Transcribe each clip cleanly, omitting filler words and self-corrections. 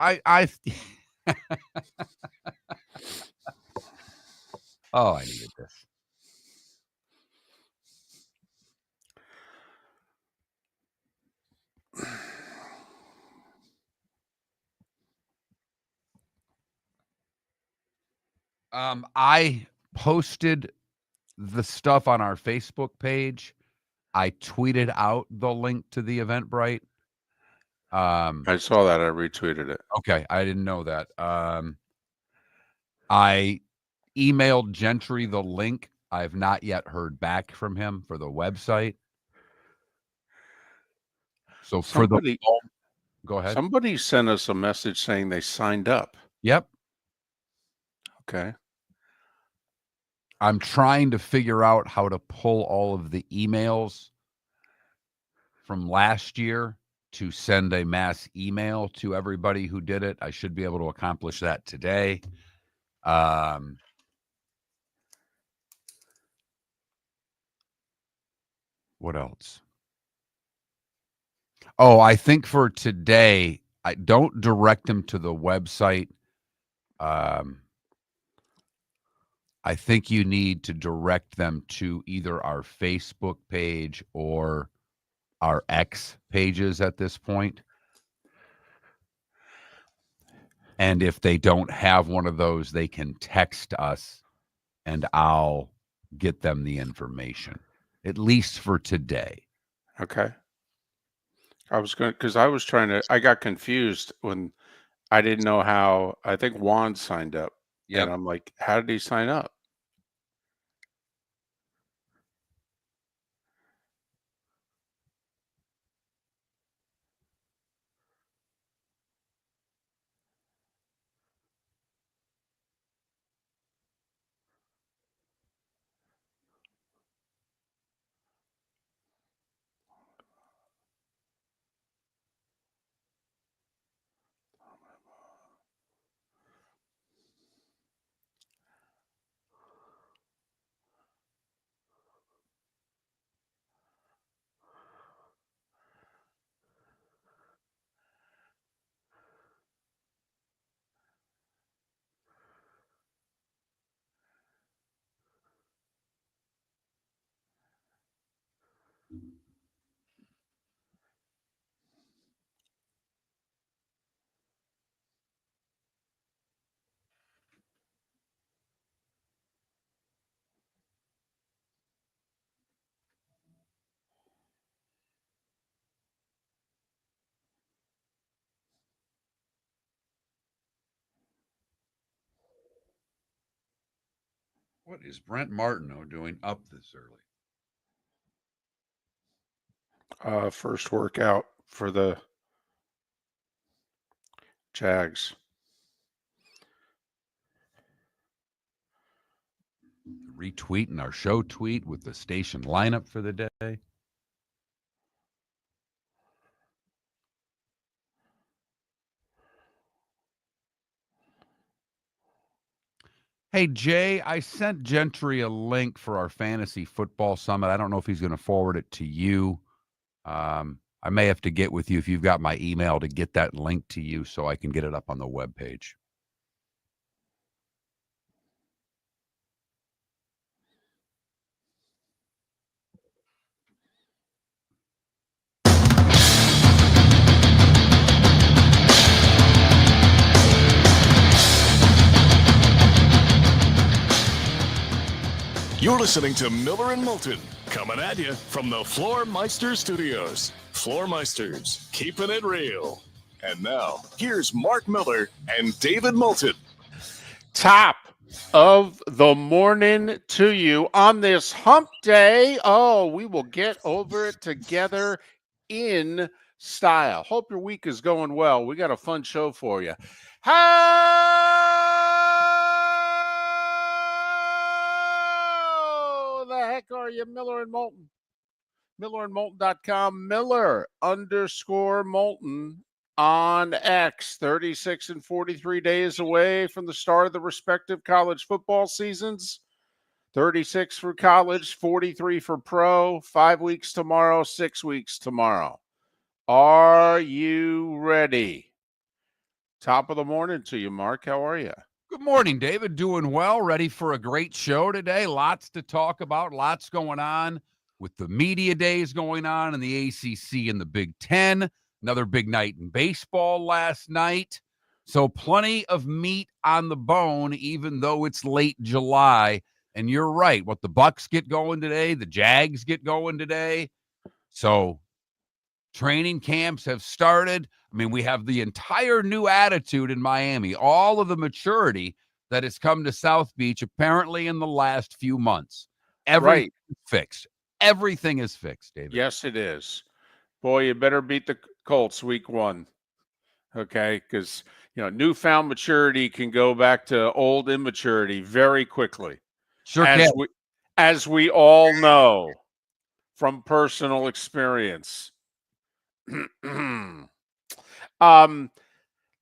I Oh, I needed this. I posted the stuff on our Facebook page. I tweeted out the link to the Eventbrite. I saw that. I retweeted it. Okay, I didn't know that. I emailed Gentry the link. I've not yet heard back from him for the website. So for the go ahead. Somebody sent us a message saying they signed up. Yep. Okay. I'm trying to figure out how to pull all of the emails from last year to send a mass email to everybody who did it. I should be able to accomplish that today. What else? Oh, I think for today, I don't direct them to the website. I think you need to direct them to either our Facebook page or our X pages at this point. And if they don't have one of those, they can text us and I'll get them the information, at least for today. Okay. I got confused when I didn't know how. I think Juan signed up. Yep. And I'm like, how did he sign up? What is Brent Martineau doing up this early? First workout for the Jags. Retweeting our show tweet with the station lineup for the day. Hey, Jay, I sent Gentry a link for our fantasy football summit. I don't know if he's going to forward it to you. I may have to get with you if you've got my email to get that link to you so I can get it up on the webpage. You're listening to Miller and Moulton, coming at you from the Floor Meister Studios. Floor Meisters, keeping it real. And now, here's Mark Miller and David Moulton. Top of the morning to you on this hump day. Oh, we will get over it together in style. Hope your week is going well. We got a fun show for you. How the heck are you, Miller and Moulton? MillerandMoulton.com, Miller_Moulton on X. 36 and 43 days away from the start of the respective college football seasons. 36 for college, 43 for pro, 5 weeks tomorrow, 6 weeks tomorrow. Are you ready? Top of the morning to you, Mark. How are you? Good morning, David. Doing well. Ready for a great show today. Lots to talk about. Lots going on with the media days going on in the ACC and the Big Ten. Another big night in baseball last night. So plenty of meat on the bone, even though it's late July. And you're right. What the Bucks get going today, the Jags get going today. So training camps have started. I mean, we have the entire new attitude in Miami, all of the maturity that has come to South Beach apparently in the last few months. Everything is fixed. Everything is fixed, David. Yes, it is. Boy, you better beat the Colts week 1. Okay, because newfound maturity can go back to old immaturity very quickly. Sure can. As we all know from personal experience.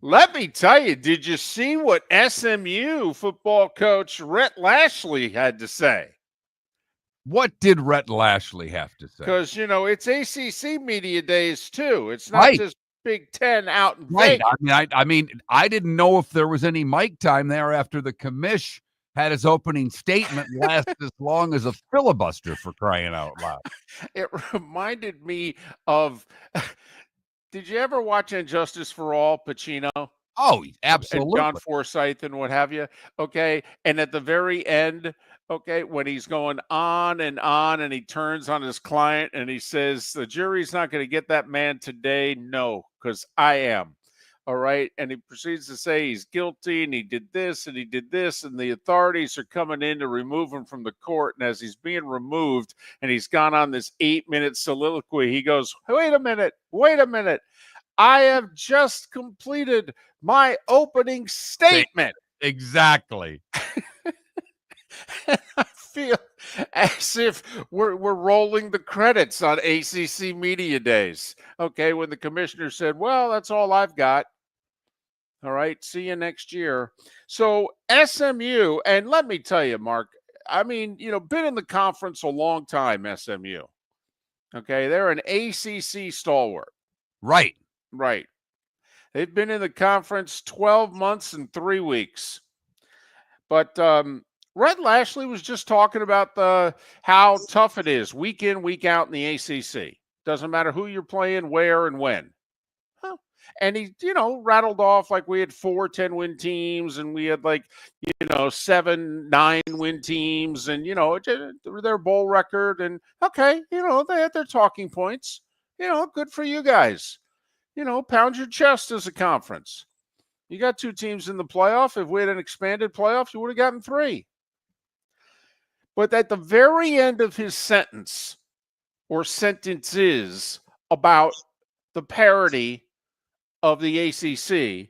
Let me tell you, did you see what SMU football coach Rhett Lashley had to say? What did Rhett Lashley have to say? Because, it's ACC media days, too. It's not just Big Ten out in Vegas. I mean, I didn't know if there was any mic time there after the commish had his opening statement last as long as a filibuster, for crying out loud. It reminded me of... Did you ever watch Injustice for All, Pacino? Oh, absolutely. And John Forsythe and what have you. Okay. And at the very end, okay, when he's going on and he turns on his client and he says, the jury's not going to get that man today. No, because I am. All right. And he proceeds to say he's guilty and he did this and he did this. And the authorities are coming in to remove him from the court. And as he's being removed and he's gone on this 8-minute soliloquy, he goes, wait a minute. I have just completed my opening statement. Exactly. I feel as if we're rolling the credits on ACC media days. Okay, when the commissioner said, well, that's all I've got. All right, see you next year. So SMU, and let me tell you, Mark, I mean, been in the conference a long time, SMU. Okay, they're an ACC stalwart. Right. They've been in the conference 12 months and 3 weeks. But Rhett Lashley was just talking about how tough it is week in, week out in the ACC. Doesn't matter who you're playing, where, and when. And he, rattled off like we had 4 10-win teams and we had 7 9-win teams and, their bowl record. And, okay, they had their talking points. Good for you guys. Pound your chest as a conference. You got 2 teams in the playoff. If we had an expanded playoff, you would have gotten 3. But at the very end of his sentence or sentences about the parity of the ACC,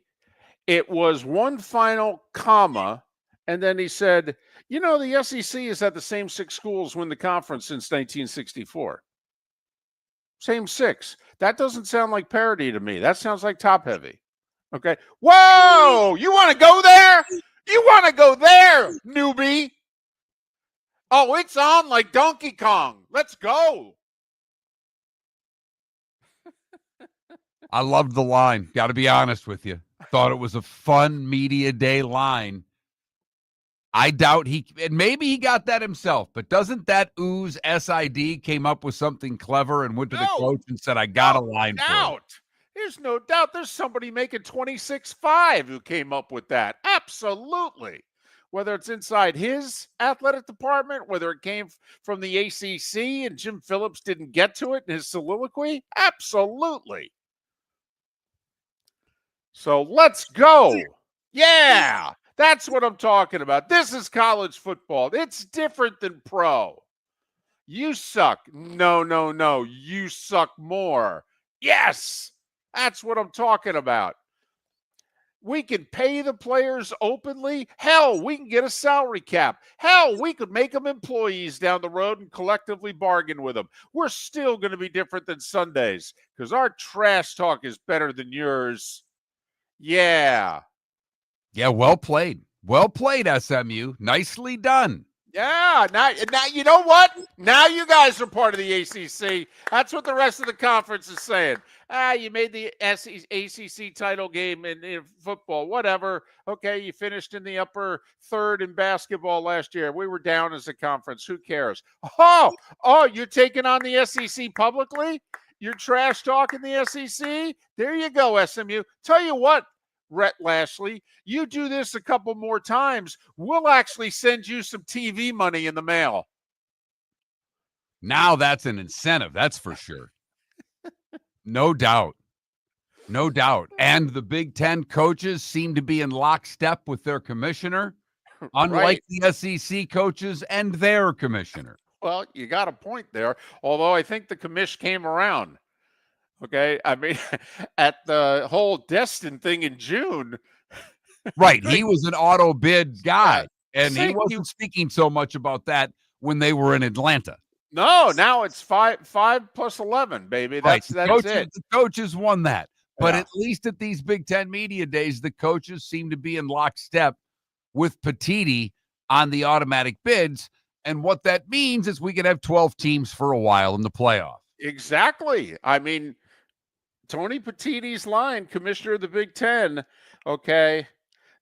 it was one final comma, and then he said, the SEC has had the same 6 schools win the conference since 1964. Same 6. That doesn't sound like parity to me. That sounds like top heavy. Okay. Whoa! You want to go there? You want to go there, newbie? Oh, it's on like Donkey Kong. Let's go. I loved the line. Got to be honest with you. Thought it was a fun media day line. I doubt maybe he got that himself, but doesn't that ooze SID came up with something clever and went to the coach and said, I got a line for it. There's no doubt there's somebody making 26.5 who came up with that. Absolutely. Whether it's inside his athletic department, whether it came from the ACC and Jim Phillips didn't get to it in his soliloquy. Absolutely. So let's go. Yeah, that's what I'm talking about. This is college football. It's different than pro. You suck. No. You suck more. Yes, that's what I'm talking about. We can pay the players openly. Hell, we can get a salary cap. Hell, we could make them employees down the road and collectively bargain with them. We're still going to be different than Sundays because our trash talk is better than yours. Yeah. Yeah, well played. Well played, SMU. Nicely done. Yeah, now you know what? Now you guys are part of the ACC. That's what the rest of the conference is saying. You made the ACC title game in football, whatever. Okay, you finished in the upper third in basketball last year. We were down as a conference. Who cares? Oh, you're taking on the SEC publicly? You're trash talking the SEC? There you go, SMU. Tell you what, Rhett Lashley, you do this a couple more times, we'll actually send you some TV money in the mail. Now that's an incentive, that's for sure. No doubt. No doubt. And the Big Ten coaches seem to be in lockstep with their commissioner, unlike the SEC coaches and their commissioner. Well, you got a point there, although I think the commish came around. Okay, I mean, at the whole Destin thing in June. Right, he was an auto bid guy, and he wasn't speaking so much about that when they were in Atlanta. No, now it's 5 plus 11, baby. That's it. The coaches won that. But at least at these Big Ten media days, the coaches seem to be in lockstep with Petiti on the automatic bids. And what that means is we could have 12 teams for a while in the playoff. Exactly. I mean, Tony Petiti's line, commissioner of the Big Ten, okay,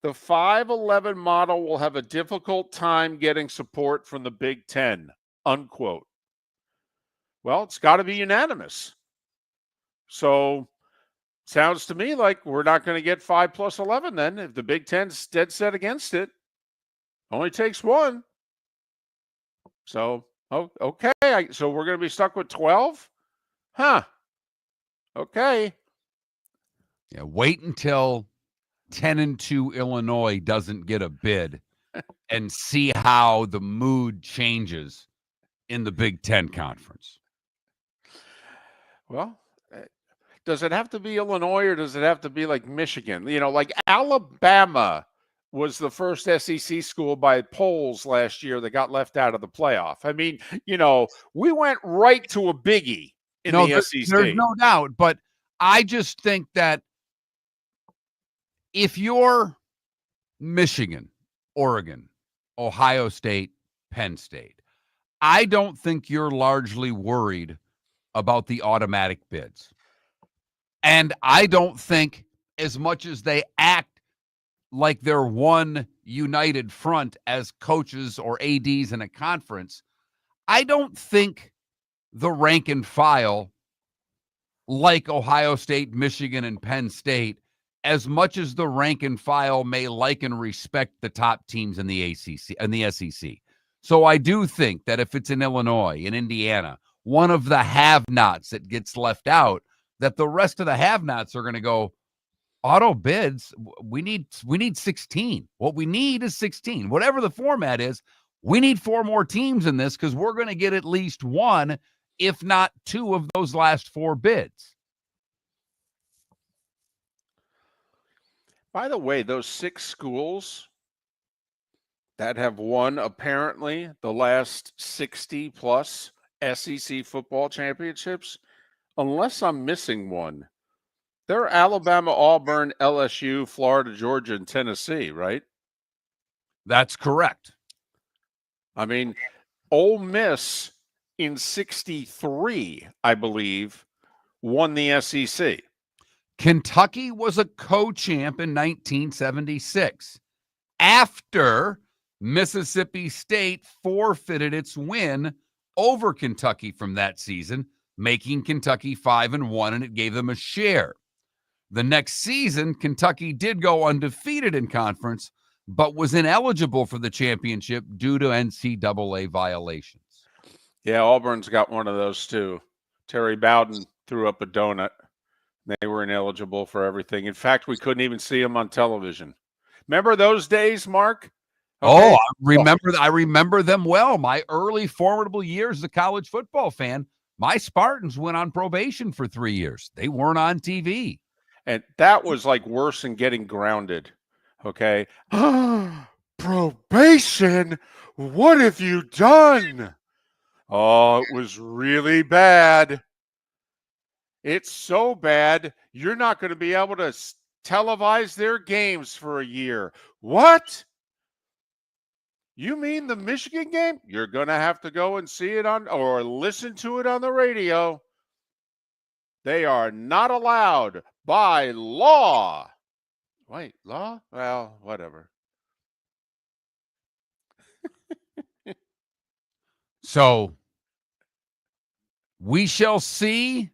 the 5-11 model will have a difficult time getting support from the Big Ten, unquote. Well, it's got to be unanimous. So, sounds to me like we're not going to get 5 plus 11 then if the Big Ten's dead set against it. Only takes one. So, okay. So we're going to be stuck with 12? Huh. Okay. Yeah, wait until 10-2 Illinois doesn't get a bid and see how the mood changes in the Big Ten Conference. Well, does it have to be Illinois or does it have to be like Michigan? You know, like Alabama was the first SEC school by polls last year that got left out of the playoff. I mean, you know, we went right to a biggie in the SEC. There's no doubt, but I just think that if you're Michigan, Oregon, Ohio State, Penn State, I don't think you're largely worried about the automatic bids. And I don't think, as much as they act like they're one united front as coaches or ADs in a conference, I don't think the rank and file, like Ohio State, Michigan, and Penn State, as much as the rank and file may like and respect the top teams in the ACC and the SEC. So I do think that if it's in Illinois, in Indiana, one of the have-nots that gets left out, that the rest of the have-nots are going to go, auto bids, we need 16. What we need is 16. Whatever the format is, we need 4 more teams in this because we're going to get at least 1, if not 2 of those last 4 bids. By the way, those 6 schools that have won apparently the last 60 plus SEC football championships, unless I'm missing one, they're Alabama, Auburn, LSU, Florida, Georgia, and Tennessee, right? That's correct. I mean, Ole Miss in 63, I believe, won the SEC. Kentucky was a co-champ in 1976 after Mississippi State forfeited its win over Kentucky from that season, making Kentucky 5-1, and it gave them a share. The next season, Kentucky did go undefeated in conference, but was ineligible for the championship due to NCAA violations. Yeah, Auburn's got one of those too. Terry Bowden threw up a donut. They were ineligible for everything. In fact, we couldn't even see them on television. Remember those days, Mark? Okay. Oh, I remember them well. My early formidable years as a college football fan, my Spartans went on probation for 3 years. They weren't on TV. And that was like worse than getting grounded. Okay. Probation? What have you done? Oh, it was really bad. It's so bad, you're not going to be able to televise their games for a year. What? You mean the Michigan game? You're going to have to go and see it on or listen to it on the radio. They are not allowed by law. Wait, law? Well, whatever. So we shall see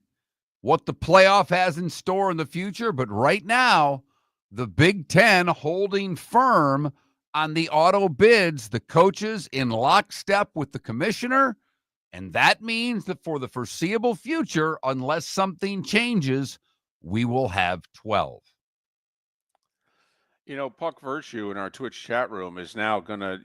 what the playoff has in store in the future. But right now, the Big Ten holding firm on the auto bids, the coaches in lockstep with the commissioner. And that means that for the foreseeable future, unless something changes, we will have 12. You know, Puck Virtue in our Twitch chat room is now going to.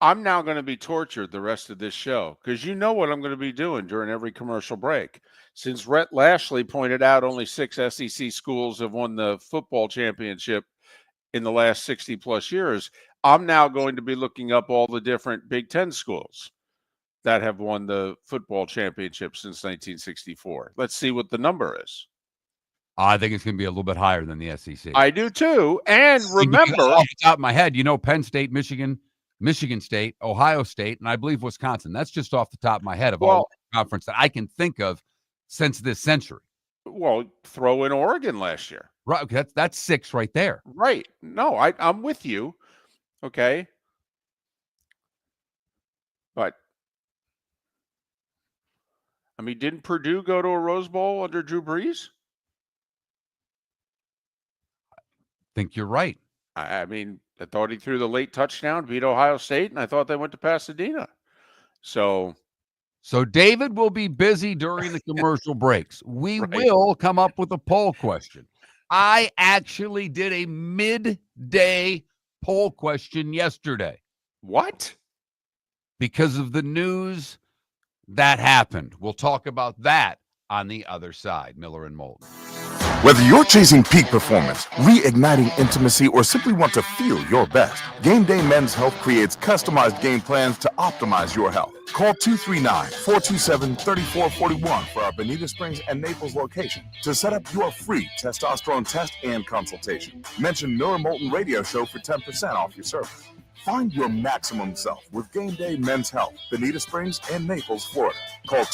I'm now going to be tortured the rest of this show because you know what I'm going to be doing during every commercial break. Since Rhett Lashley pointed out only 6 SEC schools have won the football championship in the last 60 plus years, I'm now going to be looking up all the different Big Ten schools that have won the football championship since 1964. Let's see what the number is. I think it's going to be a little bit higher than the SEC. I do too. And remember, off the top of my head, Penn State, Michigan State, Ohio State, and I believe Wisconsin. That's just off the top of my head of all the conference that I can think of since this century. Well, throw in Oregon last year. Right. Okay, that's 6 right there. Right. No, I'm with you. Okay. But, I mean, didn't Purdue go to a Rose Bowl under Drew Brees? I think you're right. I mean, I thought he threw the late touchdown, beat Ohio State, and I thought they went to Pasadena. So David will be busy during the commercial breaks. We will come up with a poll question. I actually did a midday poll question yesterday. What? Because of the news that happened. We'll talk about that on the other side. Miller and Moulton. Whether you're chasing peak performance, reigniting intimacy, or simply want to feel your best, Game Day Men's Health creates customized game plans to optimize your health. Call 239-427-3441 for our Bonita Springs and Naples location to set up your free testosterone test and consultation. Mention Miller Moulton Radio Show for 10% off your service. Find your maximum self with Game Day Men's Health, Bonita Springs and Naples, Florida. Call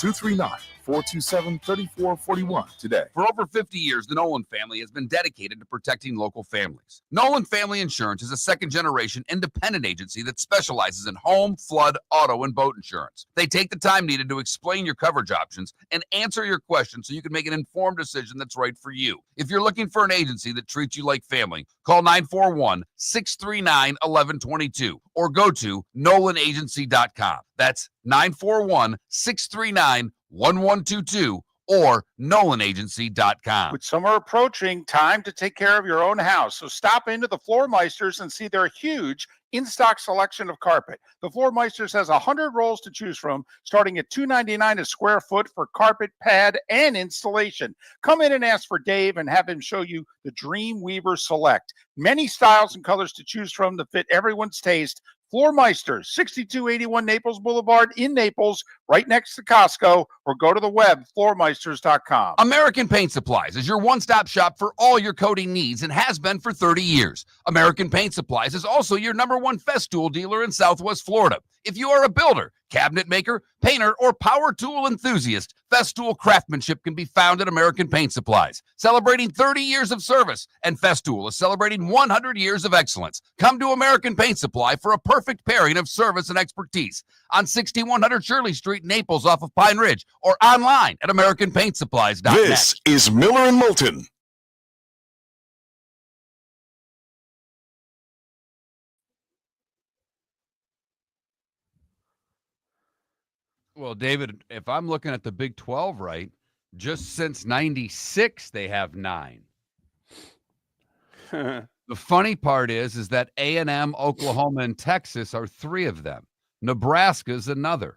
239-427-3441 today. For over 50 years, the Nolan family has been dedicated to protecting local families. Nolan Family Insurance is a second-generation independent agency that specializes in home, flood, auto, and boat insurance. They take the time needed to explain your coverage options and answer your questions so you can make an informed decision that's right for you. If you're looking for an agency that treats you like family, call 941-639-1122 or go to nolanagency.com. That's 941-639-1122 or nolanagency.com. With summer approaching, time to take care of your own house. So stop into the Floor Meisters and see their huge in-stock selection of carpet. The Floor Meisters has 100 rolls to choose from, starting at $2.99 a square foot for carpet, pad, and installation. Come in and ask for Dave and have him show you the Dream Weaver Select. Many styles and colors to choose from to fit everyone's taste. Floor Meisters, 6281 Naples Boulevard in Naples, right next to Costco, or go to the web, floormeisters.com. American Paint Supplies is your one-stop shop for all your coating needs and has been for 30 years. American Paint Supplies is also your #1 Festool dealer in Southwest Florida. If you are a builder, cabinet maker, painter, or power tool enthusiast, Festool craftsmanship can be found at American Paint Supplies. Celebrating 30 years of service, and Festool is celebrating 100 years of excellence. Come to American Paint Supply for a perfect pairing of service and expertise on 6100 Shirley Street, Naples, off of Pine Ridge, or online at AmericanPaintSupplies.net. This is Miller and Moulton. Well, David, if I'm looking at the Big 12 right, just since 96, they have 9. The funny part is that A&M, Oklahoma, and Texas are 3 of them. Nebraska's another.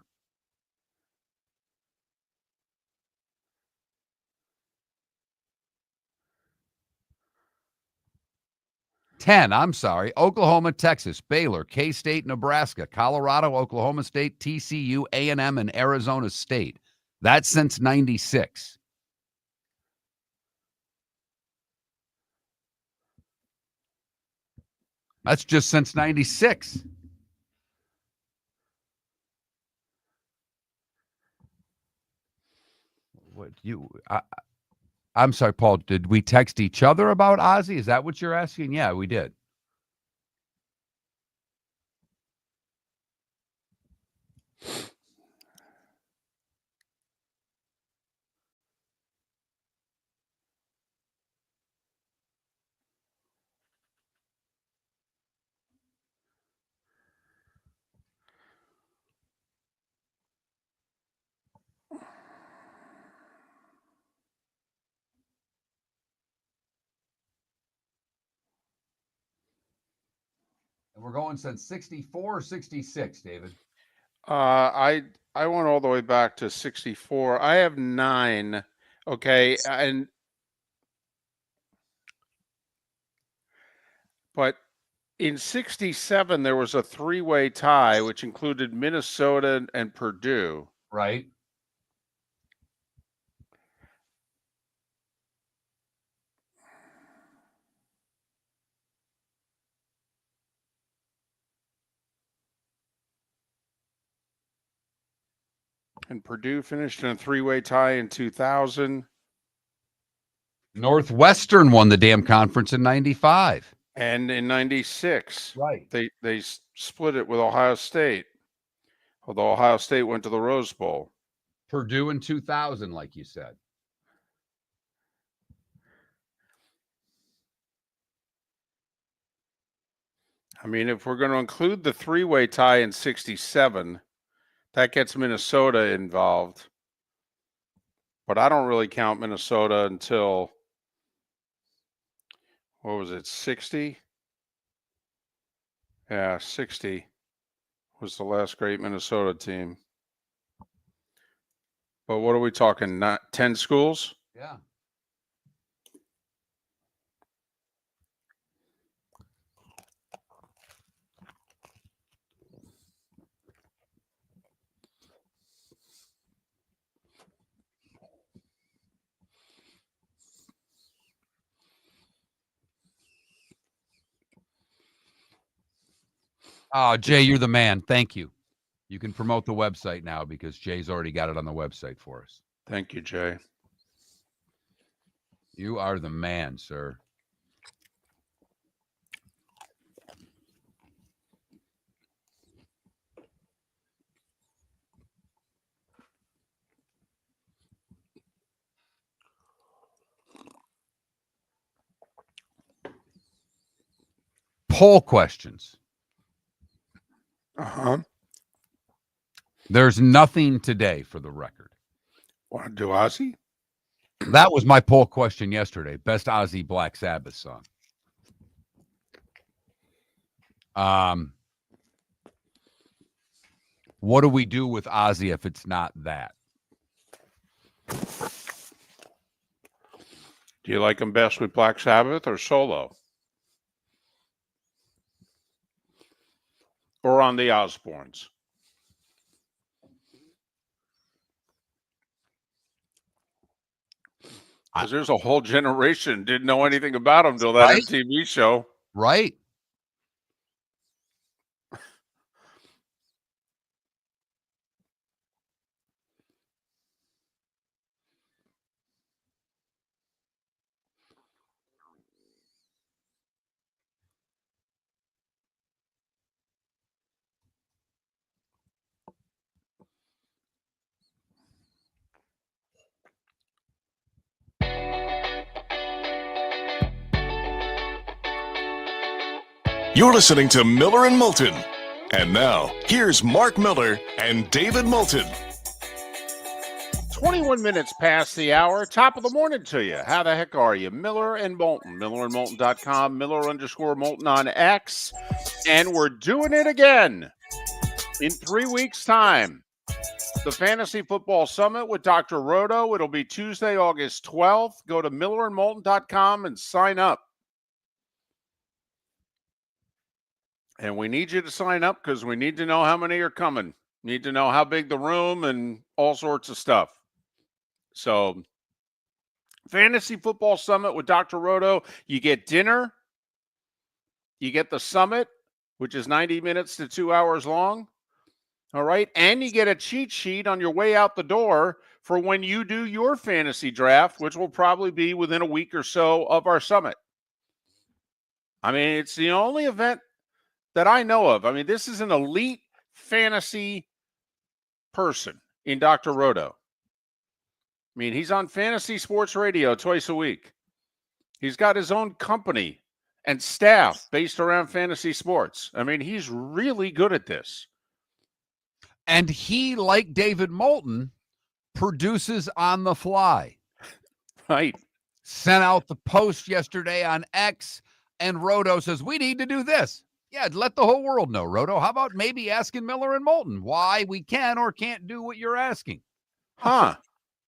I'm sorry. Oklahoma, Texas, Baylor, K-State, Nebraska, Colorado, Oklahoma State, TCU, A&M, and Arizona State. That's since 96. That's just since 96. What I'm sorry, Paul, did we text each other about Ozzy? Is that what you're asking? Yeah, we did. And we're going since 64 or 66, David. I went all the way back to 64. I have 9. Okay, but in 67 there was a 3-way tie which included Minnesota and Purdue. Right. And Purdue finished in a 3-way tie in 2000. Northwestern won the damn conference in 95. And in 96. Right. They split it with Ohio State. Although Ohio State went to the Rose Bowl. Purdue in 2000, like you said. I mean, if we're going to include the 3-way tie in 67, that gets Minnesota involved. But I don't really count Minnesota until, what was it, 60? Yeah, 60 was the last great Minnesota team. But what are we talking, not 10 schools? Yeah. Oh, Jay, you're the man. Thank you. You can promote the website now because Jay's already got it on the website for us. Thank you, Jay. You are the man, sir. Poll questions. Uh-huh. There's nothing today for the record. Want to do Ozzy? That was my poll question yesterday. Best Ozzy Black Sabbath song. What do we do with Ozzy if it's not that? Do you like him best with Black Sabbath or solo? Or on the Osbournes? Because there's a whole generation didn't know anything about him till that Right? MTV show. Right. You're listening to Miller and Moulton. And now, here's Mark Miller and David Moulton. 21 minutes past the hour. Top of the morning to you. How the heck are you? Miller and Moulton. MillerandMoulton.com. Miller_Moulton on X. And we're doing it again in 3 weeks' time. The Fantasy Football Summit with Dr. Roto. It'll be Tuesday, August 12th. Go to MillerandMoulton.com and sign up. And we need you to sign up because we need to know how many are coming. Need to know how big the room and all sorts of stuff. So, Fantasy Football Summit with Dr. Roto. You get dinner. You get the summit, which is 90 minutes to 2 hours long. All right. And you get a cheat sheet on your way out the door for when you do your fantasy draft, which will probably be within a week or so of our summit. I mean, it's the only event that I know of. I mean, this is an elite fantasy person in Dr. Roto. I mean, he's on Fantasy Sports Radio twice a week. He's got his own company and staff based around fantasy sports. I mean, he's really good at this. And he, like David Moulton, produces on the fly. Right. Sent out the post yesterday on X, and Roto says, we need to do this. Yeah, let the whole world know, Roto. How about maybe asking Miller and Moulton why we can or can't do what you're asking? Huh.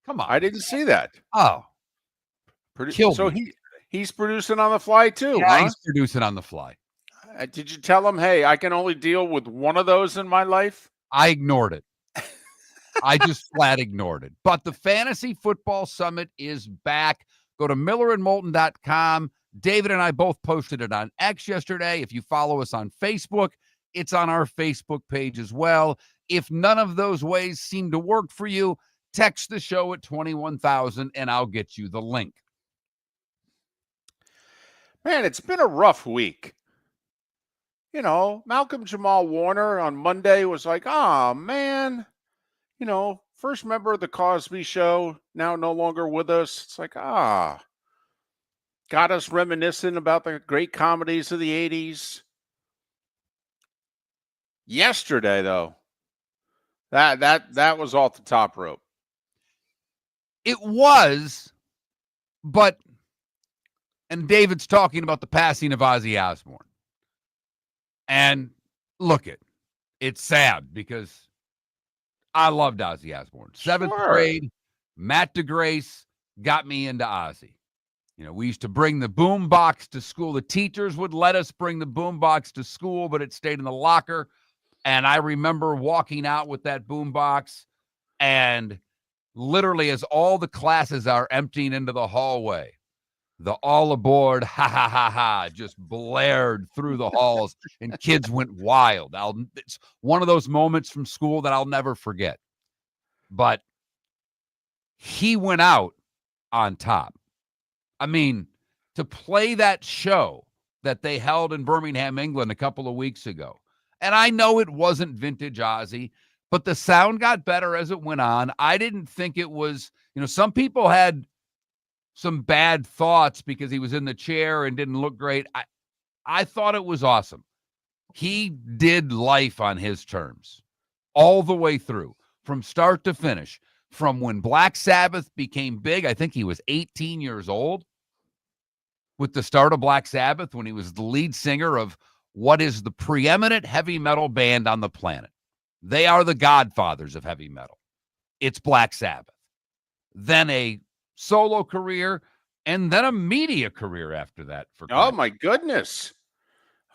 Come on. I didn't see that. Oh. So he's producing on the fly too, yeah, huh? He's producing on the fly. Did you tell him, hey, I can only deal with one of those in my life? I ignored it. I just flat ignored it. But the Fantasy Football Summit is back. Go to millerandmoulton.com. David and I both posted it on X yesterday. If you follow us on Facebook, it's on our Facebook page as well. If none of those ways seem to work for you, text the show at 21,000 and I'll get you the link. Man, it's been a rough week. You know, Malcolm Jamal Warner on Monday was like, oh, man, you know, first member of the Cosby Show, now no longer with us. It's like, got us reminiscing about the great comedies of the 80s. Yesterday, though, that was off the top rope. It was, but, and David's talking about the passing of Ozzy Osbourne. And look, it's sad because I loved Ozzy Osbourne. Seventh grade, Matt DeGrace got me into Ozzy. You know, we used to bring the boom box to school. The teachers would let us bring the boom box to school, but it stayed in the locker. And I remember walking out with that boom box, and literally as all the classes are emptying into the hallway, the all aboard, ha, ha, ha, ha, just blared through the halls, and kids went wild. It's one of those moments from school that I'll never forget. But he went out on top. I mean, to play that show that they held in Birmingham, England a couple of weeks ago, and I know it wasn't vintage Ozzy, but the sound got better as it went on. I didn't think it was, you know, some people had some bad thoughts because he was in the chair and didn't look great. I thought it was awesome. He did life on his terms all the way through, from start to finish. From when Black Sabbath became big, I think he was 18 years old with the start of Black Sabbath, when he was the lead singer of what is the preeminent heavy metal band on the planet. They are the godfathers of heavy metal. It's Black Sabbath. Then a solo career, and then a media career after that. Oh, my goodness.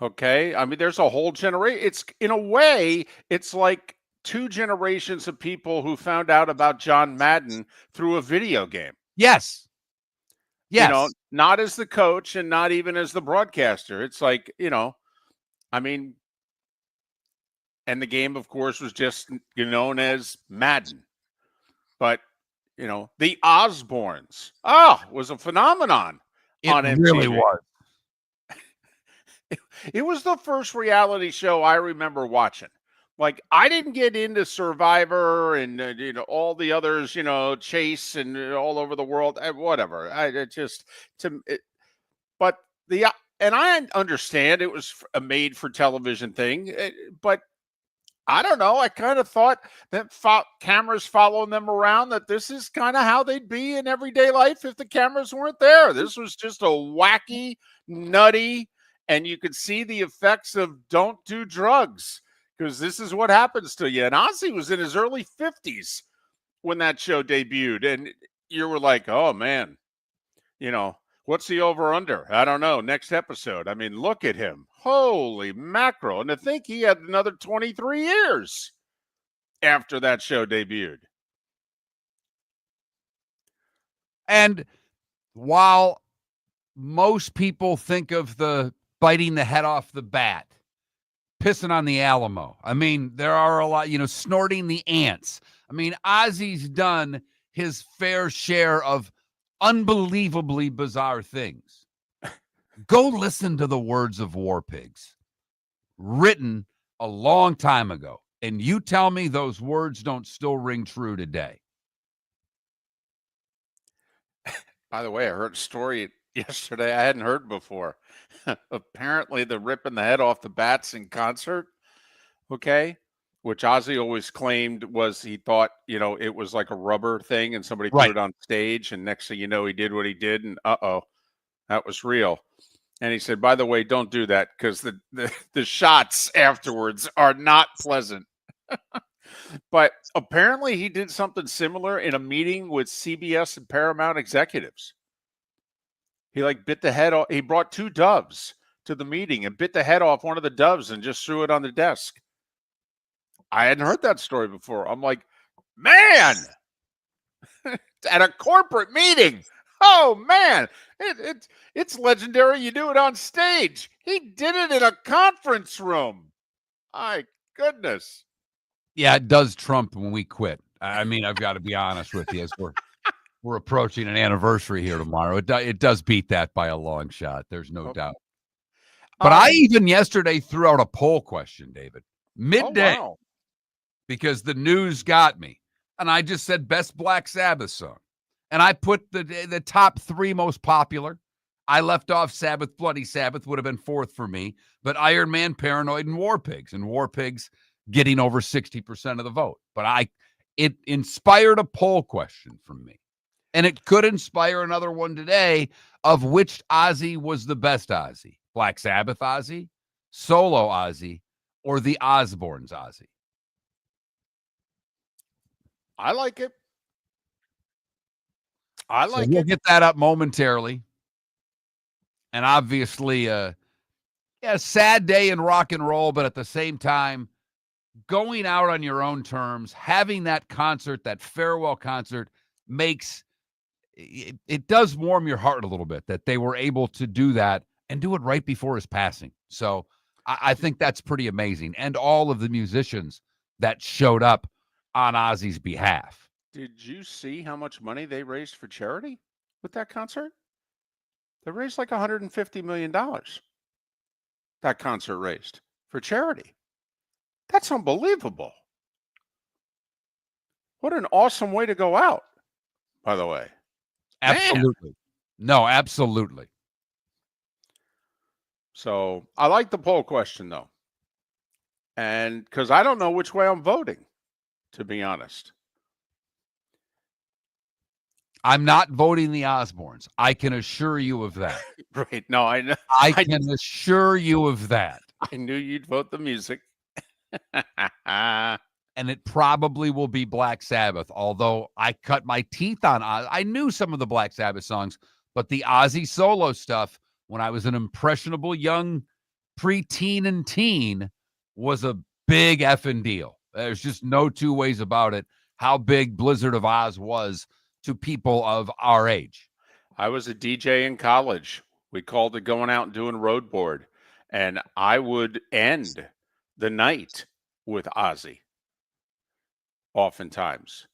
Okay. I mean, there's a whole generation. It's, in a way, it's like two generations of people who found out about John Madden through a video game. Yes. Yes. You know, not as the coach and not even as the broadcaster. It's like, you know, I mean, and the game, of course, was just known as Madden. But, you know, the Osbournes, was a phenomenon on MTV. It really was. It was the first reality show I remember watching. Like, I didn't get into Survivor and, you know, all the others, you know, Chase and all over the world, whatever. And I understand it was a made for television thing, but I don't know. I kind of thought that cameras following them around, that this is kind of how they'd be in everyday life if the cameras weren't there. This was just a wacky, nutty, and you could see the effects of don't do drugs, because this is what happens to you. And Ozzy was in his early 50s when that show debuted. And you were like, oh, man, you know, what's the over-under? I don't know. Next episode. I mean, look at him. Holy mackerel. And to think he had another 23 years after that show debuted. And while most people think of the biting the head off the bat, pissing on the Alamo. I mean, there are a lot, snorting the ants. I mean, Ozzy's done his fair share of unbelievably bizarre things. Go listen to the words of War Pigs, written a long time ago, and you tell me those words don't still ring true today. By the way, I heard a story yesterday I hadn't heard before. Apparently, the ripping the head off the bats in concert, okay, which Ozzy always claimed was he thought, it was like a rubber thing and somebody put it on stage, and next thing you know, he did what he did, and that was real. And he said, by the way, don't do that because the shots afterwards are not pleasant. But apparently he did something similar in a meeting with CBS and Paramount executives. He bit the head off. He brought 2 doves to the meeting and bit the head off one of the doves and just threw it on the desk. I hadn't heard that story before. I'm like, man, at a corporate meeting. Oh, man, it's legendary. You do it on stage. He did it in a conference room. My goodness. Yeah, it does trump when we quit. I mean, I've got to be honest with you, as we're approaching an anniversary here tomorrow. It does beat that by a long shot. There's no doubt. But I even yesterday threw out a poll question, David, midday, because the news got me. And I just said best Black Sabbath song. And I put the top 3 most popular. I left off Sabbath, Bloody Sabbath would have been 4th for me. But Iron Man, Paranoid, and War Pigs. And War Pigs getting over 60% of the vote. But it inspired a poll question from me. And it could inspire another one today of which Ozzy was the best Ozzy. Black Sabbath Ozzy, solo Ozzy, or the Osbournes Ozzy. I like it. We'll get that up momentarily. And obviously, sad day in rock and roll, but at the same time, going out on your own terms, having that concert, that farewell concert, makes it does warm your heart a little bit that they were able to do that and do it right before his passing. So I think that's pretty amazing. And all of the musicians that showed up on Ozzy's behalf. Did you see how much money they raised for charity with that concert? They raised like $150 million. That concert raised for charity. That's unbelievable. What an awesome way to go out, by the way. Absolutely. Man. No, absolutely. So I like the poll question, though. And because I don't know which way I'm voting, to be honest. I'm not voting the Osbournes. I can assure you of that. Right. No, I know. I can assure you of that. I knew you'd vote the music. And it probably will be Black Sabbath, although I cut my teeth on Ozzy. I knew some of the Black Sabbath songs, but the Ozzy solo stuff, when I was an impressionable young preteen and teen, was a big effing deal. There's just no 2 ways about it, how big Blizzard of Oz was to people of our age. I was a DJ in college. We called it going out and doing road board. And I would end the night with Ozzy. Oftentimes.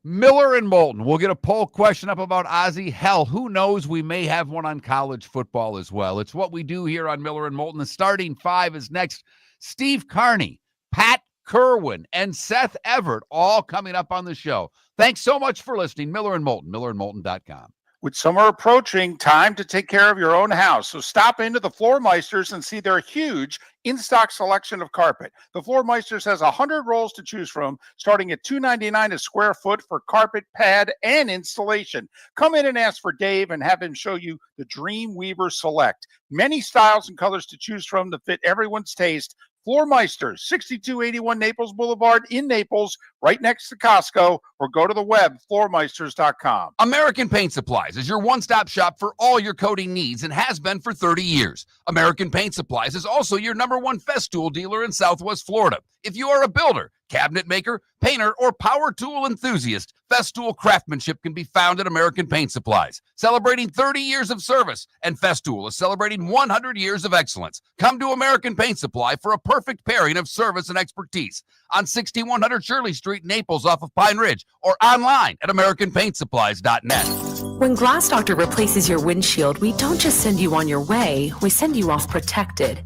Miller and Moulton. We'll get a poll question up about Ozzy. Hell, who knows? We may have one on college football as well. It's what we do here on Miller and Moulton. The starting 5 is next. Steve Carney, Pat Kirwan, and Seth Everett, all coming up on the show. Thanks so much for listening. Miller and Moulton, millerandmoulton.com. With summer approaching, time to take care of your own house. So stop into the Floor Meisters and see their huge in-stock selection of carpet. The Floor Meisters has 100 rolls to choose from, starting at $2.99 a square foot for carpet, pad, and installation. Come in and ask for Dave and have him show you the Dream Weaver Select. Many styles and colors to choose from to fit everyone's taste. Floor Meisters, 6281 Naples Boulevard in Naples, right next to Costco, or go to the web, floormeisters.com. American Paint Supplies is your one-stop shop for all your coating needs and has been for 30 years. American Paint Supplies is also your #1 Festool dealer in Southwest Florida. If you are a builder, cabinet maker, painter, or power tool enthusiast, Festool craftsmanship can be found at American Paint Supplies. Celebrating 30 years of service, and Festool is celebrating 100 years of excellence. Come to American Paint Supply for a perfect pairing of service and expertise on 6100 Shirley Street, Naples, off of Pine Ridge, or online at AmericanPaintSupplies.net. When Glass Doctor replaces your windshield, we don't just send you on your way, we send you off protected.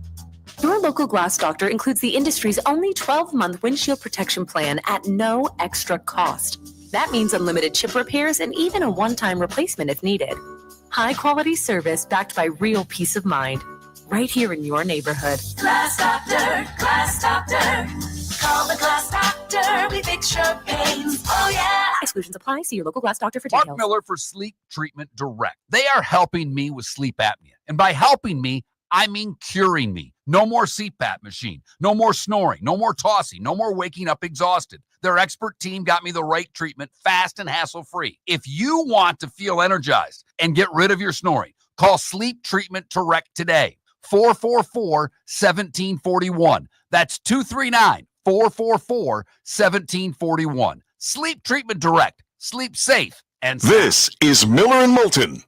Your local Glass Doctor includes the industry's only 12-month windshield protection plan at no extra cost. That means unlimited chip repairs and even a one-time replacement if needed. High-quality service backed by real peace of mind, right here in your neighborhood. Glass Doctor, Glass Doctor. Call the Glass Doctor, we fix your pains. Oh, yeah. Exclusions apply. See your local Glass Doctor for Mark details. Miller for Sleep Treatment Direct. They are helping me with sleep apnea. And by helping me, I mean curing me. No more CPAP machine. No more snoring. No more tossing. No more waking up exhausted. Their expert team got me the right treatment, fast and hassle-free. If you want to feel energized and get rid of your snoring, call Sleep Treatment Direct today. 444-1741. That's 239-444-1741. Sleep Treatment Direct. Sleep safe and sound. This is Miller and Moulton.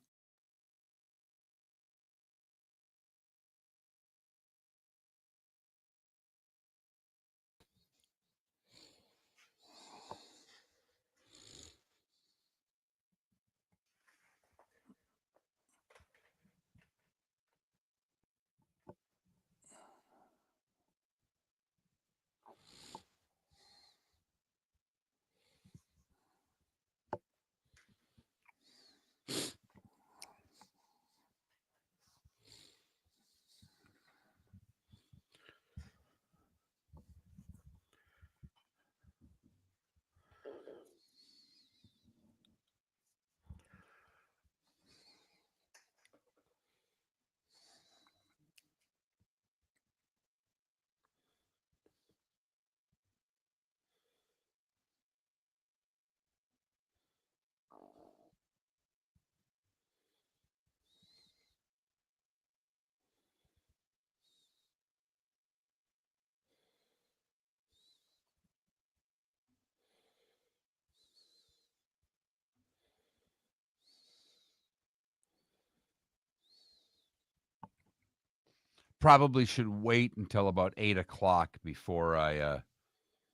Probably should wait until about 8 o'clock before I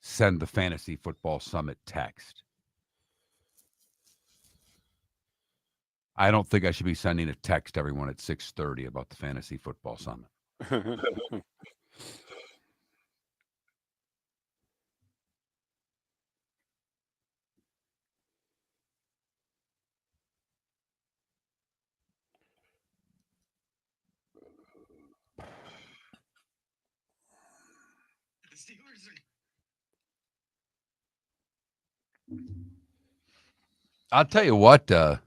send the Fantasy Football Summit text. I don't think I should be sending a text to everyone at 6:30 about the Fantasy Football Summit. I'll tell you what, Joe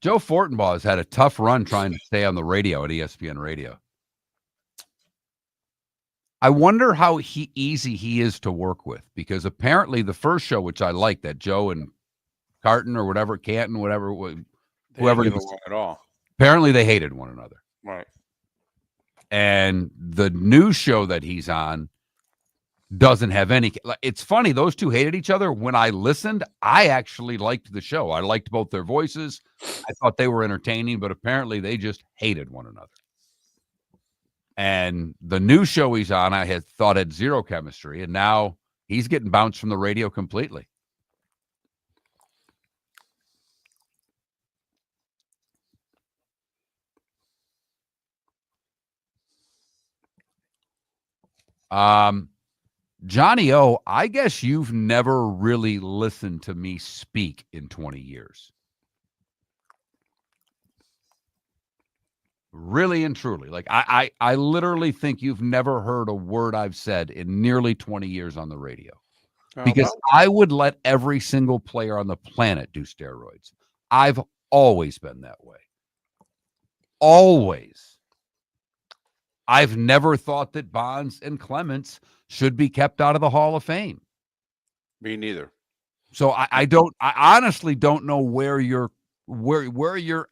Fortenbaugh has had a tough run trying to stay on the radio at ESPN Radio. I wonder how easy he is to work with, because apparently the first show, which I liked, that Joe and Carton or whatever, Canton, whatever, whoever it was, at all. apparently they hated one another. Right. And the new show that he's on doesn't have any. It's funny, those two hated each other. When I listened, I actually liked the show. I liked both their voices. I thought they were entertaining, but apparently they just hated one another. And the new show he's on, I had thought had zero chemistry, and now he's getting bounced from the radio completely. Johnny O, I guess you've never really listened to me speak in 20 years. Really and truly. Like, I literally think you've never heard a word I've said in nearly 20 years on the radio. Because I would let every single player on the planet do steroids. I've always been that way. Always. I've never thought that Bonds and Clements should be kept out of the Hall of Fame. Me neither. So I honestly don't know where your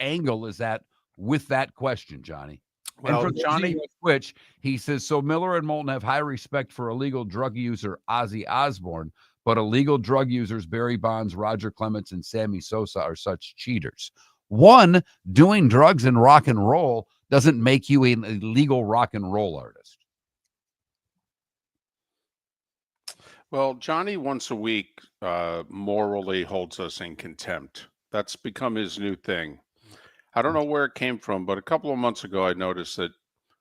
angle is at with that question, Johnny. And Well, for Johnny, Twitch, he says, so Miller and Moulton have high respect for illegal drug user Ozzy Osbourne, but illegal drug users Barry Bonds, Roger Clemens, and Sammy Sosa are such cheaters. One, doing drugs and rock and roll doesn't make you an illegal rock and roll artist. well, Johnny once a week morally holds us in contempt. That's become his new thing. I don't know where it came from, but a couple of months ago, I noticed that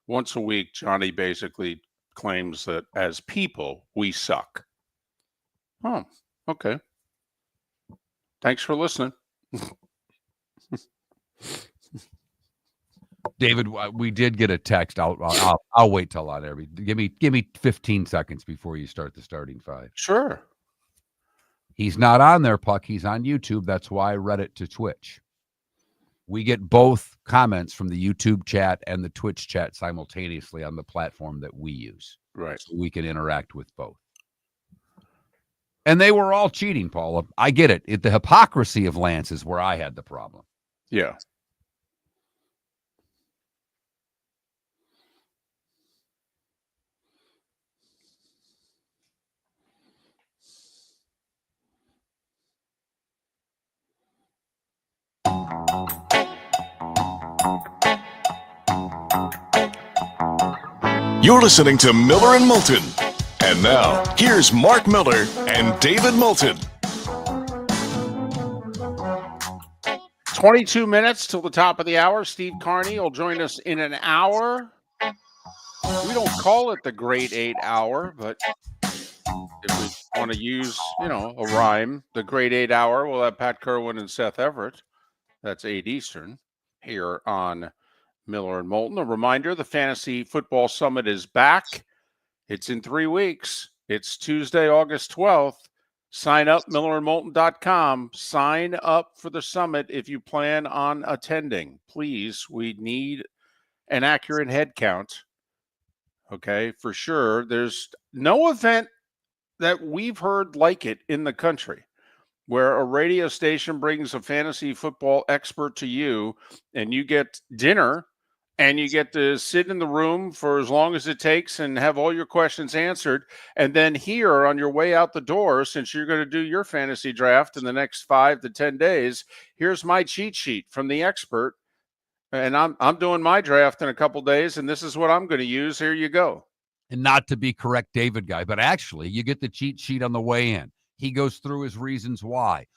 once a week, Johnny basically claims that as people, we suck. Oh, okay. Thanks for listening. David, we did get a text. I'll wait till on there. Give me 15 seconds before you start the starting five. Sure. He's not on there, Puck. He's on YouTube. That's why I read it to Twitch. We get both comments from the YouTube chat and the Twitch chat simultaneously on the platform that we use. Right. So we can interact with both. And they were all cheating, Paula. I get it. The hypocrisy of Lance is where I had the problem. Yeah. You're listening to Miller and Moulton. And now, here's Mark Miller and David Moulton. 22 minutes till the top of the hour. Steve Carney will join us in an hour. We don't call it the Great 8 Hour, but if we want to use, a rhyme, the Great 8 Hour, we'll have Pat Kirwan and Seth Everett. That's 8 Eastern here on Miller and Moulton. A reminder, the Fantasy Football Summit is back. It's in 3 weeks. It's Tuesday, August 12th. Sign up, millerandmoulton.com. Sign up for the summit if you plan on attending. Please, we need an accurate head count. Okay, for sure. There's no event that we've heard like it in the country, where a radio station brings a fantasy football expert to you and you get dinner and you get to sit in the room for as long as it takes and have all your questions answered. And then here on your way out the door, since you're going to do your fantasy draft in the next 5 to 10 days, here's my cheat sheet from the expert. And I'm doing my draft in a couple days, and this is what I'm going to use. Here you go. And not to be correct, David guy, but actually you get the cheat sheet on the way in. He goes through his reasons why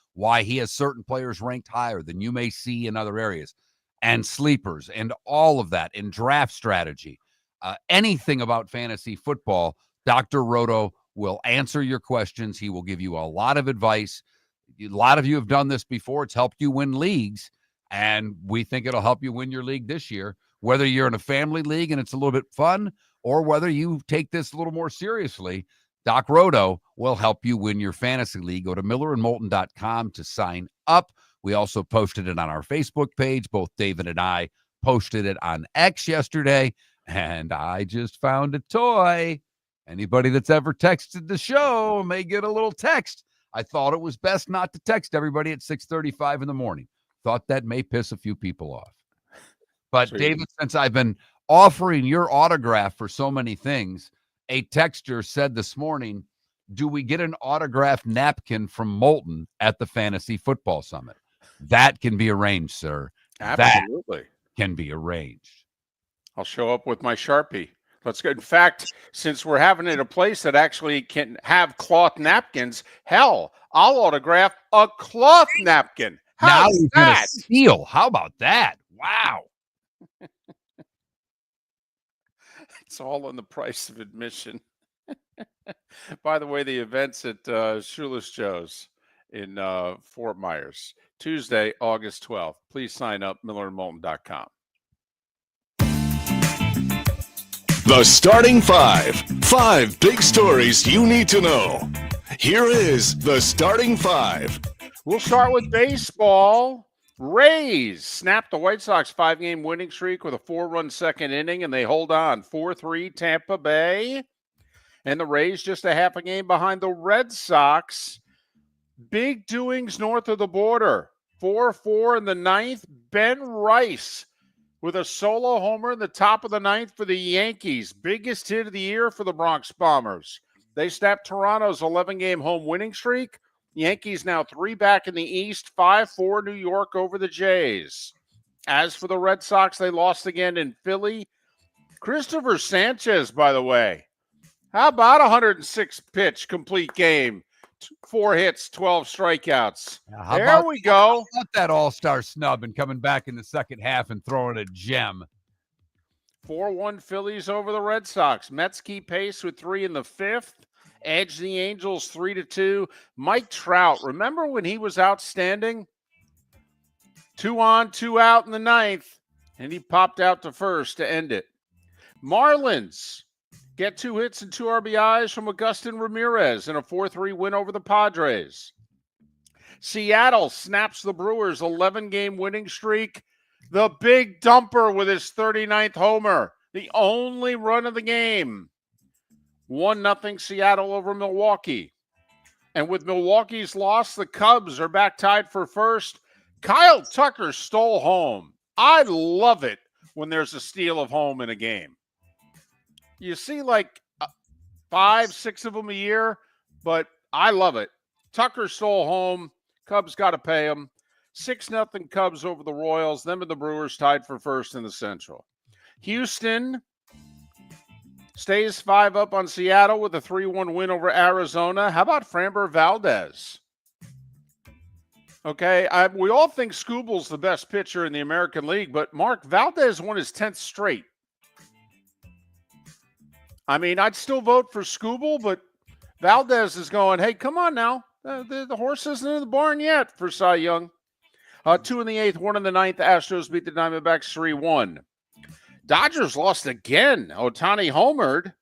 he has certain players ranked higher than you may see in other areas, and sleepers and all of that, and draft strategy. Anything about fantasy football, Dr. Roto will answer your questions. He will give you a lot of advice. A lot of you have done this before. It's helped you win leagues, and we think it'll help you win your league this year, whether you're in a family league and it's a little bit fun, or whether you take this a little more seriously. Doc Roto will help you win your fantasy league. Go to millerandmoulton.com to sign up. We also posted it on our Facebook page. Both David and I posted it on X yesterday, and I just found a toy. Anybody that's ever texted the show may get a little text. I thought it was best not to text everybody at 6:35 in the morning. Thought that may piss a few people off. But So David, since I've been offering your autograph for so many things, a texter said this morning, do we get an autographed napkin from Moulton at the Fantasy Football Summit? That can be arranged, sir. Absolutely. That can be arranged. I'll show up with my Sharpie. Let's go. In fact, since we're having it a place that actually can have cloth napkins, hell, I'll autograph a cloth napkin. Now How's he's going that? to steal. How about that? Wow. It's all in the price of admission. By the way, the event's at Shoeless Joe's in Fort Myers, Tuesday, August 12th. Please sign up, millerandmoulton.com. The starting five. 5 big stories you need to know. Here is the starting five. We'll start with baseball. Rays snapped the White Sox 5-game winning streak with a 4-run second inning, and they hold on 4-3 Tampa Bay. And the Rays just a half a game behind the Red Sox. Big doings north of the border. 4-4 in the ninth. Ben Rice with a solo homer in the top of the ninth for the Yankees. Biggest hit of the year for the Bronx Bombers. They snapped Toronto's 11-game home winning streak. Yankees now 3 back in the East, 5-4 New York over the Jays. As for the Red Sox, they lost again in Philly. Christopher Sanchez, by the way, how about 106 pitch complete game? 4 hits, 12 strikeouts. There we go. How about that all-star snub and coming back in the second half and throwing a gem? 4-1 Phillies over the Red Sox. Mets keep pace with 3 in the 5th. Edge the Angels 3-2. Mike Trout, remember when he was outstanding? 2 on, 2 out in the 9th, and he popped out to first to end it. Marlins get 2 hits and 2 RBIs from Agustin Ramirez in a 4-3 win over the Padres. Seattle snaps the Brewers' 11-game winning streak. The big dumper with his 39th homer, the only run of the game. 1-0 Seattle over Milwaukee. And with Milwaukee's loss, the Cubs are back tied for first. Kyle Tucker stole home. I love it when there's a steal of home in a game. You see like 5, 6 of them a year, but I love it. Tucker stole home. Cubs got to pay him. 6-0 Cubs over the Royals. Them and the Brewers tied for first in the Central. Houston stays 5 up on Seattle with a 3-1 win over Arizona. How about Framber Valdez? Okay, we all think Scooble's the best pitcher in the American League, but Mark, Valdez won his 10th straight. I mean, I'd still vote for Scooble, but Valdez is going, hey, come on now. The horse isn't in the barn yet for Cy Young. 2 in the 8th, 1 in the 9th. Astros beat the Diamondbacks 3-1. Dodgers lost again. Ohtani homered,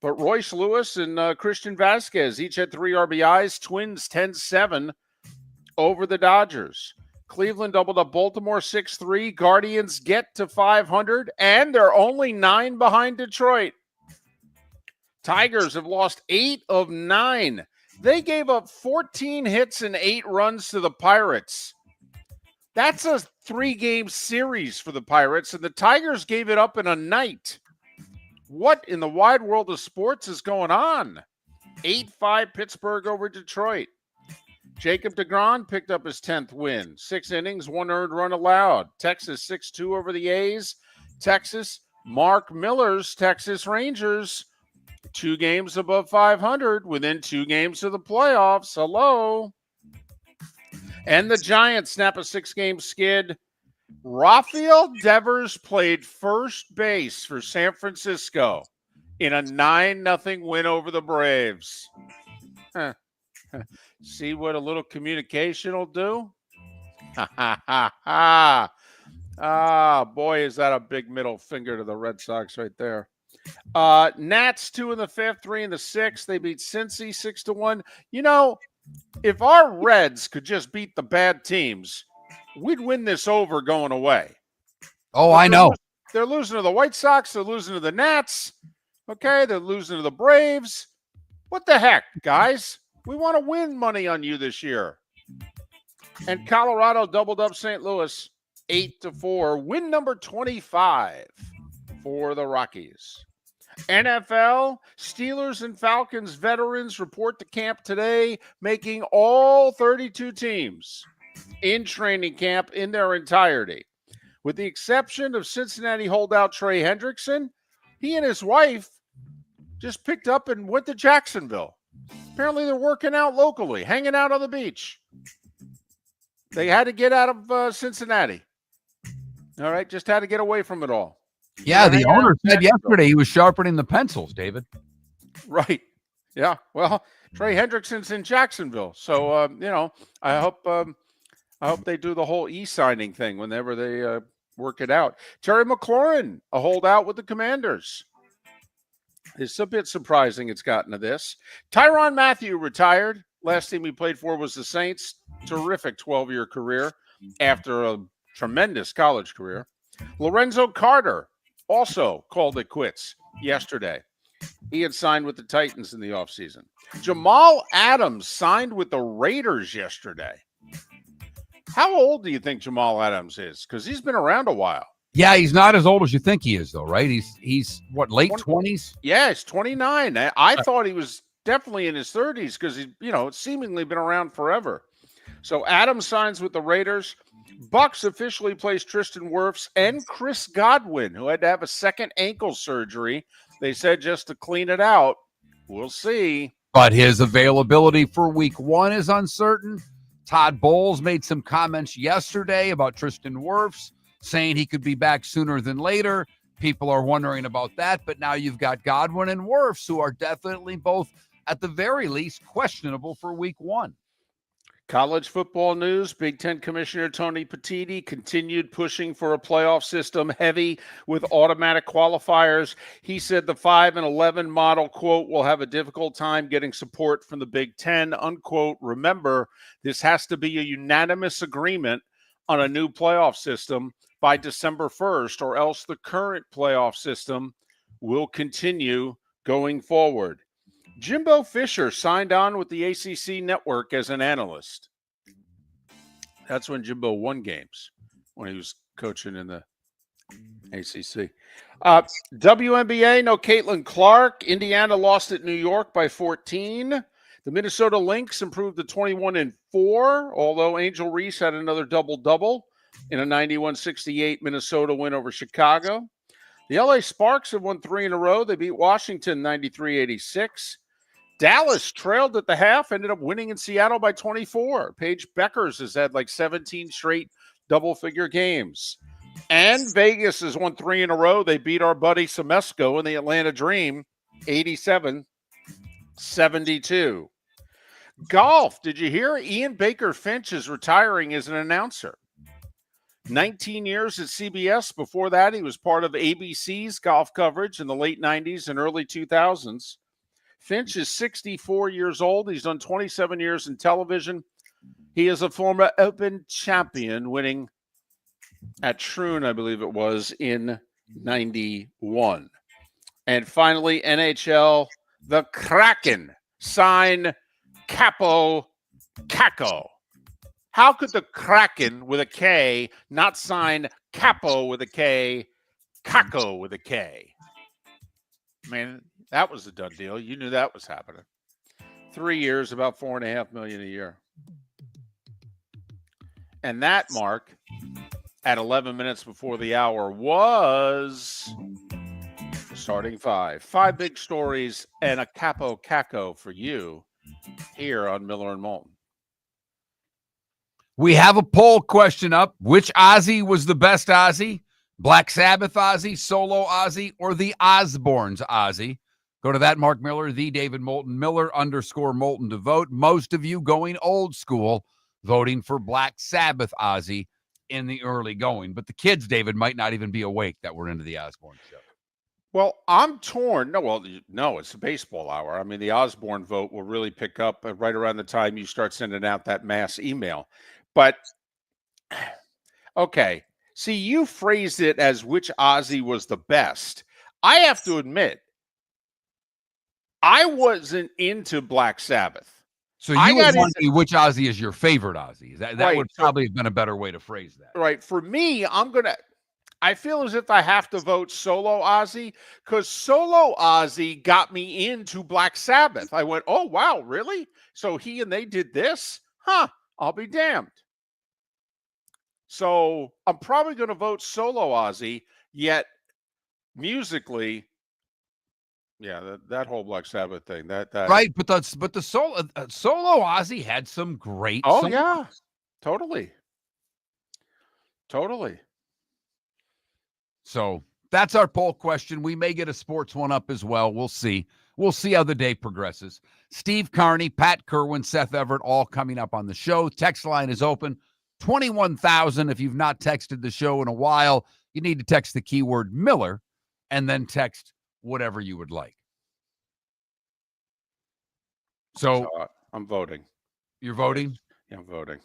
but Royce Lewis and Christian Vasquez each had 3 RBIs. Twins 10-7 over the Dodgers. Cleveland doubled up Baltimore 6-3. Guardians get to 500, and they're only 9 behind Detroit. Tigers have lost 8 of 9. They gave up 14 hits and 8 runs to the Pirates. That's a 3-game series for the Pirates, and the Tigers gave it up in a night. What in the wide world of sports is going on? 8-5 Pittsburgh over Detroit. Jacob deGrom picked up his 10th win. 6 innings, 1 earned run allowed. Texas 6-2 over the A's. Texas, Mark Miller's Texas Rangers, 2 games above 500 within 2 games of the playoffs. Hello. And the Giants snap a 6-game skid. Rafael Devers played first base for San Francisco in a 9-0 win over the Braves. See what a little communication will do? Ah, boy, is that a big middle finger to the Red Sox right there. Nats 2 in the 5th, 3 in the 6th. They beat Cincy 6-1. You know, if our Reds could just beat the bad teams, we'd win this over going away. Oh, I know. They're losing to the White Sox. They're losing to the Nats. Okay, they're losing to the Braves. What the heck, guys? We want to win money on you this year. And Colorado doubled up St. Louis 8-4. Win number 25 for the Rockies. NFL, Steelers and Falcons veterans report to camp today, making all 32 teams in training camp in their entirety. With the exception of Cincinnati holdout Trey Hendrickson, he and his wife just picked up and went to Jacksonville. Apparently they're working out locally, hanging out on the beach. They had to get out of Cincinnati. All right, just had to get away from it all. Yeah, the owner said yesterday he was sharpening the pencils, David. Right. Yeah. Well, Trey Hendrickson's in Jacksonville. So, I hope they do the whole e-signing thing whenever they work it out. Terry McLaurin, a holdout with the Commanders. It's a bit surprising it's gotten to this. Tyrann Mathieu retired. Last team he played for was the Saints. Terrific 12-year career after a tremendous college career. Lorenzo Carter also called it quits yesterday. He had signed with the Titans in the offseason. Jamal Adams signed with the Raiders yesterday. How old do you think Jamal Adams is? Because he's been around a while. Yeah, he's not as old as you think he is, though, right? He's what, late 20s? Yeah, he's 29. I thought he was definitely in his 30s because he's, seemingly been around forever. So Adams signs with the Raiders. Bucks officially placed Tristan Wirfs and Chris Godwin, who had to have a second ankle surgery. They said just to clean it out. We'll see. But his availability for week 1 is uncertain. Todd Bowles made some comments yesterday about Tristan Wirfs, saying he could be back sooner than later. People are wondering about that, but now you've got Godwin and Wirfs, who are definitely both, at the very least, questionable for week 1. College football news. Big Ten Commissioner Tony Petitti continued pushing for a playoff system heavy with automatic qualifiers. He said the 5-11 model, quote, will have a difficult time getting support from the Big Ten, unquote. Remember, this has to be a unanimous agreement on a new playoff system by December 1st, or else the current playoff system will continue going forward. Jimbo Fisher signed on with the ACC network as an analyst. That's when Jimbo won games, when he was coaching in the ACC. WNBA, no Caitlin Clark. Indiana lost at New York by 14. The Minnesota Lynx improved to 21-4, although Angel Reese had another double-double in a 91-68 Minnesota win over Chicago. The LA Sparks have won 3 in a row. They beat Washington 93-86. Dallas trailed at the half, ended up winning in Seattle by 24. Paige Beckers has had like 17 straight double-figure games. And Vegas has won 3 in a row. They beat our buddy Semesco in the Atlanta Dream 87-72. Golf. Did you hear Ian Baker Finch is retiring as an announcer? 19 years at CBS. Before that, he was part of ABC's golf coverage in the late 90s and early 2000s. Finch is 64 years old. He's done 27 years in television. He is a former Open champion, winning at Troon, I believe it was, in 91. And finally, NHL, the Kraken sign Capo Caco. How could the Kraken with a K not sign Capo with a K, Caco with a K? Man, that was a done deal. You knew that was happening. 3 years, about $4.5 million a year. And that, Mark, at 11 minutes before the hour, was starting 5. 5 big stories and a Capo Caco for you here on Miller and Moulton. We have a poll question up. Which Ozzy was the best Ozzy? Black Sabbath Ozzy, Solo Ozzy, or the Osbournes Ozzy? Go to that Mark Miller, the David Moulton, Miller_Moulton to vote. Most of you going old school, voting for Black Sabbath Ozzy in the early going. But the kids, David, might not even be awake that we're into the Osbourne show. Well, I'm torn. No, it's a baseball hour. I mean, the Osbourne vote will really pick up right around the time you start sending out that mass email. But, okay. See, you phrased it as which Ozzy was the best. I have to admit, I wasn't into Black Sabbath. So you would want me which Ozzy is your favorite Ozzy. That Right. would probably have been a better way to phrase that. Right. For me, I feel as if I have to vote Solo Ozzy because Solo Ozzy got me into Black Sabbath. I went, oh, wow, really? So he and they did this? Huh, I'll be damned. So I'm probably going to vote Solo Ozzy, yet musically, yeah, that whole Black Sabbath thing. That right, but the Solo Ozzy had some great songs. Yeah, totally. So that's our poll question. We may get a sports one up as well. We'll see. We'll see how the day progresses. Steve Carney, Pat Kirwan, Seth Everett, all coming up on the show. Text line is open. 21,000. If you've not texted the show in a while, you need to text the keyword Miller and then text whatever you would like. So I'm voting. You're voting? Yeah, I'm voting.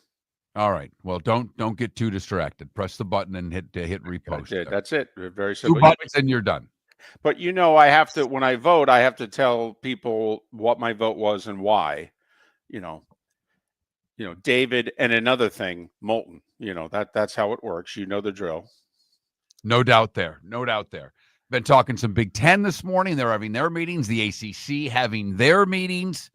All right. Well, don't get too distracted. Press the button and hit repost. That's it. Very simple. 2 buttons and you're done. But I have to, when I vote, I have to tell people what my vote was and why. David, and another thing, Moulton. That's how it works. You know the drill. No doubt there. No doubt there. Been talking some Big Ten this morning. They're having their meetings. The ACC having their meetings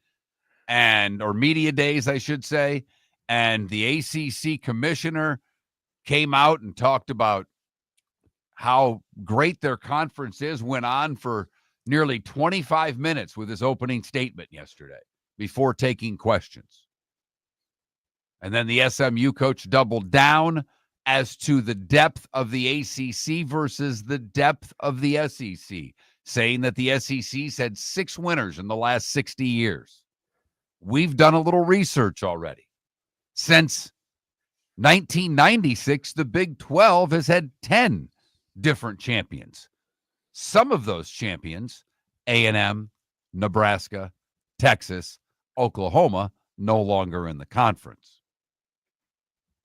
or media days, I should say. And the ACC commissioner came out and talked about how great their conference is, went on for nearly 25 minutes with his opening statement yesterday before taking questions. And then the SMU coach doubled down as to the depth of the ACC versus the depth of the SEC, saying that the SEC's had 6 winners in the last 60 years. We've done a little research already. Since 1996, the Big 12 has had 10 different champions. Some of those champions, A&M, Nebraska, Texas, Oklahoma, no longer in the conference.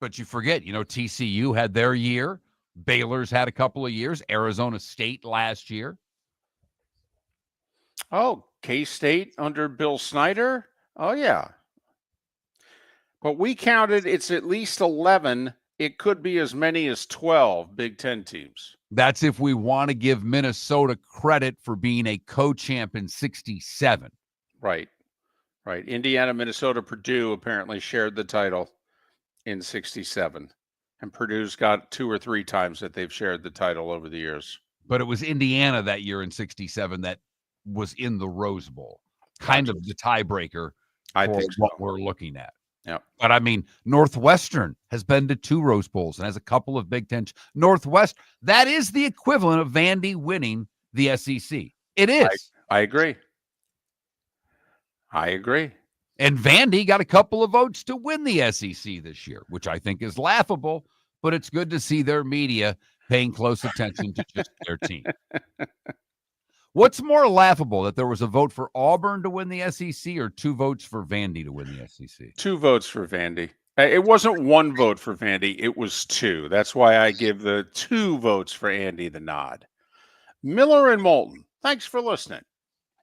But you forget, TCU had their year. Baylor's had a couple of years. Arizona State last year. Oh, K-State under Bill Snyder? Oh, yeah. But we counted it's at least 11. It could be as many as 12 Big Ten teams. That's if we want to give Minnesota credit for being a co-champ in 67. Right. Indiana, Minnesota, Purdue apparently shared the title in 67. And Purdue's got 2 or 3 times that they've shared the title over the years. But it was Indiana that year in 67 that was in the Rose Bowl. Kind of the tiebreaker for what we're looking at. Yeah. But I mean, Northwestern has been to 2 Rose Bowls and has a couple of Big Ten. That is the equivalent of Vandy winning the SEC. It is. I agree. And Vandy got a couple of votes to win the SEC this year, which I think is laughable, but it's good to see their media paying close attention to just their team. What's more laughable, that there was a vote for Auburn to win the SEC or 2 votes for Vandy to win the SEC? 2 votes for Vandy. It wasn't 1 vote for Vandy. It was 2. That's why I give the 2 votes for Andy the nod. Miller and Moulton, thanks for listening.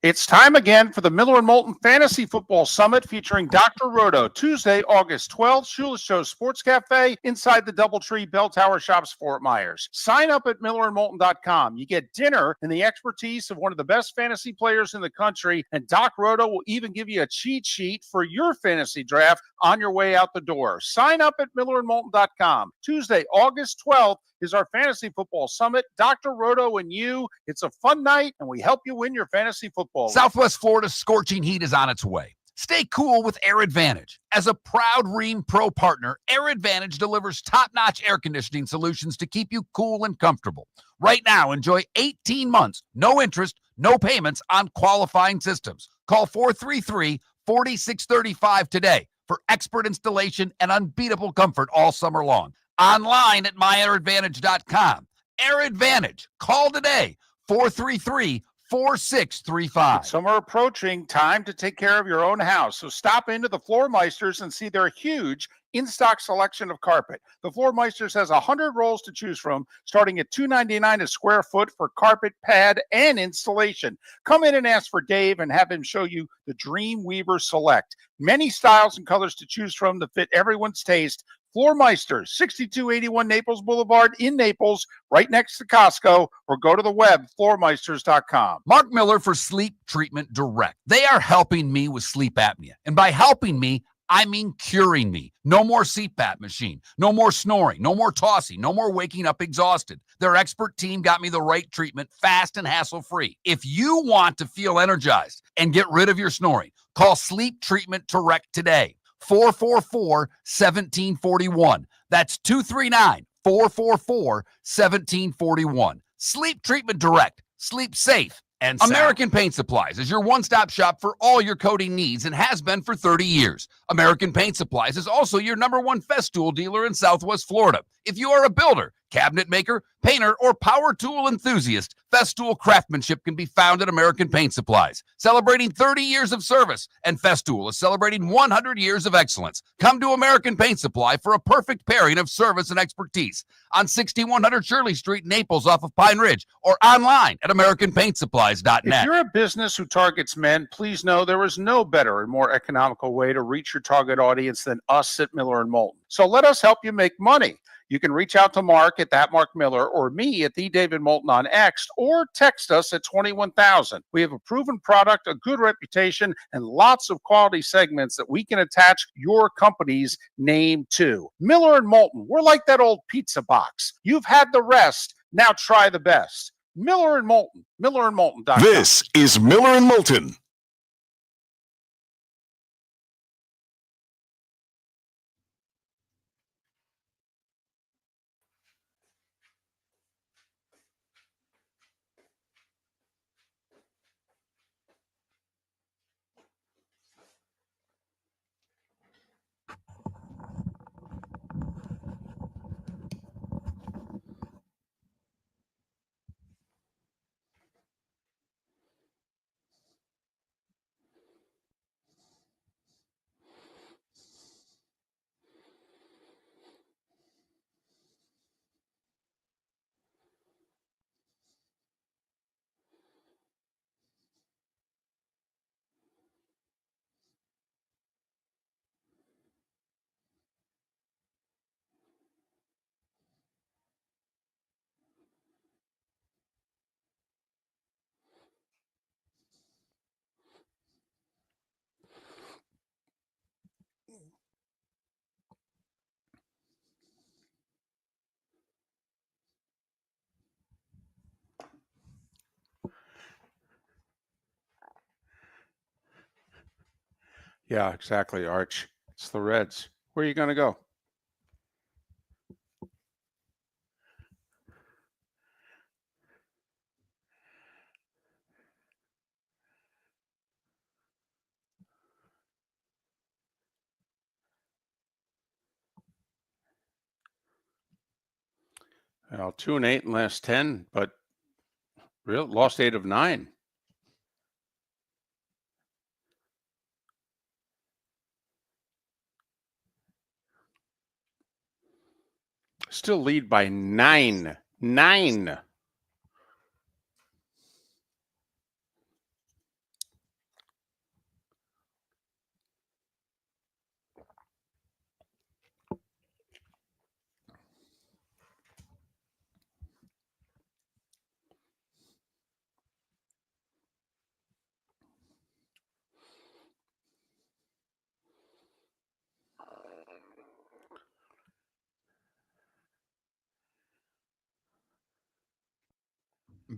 It's time again for the Miller and Moulton Fantasy Football Summit featuring Dr. Roto, Tuesday, August 12th, Shula Show Sports Cafe inside the Doubletree Bell Tower Shops, Fort Myers. Sign up at millerandmoulton.com. You get dinner and the expertise of one of the best fantasy players in the country, and Doc Roto will even give you a cheat sheet for your fantasy draft on your way out the door. Sign up at millerandmoulton.com. Tuesday, August 12th, is our Fantasy Football Summit. Dr. Roto and you. It's a fun night, and we help you win your fantasy football. Southwest Florida's scorching heat is on its way. Stay cool with Air Advantage. As a proud Rheem Pro partner, Air Advantage delivers top-notch air conditioning solutions to keep you cool and comfortable. Right now, enjoy 18 months, no interest, no payments on qualifying systems. Call 433-4635 today for expert installation and unbeatable comfort all summer long. Online at myairadvantage.com. Air Advantage. Call today, 433-4635. Summer approaching, time to take care of your own house. So stop into the Floor Meisters and see their huge in-stock selection of carpet. The Floor Meisters has 100 rolls to choose from, starting at $2.99 a square foot for carpet, pad, and installation. Come in and ask for Dave and have him show you the Dream Weaver Select. Many styles and colors to choose from to fit everyone's taste. Floor Meisters, 6281 Naples Boulevard in Naples, right next to Costco, or go to the web, floormeisters.com. Mark Miller for Sleep Treatment Direct. They are helping me with sleep apnea. And by helping me, I mean curing me. No more CPAP machine, no more snoring, no more tossing, no more waking up exhausted. Their expert team got me the right treatment, fast and hassle-free. If you want to feel energized and get rid of your snoring, call Sleep Treatment Direct today. 444-1741. That's 239-444-1741. Sleep Treatment Direct. Sleep safe and sound. American Paint Supplies is your one-stop shop for all your coating needs and has been for 30 years. American Paint Supplies is also your #1 Festool dealer in Southwest Florida. If you are a builder, cabinet maker, painter, or power tool enthusiast, Festool craftsmanship can be found at American Paint Supplies. Celebrating 30 years of service, and Festool is celebrating 100 years of excellence. Come to American Paint Supply for a perfect pairing of service and expertise on 6100 Shirley Street, Naples, off of Pine Ridge, or online at AmericanPaintSupplies.net. If you're a business who targets men, please know there is no better and more economical way to reach your target audience than us at Miller & Moulton. So let us help you make money. You can reach out to Mark at that Mark Miller or me at the David Moulton on X, or text us at 21,000. We have a proven product, a good reputation, and lots of quality segments that we can attach your company's name to. Miller and Moulton, we're like that old pizza box. You've had the rest, now try the best. Miller and Moulton, millerandmoulton.com. This is Miller and Moulton. Yeah, exactly, Arch. It's the Reds. Where are you going to go? Well, 2-8 in last 10, but lost 8 of 9. Still lead by 9. 9.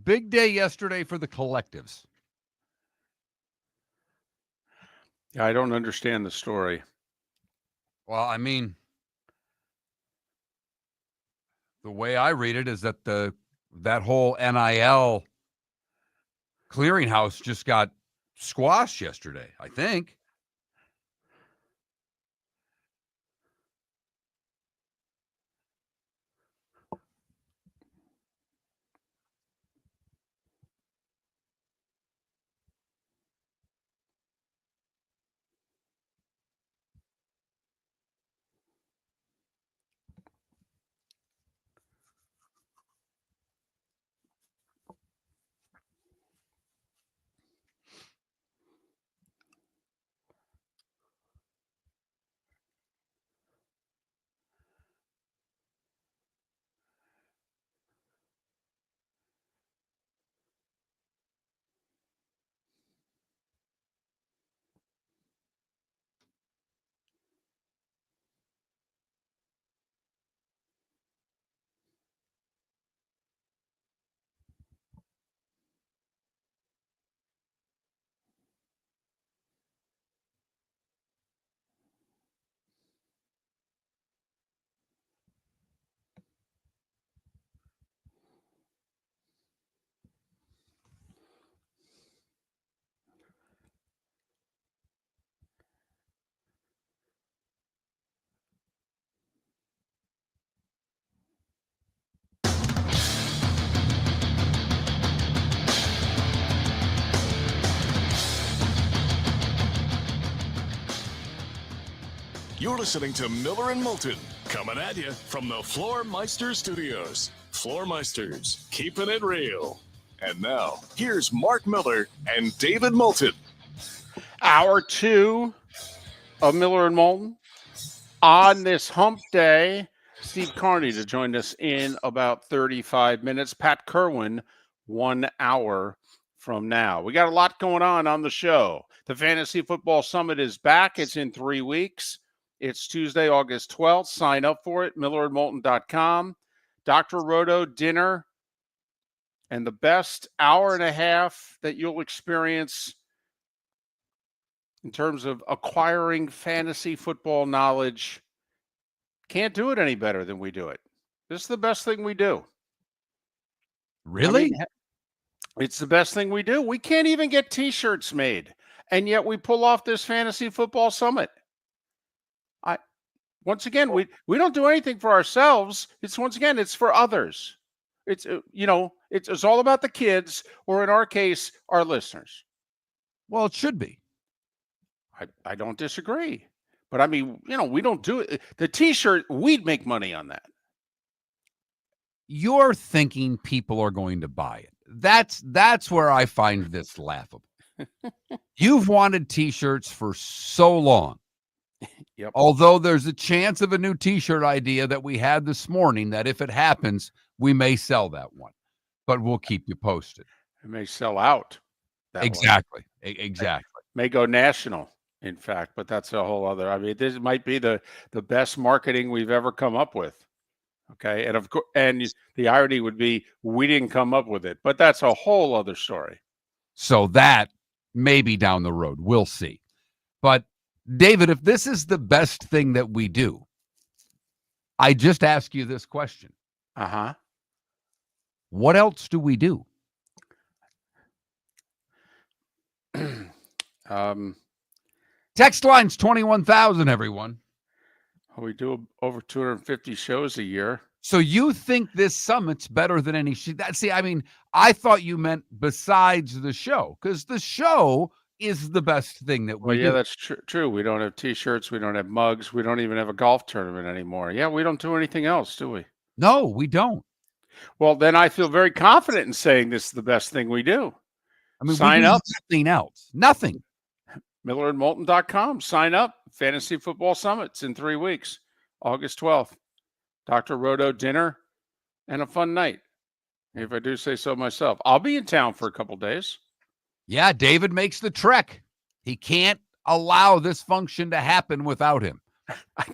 Big day yesterday for the collectives. Yeah, I don't understand the story. Well, I mean, the way I read it is that that whole NIL clearinghouse just got squashed yesterday, I think. You're listening to Miller and Moulton, coming at you from the Floor Meister Studios. Floor Meisters, keeping it real. And now, here's Mark Miller and David Moulton. Hour 2 of Miller and Moulton on this hump day. Steve Carney to join us in about 35 minutes. Pat Kirwan, 1 hour from now. We got a lot going on the show. The Fantasy Football Summit is back. It's in 3 weeks. It's Tuesday, August 12th. Sign up for it, millerandmoulton.com. Dr. Roto dinner and the best hour and a half that you'll experience in terms of acquiring fantasy football knowledge. Can't do it any better than we do it. This is the best thing we do. Really? I mean, it's the best thing we do. We can't even get T-shirts made, and yet we pull off this Fantasy Football Summit. Once again, we don't do anything for ourselves. It's for others. It's it's all about the kids, or in our case, our listeners. Well, it should be. I don't disagree, but I mean, we don't do it. The T-shirt, we'd make money on that. You're thinking people are going to buy it. That's where I find this laughable. You've wanted T-shirts for so long. Yep. Although there's a chance of a new T-shirt idea that we had this morning that if it happens, we may sell that one, but we'll keep you posted. It may sell out. Exactly. May go national, in fact, but that's a whole other. I mean, this might be the best marketing we've ever come up with. Okay, and of course, and the irony would be we didn't come up with it, but that's a whole other story. So that may be down the road. We'll see. But David, if this is the best thing that we do, I just ask you this question. What else do we do? Text line's 21,000, everyone. We do over 250 shows a year. So you think this summit's better than any? I thought you meant besides the show, because the show is the best thing that we do. Yeah, that's true. We don't have T-shirts. We don't have mugs. We don't even have a golf tournament anymore. Yeah, we don't do anything else, do we? No, we don't. Well, then I feel very confident in saying this is the best thing we do. I mean, sign up. Nothing else. Nothing. millerandmoulton.com. Sign up. Fantasy Football Summits in 3 weeks, August 12th. Dr. Roto dinner and a fun night, if I do say so myself. I'll be in town for a couple days. Yeah, David makes the trek. He can't allow this function to happen without him.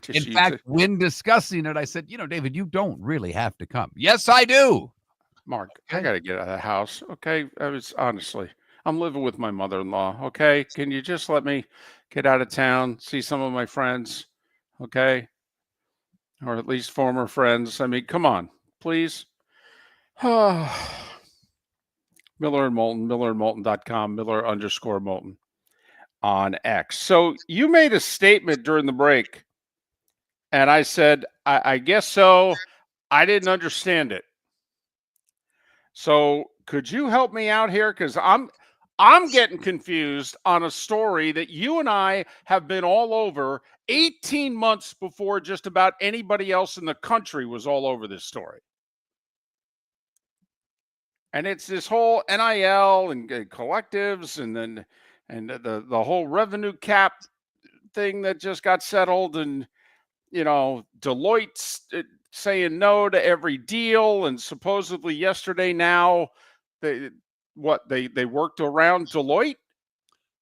In fact, when discussing it, I said, David, you don't really have to come. Yes, I do. Mark, I got to get out of the house. Okay. Honestly, I'm living with my mother-in-law. Okay. Can you just let me get out of town, see some of my friends? Okay. Or at least former friends. I mean, come on, please. Miller and Moulton, millerandmoulton.com, Miller_Moulton on X. So you made a statement during the break, and I said, I guess so. I didn't understand it. So could you help me out here? Because I'm getting confused on a story that you and I have been all over 18 months before just about anybody else in the country was all over this story. And it's this whole NIL and collectives and the whole revenue cap thing that just got settled, and Deloitte's saying no to every deal, and supposedly yesterday now they worked around Deloitte.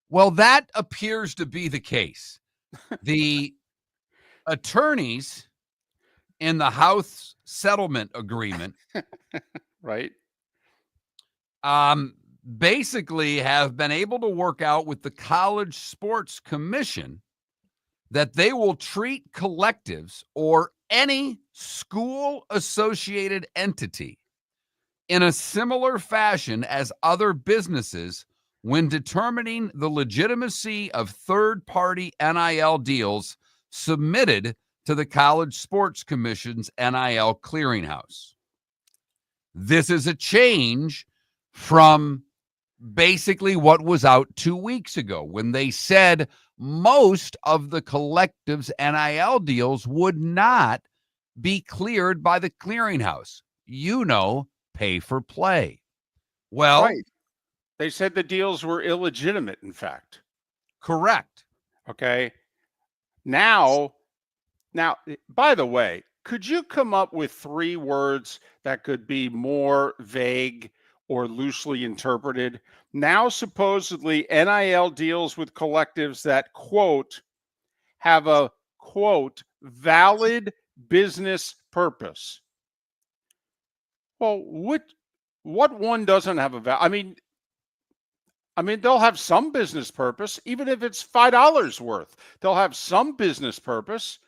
Well, that appears to be the case. The attorneys in the House settlement agreement, right, basically have been able to work out with the College Sports Commission that they will treat collectives or any school-associated entity in a similar fashion as other businesses when determining the legitimacy of third-party NIL deals submitted to the College Sports Commission's NIL clearinghouse. This is a change from basically what was out 2 weeks ago when they said most of the collectives NIL deals would not be cleared by the clearinghouse. Pay for play. Well, right. They said the deals were illegitimate, in fact. Correct. Okay. Now, by the way, Could you come up with 3 words that could be more vague or loosely interpreted? Now, supposedly, NIL deals with collectives that, quote, have a, quote, valid business purpose. Well, what one doesn't have a I mean, they'll have some business purpose, even if it's $5 worth. They'll have some business purpose.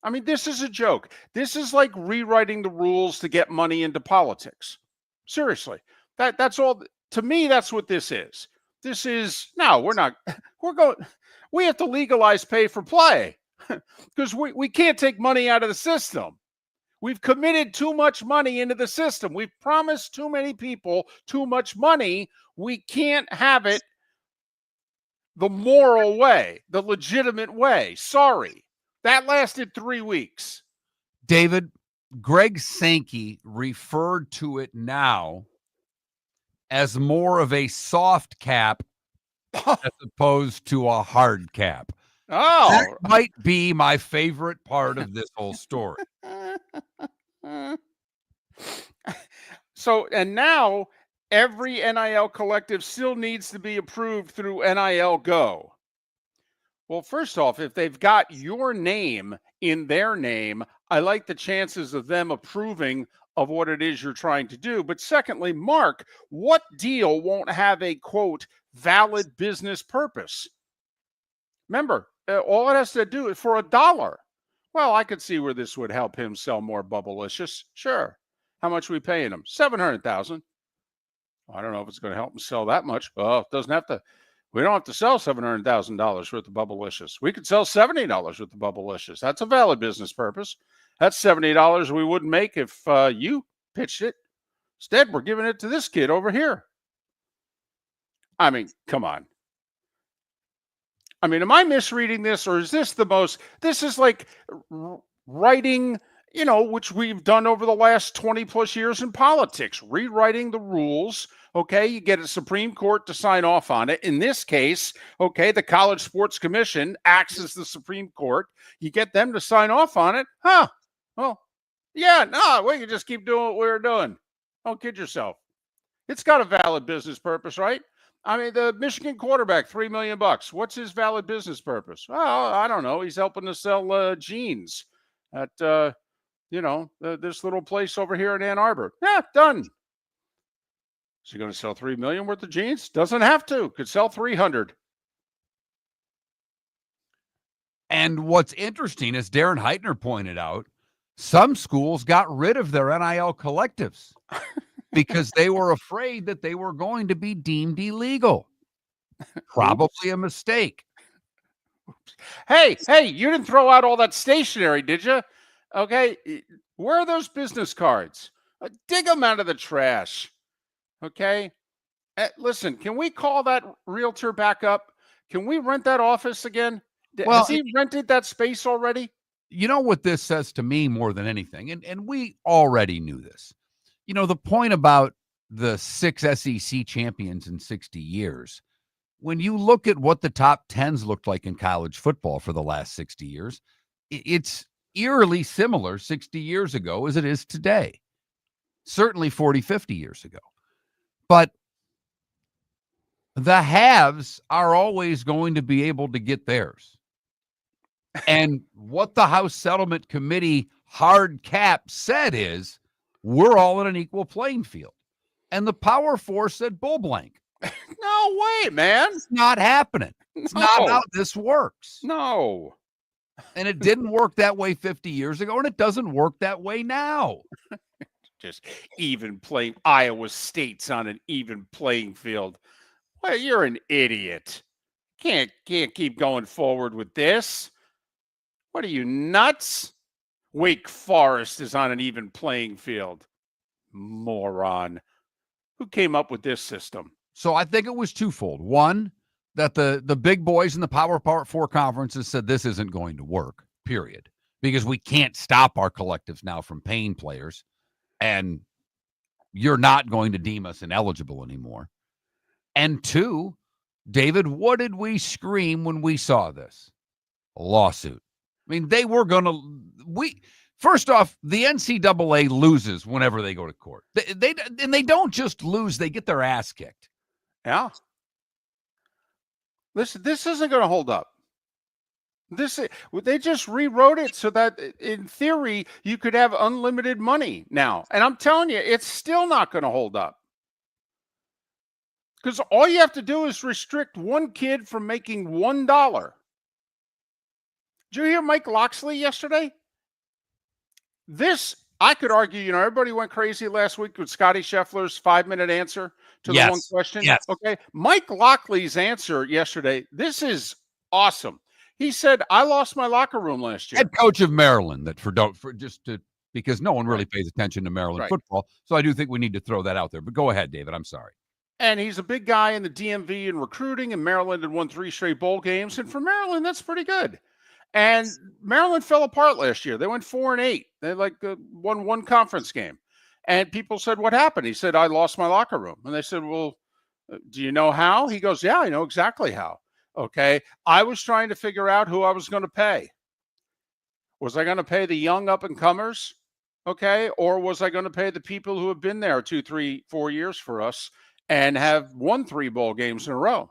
I mean, this is a joke. This is like rewriting the rules to get money into politics. Seriously. That's all. To me, that's what this is. This is, no, we're not, we have to legalize pay for play because we can't take money out of the system. We've committed too much money into the system. We've promised too many people too much money. We can't have it the moral way, the legitimate way. Sorry. That lasted 3 weeks. David, Greg Sankey referred to it now as more of a soft cap as opposed to a hard cap. Oh, That might be my favorite part of this whole story. So, and now every NIL collective still needs to be approved through NIL Go. Well, first off, if they've got your name in their name, I like the chances of them approving of what it is you're trying to do. But secondly, Mark, what deal won't have a, quote, valid business purpose? Remember, all it has to do is for $1. Well, I could see where this would help him sell more Bubblicious. Sure. How much are we paying him? $700,000. I don't know if it's going to help him sell that much. Oh, it doesn't have to. We don't have to sell $700,000 worth of Bubblicious. We could sell $70 worth of Bubblicious. That's a valid business purpose. That's $70 we wouldn't make if you pitched it. Instead, we're giving it to this kid over here. I mean, come on. I mean, am I misreading this, or is this this is like writing, which we've done over the last 20 plus years in politics, rewriting the rules. Okay, you get a Supreme Court to sign off on it. In this case, okay, the College Sports Commission acts as the Supreme Court. You get them to sign off on it. Huh. Well, yeah, no, we can just keep doing what we're doing. Don't kid yourself. It's got a valid business purpose, right? I mean, the Michigan quarterback, $3 million. What's his valid business purpose? Oh, I don't know. He's helping to sell jeans at, this little place over here in Ann Arbor. Yeah, done. Is he going to sell $3 million worth of jeans? Doesn't have to. Could sell 300. And what's interesting, as Darren Heitner pointed out, some schools got rid of their NIL collectives because they were afraid that they were going to be deemed illegal. Probably a mistake. Hey, you didn't throw out all that stationery, did you? Okay, where are those business cards? Dig them out of the trash. Okay? Listen, can we call that realtor back up? Can we rent that office again? Well, has he rented that space already? You know what this says to me more than anything, and we already knew this. The point about the 6 SEC champions in 60 years, when you look at what the top 10s looked like in college football for the last 60 years, it's eerily similar 60 years ago as it is today. Certainly 40, 50 years ago. But the haves are always going to be able to get theirs. And what the House Settlement Committee hard cap said is, we're all in an equal playing field. And the Power Four said bull blank. No way, man. It's not happening. It's not how this works. No. And it didn't work that way 50 years ago, and it doesn't work that way now. Just even playing. Iowa State's on an even playing field. Well, you're an idiot. Can't keep going forward with this. What are you, nuts? Wake Forest is on an even playing field. Moron. Who came up with this system? So I think it was twofold. One, that the big boys in the Power 4 conferences said this isn't going to work, period. Because we can't stop our collectives now from paying players. And you're not going to deem us ineligible anymore. And two, David, what did we scream when we saw this? A lawsuit. I mean, they were going to, First off, the NCAA loses whenever they go to court. They don't just lose; they get their ass kicked. Yeah. Listen, this isn't going to hold up. They just rewrote it so that in theory you could have unlimited money now. And I'm telling you, it's still not going to hold up. Because all you have to do is restrict one kid from making $1. Did you hear Mike Loxley yesterday? This, I could argue, everybody went crazy last week with Scotty Scheffler's 5-minute answer to the one question. Yes. Okay. Mike Loxley's answer yesterday, this is awesome. He said, I lost my locker room last year. Head coach of Maryland, because no one really pays attention to Maryland football. So I do think we need to throw that out there. But go ahead, David. I'm sorry. And he's a big guy in the DMV and recruiting, and Maryland had won 3 straight bowl games. And for Maryland, that's pretty good. And Maryland fell apart last year. They went 4-8. They won one conference game. And people said, what happened? He said, I lost my locker room. And they said, well, do you know how? He goes, yeah, I know exactly how. Okay. I was trying to figure out who I was going to pay. Was I going to pay the young up and comers? Okay. Or was I going to pay the people who have been there 2, 3, 4 years for us and have won 3 bowl games in a row?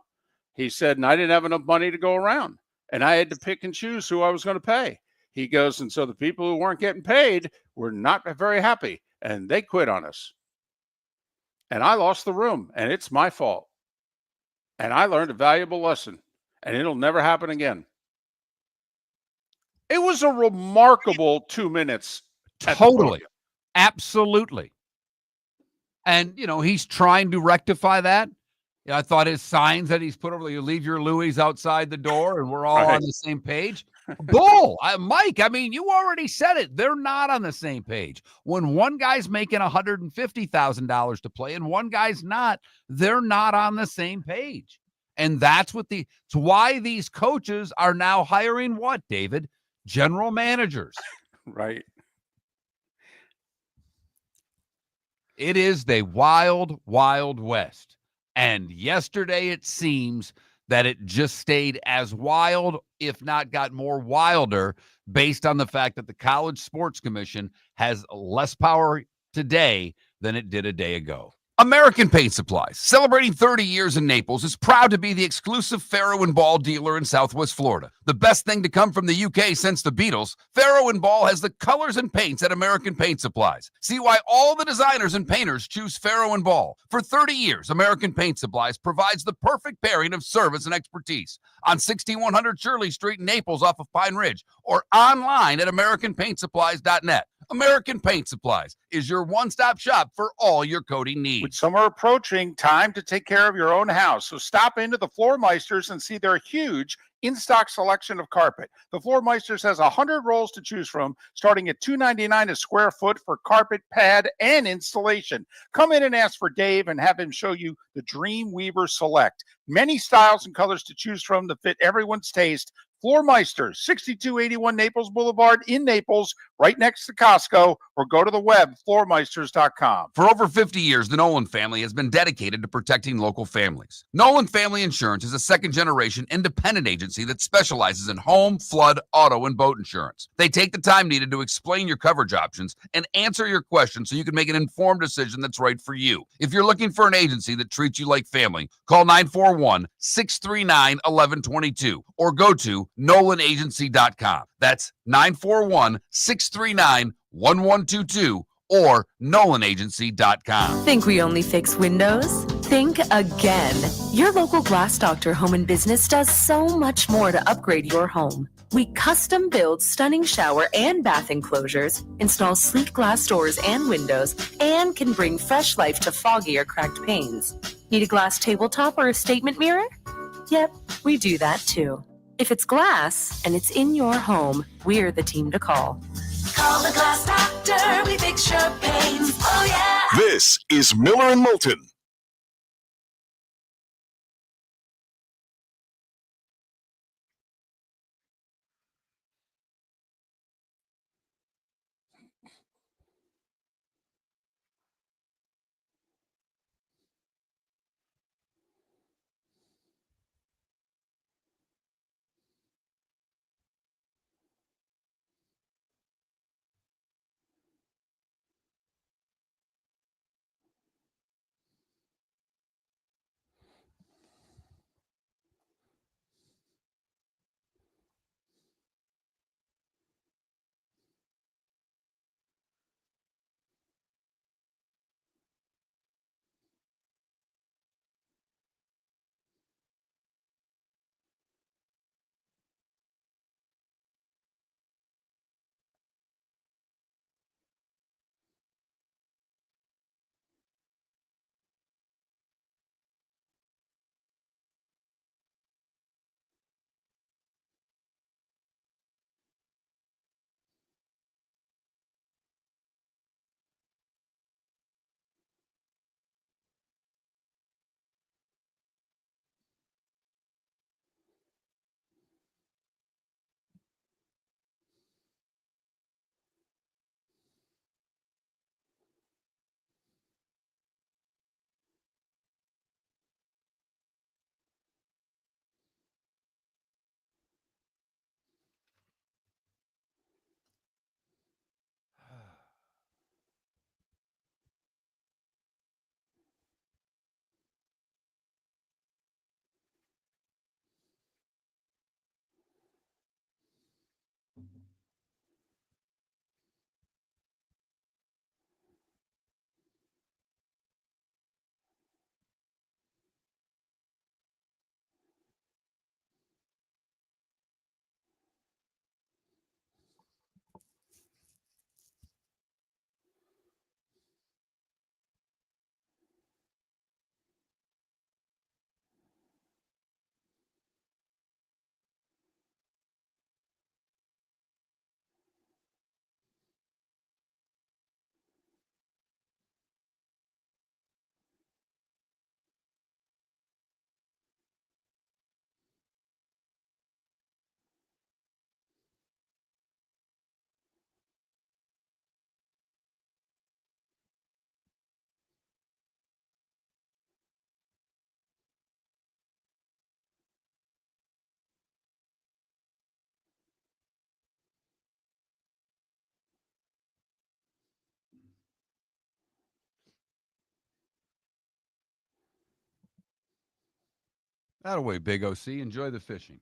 He said, and I didn't have enough money to go around. And I had to pick and choose who I was going to pay. He goes, and so the people who weren't getting paid were not very happy, and they quit on us. And I lost the room, and it's my fault. And I learned a valuable lesson, and it'll never happen again. It was a remarkable 2 minutes. Totally. Absolutely. And, he's trying to rectify that. I thought his signs that he's put over, you leave your Louis outside the door and we're all on the same page. Bull. Mike, you already said it. They're not on the same page. When one guy's making $150,000 to play and one guy's not, they're not on the same page. And that's it's why these coaches are now hiring what, David? General managers. Right. It is the wild, wild west. And yesterday, it seems that it just stayed as wild, if not got more wilder, based on the fact that the College Sports Commission has less power today than it did a day ago. American Paint Supplies, celebrating 30 years in Naples, is proud to be the exclusive Farrow & Ball dealer in Southwest Florida. The best thing to come from the UK since the Beatles, Farrow & Ball has the colors and paints at American Paint Supplies. See why all the designers and painters choose Farrow & Ball. For 30 years, American Paint Supplies provides the perfect pairing of service and expertise on 6100 Shirley Street in Naples off of Pine Ridge or online at AmericanPaintSupplies.net. American Paint Supplies is your one-stop shop for all your coating needs. With summer approaching, time to take care of your own house. So stop into the Floor Meisters and see their huge in-stock selection of carpet. The Floor Meisters has 100 rolls to choose from, starting at $2.99 a square foot for carpet, pad, and installation. Come in and ask for Dave and have him show you the Dream Weaver Select. Many styles and colors to choose from to fit everyone's taste. Floor Meisters, 6281 Naples Boulevard in Naples, right next to Costco, or go to the web, floormeisters.com. For over 50 years, the Nolan family has been dedicated to protecting local families. Nolan Family Insurance is a second-generation independent agency that specializes in home, flood, auto, and boat insurance. They take the time needed to explain your coverage options and answer your questions so you can make an informed decision that's right for you. If you're looking for an agency that treats you like family, call 941-639-1122 or go to NolanAgency.com. That's 941-639-1122 or NolanAgency.com. Think we only fix windows? Think again. Your local Glass Doctor Home and Business does so much more to upgrade your home. We custom build stunning shower and bath enclosures, install sleek glass doors and windows, and can bring fresh life to foggy or cracked panes. Need a glass tabletop or a statement mirror? Yep, we do that too. If it's glass and it's in your home, we're the team to call. Call the Glass Doctor, we fix your pains. Oh yeah. This is Miller and Moulton. That way, Big OC. Enjoy the fishing.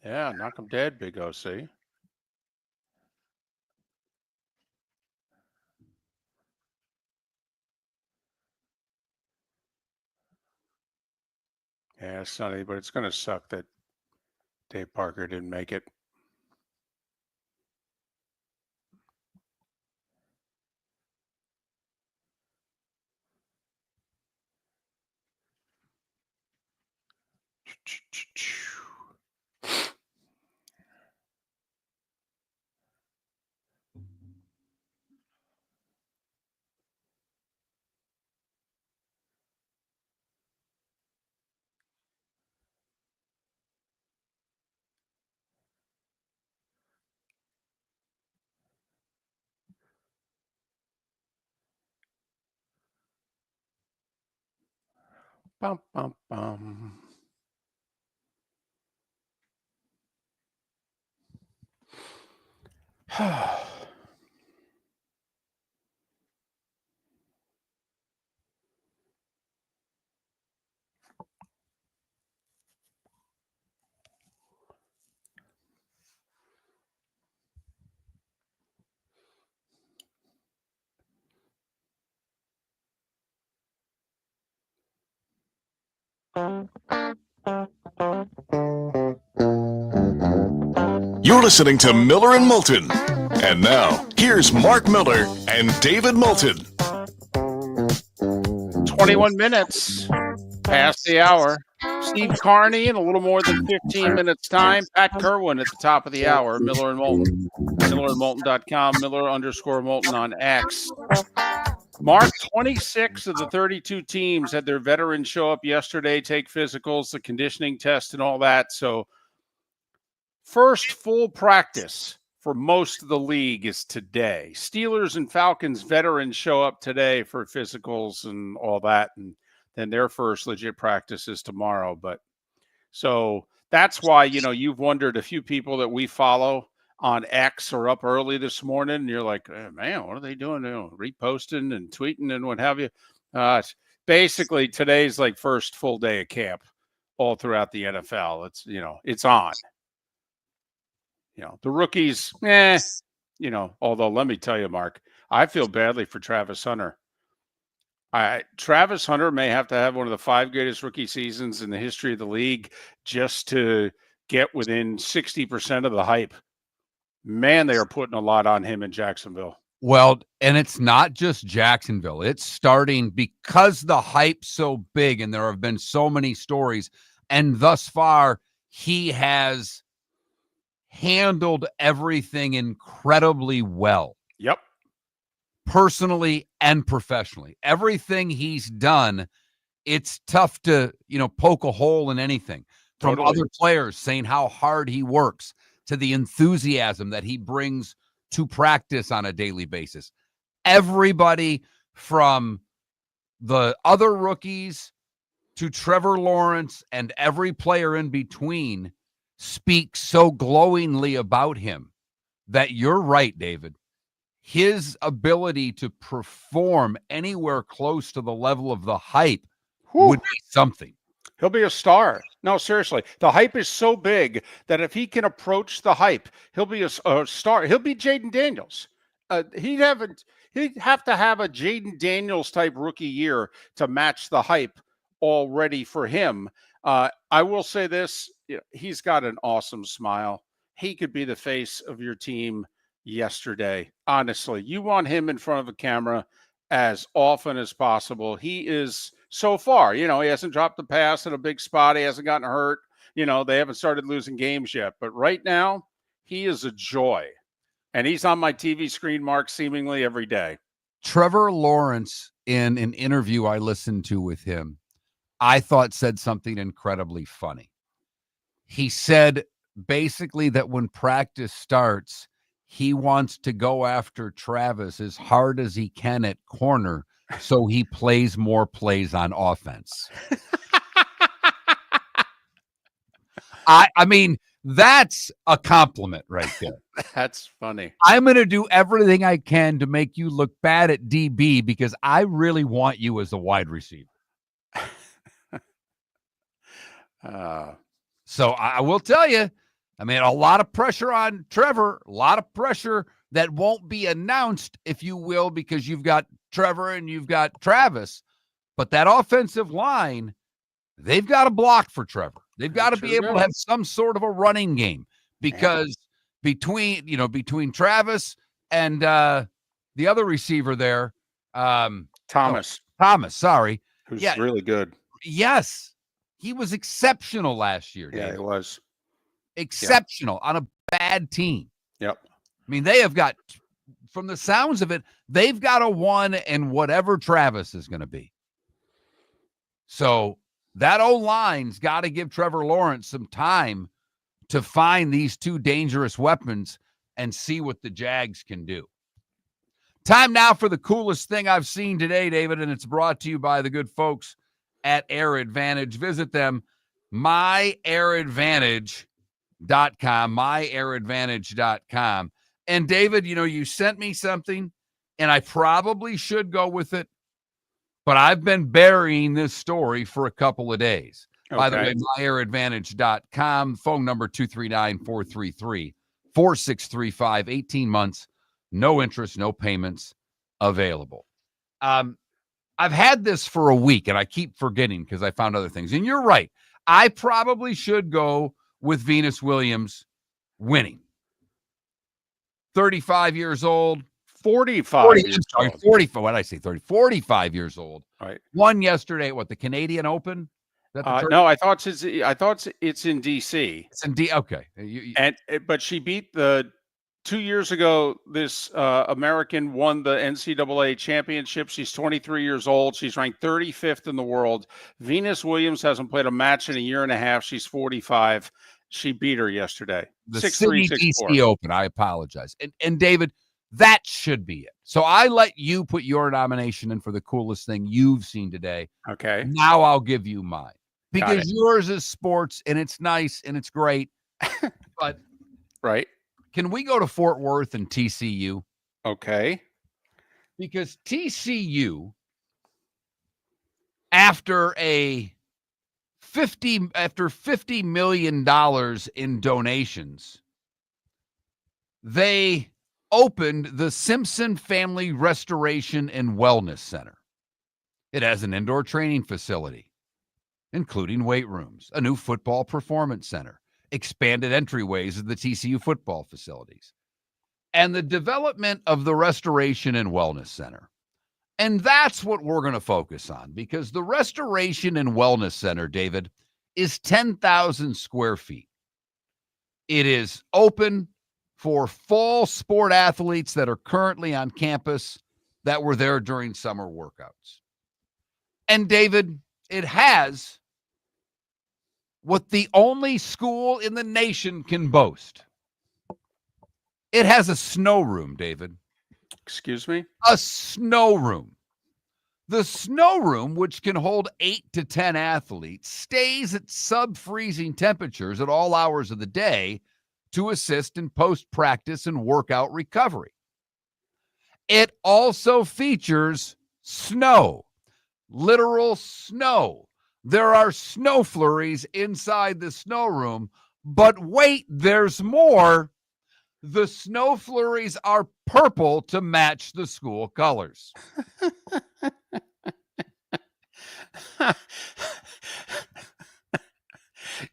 Yeah, knock him dead, Big OC. Yeah, Sonny, but it's going to suck that Dave Parker didn't make it. Bum, bum, bum. You're listening to Miller and Moulton. And now, here's Mark Miller and David Moulton. 21 minutes past the hour. Steve Carney in a little more than 15 minutes time. Pat Kirwan at the top of the hour. Miller and Moulton. MillerandMoulton.com. Miller_Moulton on X. Mark, 26 of the 32 teams had their veterans show up yesterday, take physicals, the conditioning test, and all that. So first full practice for most of the league is today. Steelers and Falcons veterans show up today for physicals and all that, and then their first legit practice is tomorrow. But so that's why, you've wondered, a few people that we follow on X are up early this morning, and you're like, man, what are they doing? Reposting and tweeting and what have you. Basically, today's like first full day of camp all throughout the NFL. It's, it's on. The rookies, although let me tell you, Mark, I feel badly for Travis Hunter. Travis Hunter may have to have one of the 5 greatest rookie seasons in the history of the league just to get within 60% of the hype. Man, they are putting a lot on him in Jacksonville. Well, and it's not just Jacksonville. It's starting because the hype's so big and there have been so many stories. And thus far, he has handled everything incredibly well. Yep. Personally and professionally. Everything he's done, it's tough to, poke a hole in anything. From Totally. Other players saying how hard he works to the enthusiasm that he brings to practice on a daily basis. Everybody from the other rookies to Trevor Lawrence and every player in between speaks so glowingly about him that you're right, David. His ability to perform anywhere close to the level of the hype would be something. He'll be a star. No, seriously. The hype is so big that if he can approach the hype, he'll be a star. He'll be Jaden Daniels. He'd have to have a Jaden Daniels type rookie year to match the hype already for him. I will say this. He's got an awesome smile. He could be the face of your team yesterday. Honestly, you want him in front of a camera as often as possible. He is, so far, he hasn't dropped a pass in a big spot. He hasn't gotten hurt. They haven't started losing games yet. But right now, he is a joy. And he's on my TV screen, Mark, seemingly every day. Trevor Lawrence, in an interview I listened to with him, I thought said something incredibly funny. He said basically that when practice starts, he wants to go after Travis as hard as he can at corner so he plays more plays on offense. I mean, that's a compliment right there. That's funny. I'm going to do everything I can to make you look bad at DB because I really want you as a wide receiver. So I will tell you, I mean, a lot of pressure on Trevor, a lot of pressure that won't be announced, if you will, because you've got Trevor and you've got Travis. But that offensive line, they've got to block for Trevor. They've got to be able to have some sort of a running game because between Travis and the other receiver there, Thomas, sorry, who's really good. Yes, he was exceptional last year. Yeah, David. he was exceptional on a bad team. Yep. I mean, they have got, from the sounds of it, they've got a one and whatever Travis is going to be. So that O-line's got to give Trevor Lawrence some time to find these two dangerous weapons and see what the Jags can do. Time now for the coolest thing I've seen today, David, and it's brought to you by the good folks at Air Advantage. Visit them, myairadvantage.com, And David, you sent me something, and I probably should go with it, but I've been burying this story for a couple of days. Okay. By the way, myairadvantage.com, phone number 239-433-4635, 18 months, no interest, no payments available. I've had this for a week, and I keep forgetting because I found other things. And you're right. I probably should go with Venus Williams winning. 35 years old. 45 years old. 45. What did I say? 45 years old. Right. Won yesterday, the Canadian Open? No, I thought it's in DC. It's in D. Okay. But she beat 2 years ago, this American won the NCAA championship. She's 23 years old. She's ranked 35th in the world. Venus Williams hasn't played a match in a year and a half. She's 45. She beat her yesterday. The Sydney DC Open. I apologize. And David, that should be it. So I let you put your nomination in for the coolest thing you've seen today. Okay. Now I'll give you mine. Because yours is sports, and it's nice, and it's great. But right. Can we go to Fort Worth and TCU? Okay. Because TCU, after $50 million in donations, they opened the Simpson Family Restoration and Wellness Center. It has an indoor training facility, including weight rooms, a new football performance center, expanded entryways of the TCU football facilities, and the development of the Restoration and Wellness Center. And that's what we're going to focus on, because the Restoration and Wellness Center, David, is 10,000 square feet. It is open for fall sport athletes that are currently on campus that were there during summer workouts. And David, it has what the only school in the nation can boast. It has a snow room, David. Excuse me? A snow room. The snow room, which can hold 8 to 10 athletes, stays at sub-freezing temperatures at all hours of the day to assist in post-practice and workout recovery. It also features snow, literal snow. There are snow flurries inside the snow room, but wait, there's more. The snow flurries are purple to match the school colors.